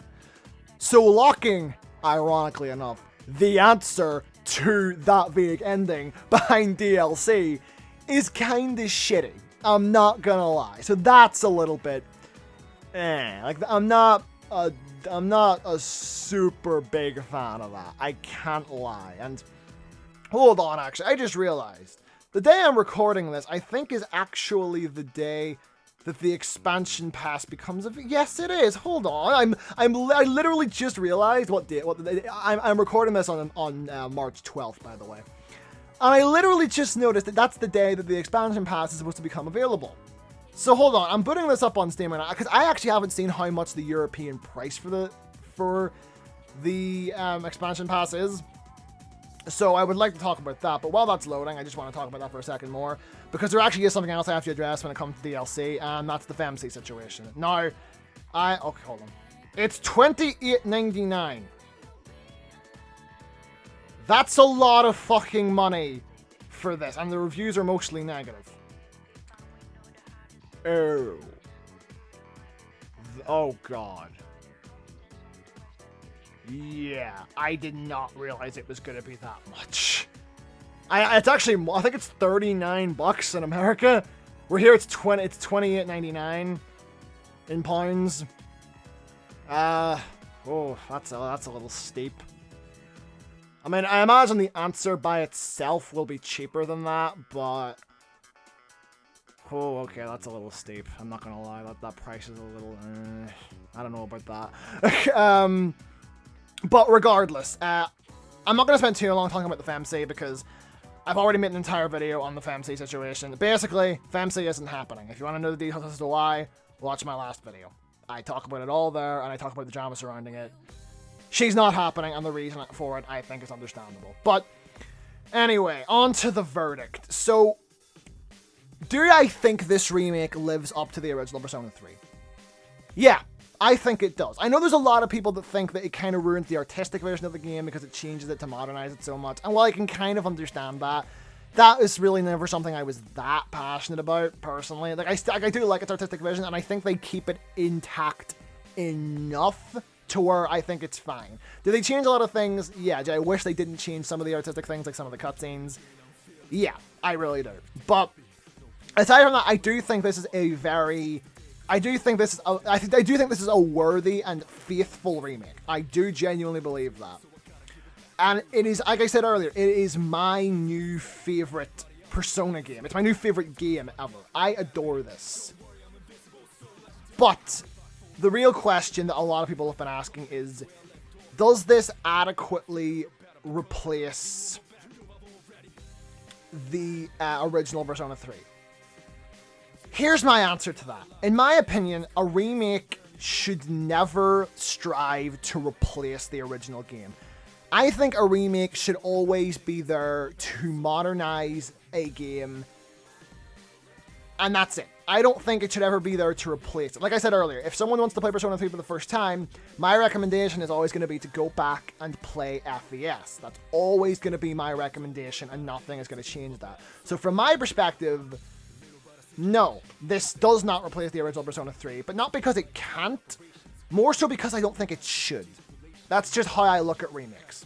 So locking, ironically enough, The Answer to that vague ending behind DLC is kind of shitty. I'm not gonna lie. So that's a little bit, like, I'm not a super big fan of that. I can't lie. And hold on, actually, I just realized the day I'm recording this, I think, is actually the day that the expansion pass becomes yes, it is. Hold on, I literally just realized I'm recording this on March 12th, by the way, and I literally just noticed that that's the day that the expansion pass is supposed to become available. So hold on, I'm putting this up on Steam right now because I actually haven't seen how much the European price for the expansion pass is. So I would like to talk about that, but while that's loading, I just want to talk about that for a second more, because there actually is something else I have to address when it comes to DLC, and that's the FEMC situation. Now, okay, hold on. It's $28.99. That's a lot of fucking money for this, and the reviews are mostly negative. Oh. Oh, God. Yeah, I did not realize it was going to be that much. It's actually, I think it's $39 in America. We're here, it's $28.99 in pounds. Oh, that's a little steep. I mean, I imagine the answer by itself will be cheaper than that, but... Oh, okay, that's a little steep. I'm not gonna lie, that price is a little... I don't know about that. But regardless, I'm not gonna spend too long talking about the FEMC because I've already made an entire video on the FEMC situation. Basically, FEMC isn't happening. If you want to know the details as to why, watch my last video. I talk about it all there, and I talk about the drama surrounding it. She's not happening, and the reason for it, I think, is understandable. But, anyway, on to the verdict. So, do I think this remake lives up to the original Persona 3? Yeah, I think it does. I know there's a lot of people that think that it kind of ruins the artistic version of the game because it changes it to modernize it so much. And while I can kind of understand that, that is really never something I was that passionate about, personally. Like, I do like its artistic vision, and I think they keep it intact enough to where I think it's fine. Do they change a lot of things? Yeah. Do I wish they didn't change some of the artistic things, like some of the cutscenes? Yeah, I really do. But aside from that, I do think this is a very... I do think this is a worthy and faithful remake. I do genuinely believe that. And it is, like I said earlier, it is my new favorite Persona game. It's my new favorite game ever. I adore this. But the real question that a lot of people have been asking is, does this adequately replace the original Persona 3? Here's my answer to that. In my opinion, a remake should never strive to replace the original game. I think a remake should always be there to modernize a game, and that's it. I don't think it should ever be there to replace it. Like I said earlier, if someone wants to play Persona 3 for the first time, my recommendation is always going to be to go back and play FES. That's always going to be my recommendation, and nothing is going to change that. So from my perspective... no, this does not replace the original Persona 3, but not because it can't, more so because I don't think it should. That's just how I look at remakes.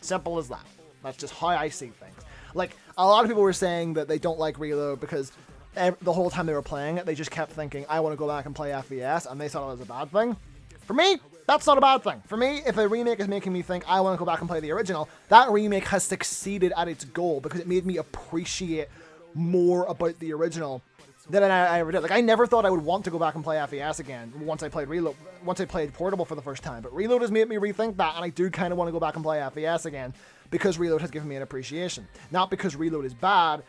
Simple as that. That's just how I see things. Like, a lot of people were saying that they don't like Reload because the whole time they were playing it, they just kept thinking, I want to go back and play FES, and they thought it was a bad thing. For me, that's not a bad thing. For me, if a remake is making me think I want to go back and play the original, that remake has succeeded at its goal because it made me appreciate more about the original than I ever did. Like, I never thought I would want to go back and play FES again once I played Reload, once I played Portable for the first time. But Reload has made me rethink that, and I do kind of want to go back and play FES again because Reload has given me an appreciation. Not because Reload is bad,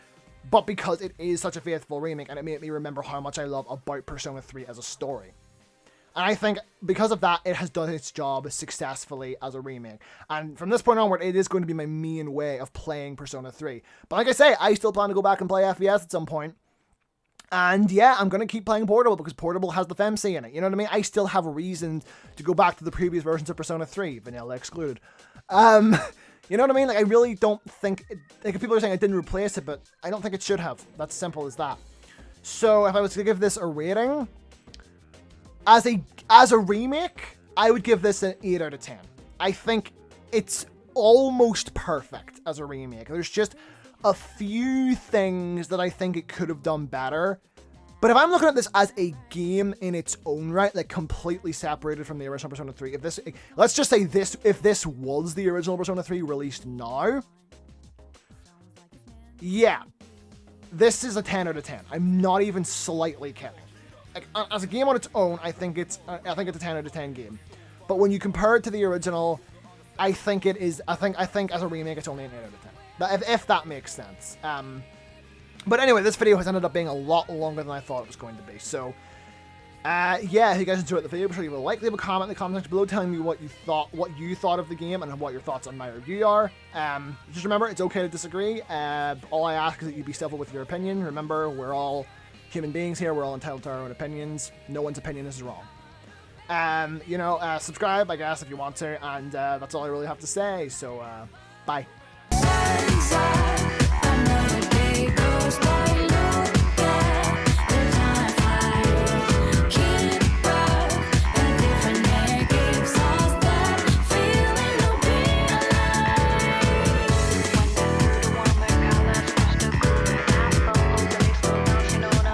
but because it is such a faithful remake, and it made me remember how much I love about Persona 3 as a story. And I think because of that, it has done its job successfully as a remake. And from this point onward, it is going to be my main way of playing Persona 3. But like I say, I still plan to go back and play FES at some point. And yeah, I'm going to keep playing Portable because Portable has the FEMC in it. You know what I mean? I still have a reason to go back to the previous versions of Persona 3, vanilla excluded. You know what I mean? Like, I really don't think... like, people are saying it didn't replace it, but I don't think it should have. That's simple as that. So, if I was to give this a rating, as a remake, I would give this an 8 out of 10. I think it's almost perfect as a remake. There's just a few things that I think it could have done better. But if I'm looking at this as a game in its own right, like completely separated from the original Persona 3, if this, let's just say this, if this was the original Persona 3 released now, yeah, this is a 10 out of 10. I'm not even slightly kidding. Like, as a game on its own, I think it's a 10 out of 10 game. But when you compare it to the original, I think it is, I think as a remake, it's only an 8 out of 10. But if that makes sense. But anyway, this video has ended up being a lot longer than I thought it was going to be. So, yeah, if you guys enjoyed the video, be sure to leave a like, leave a comment in the comment section below telling me what you thought of the game and what your thoughts on my review are. Just remember, it's okay to disagree. All I ask is that you be civil with your opinion. Remember, we're all human beings here. We're all entitled to our own opinions. No one's opinion is wrong. You know, subscribe, I guess, if you want to. And that's all I really have to say. So, bye.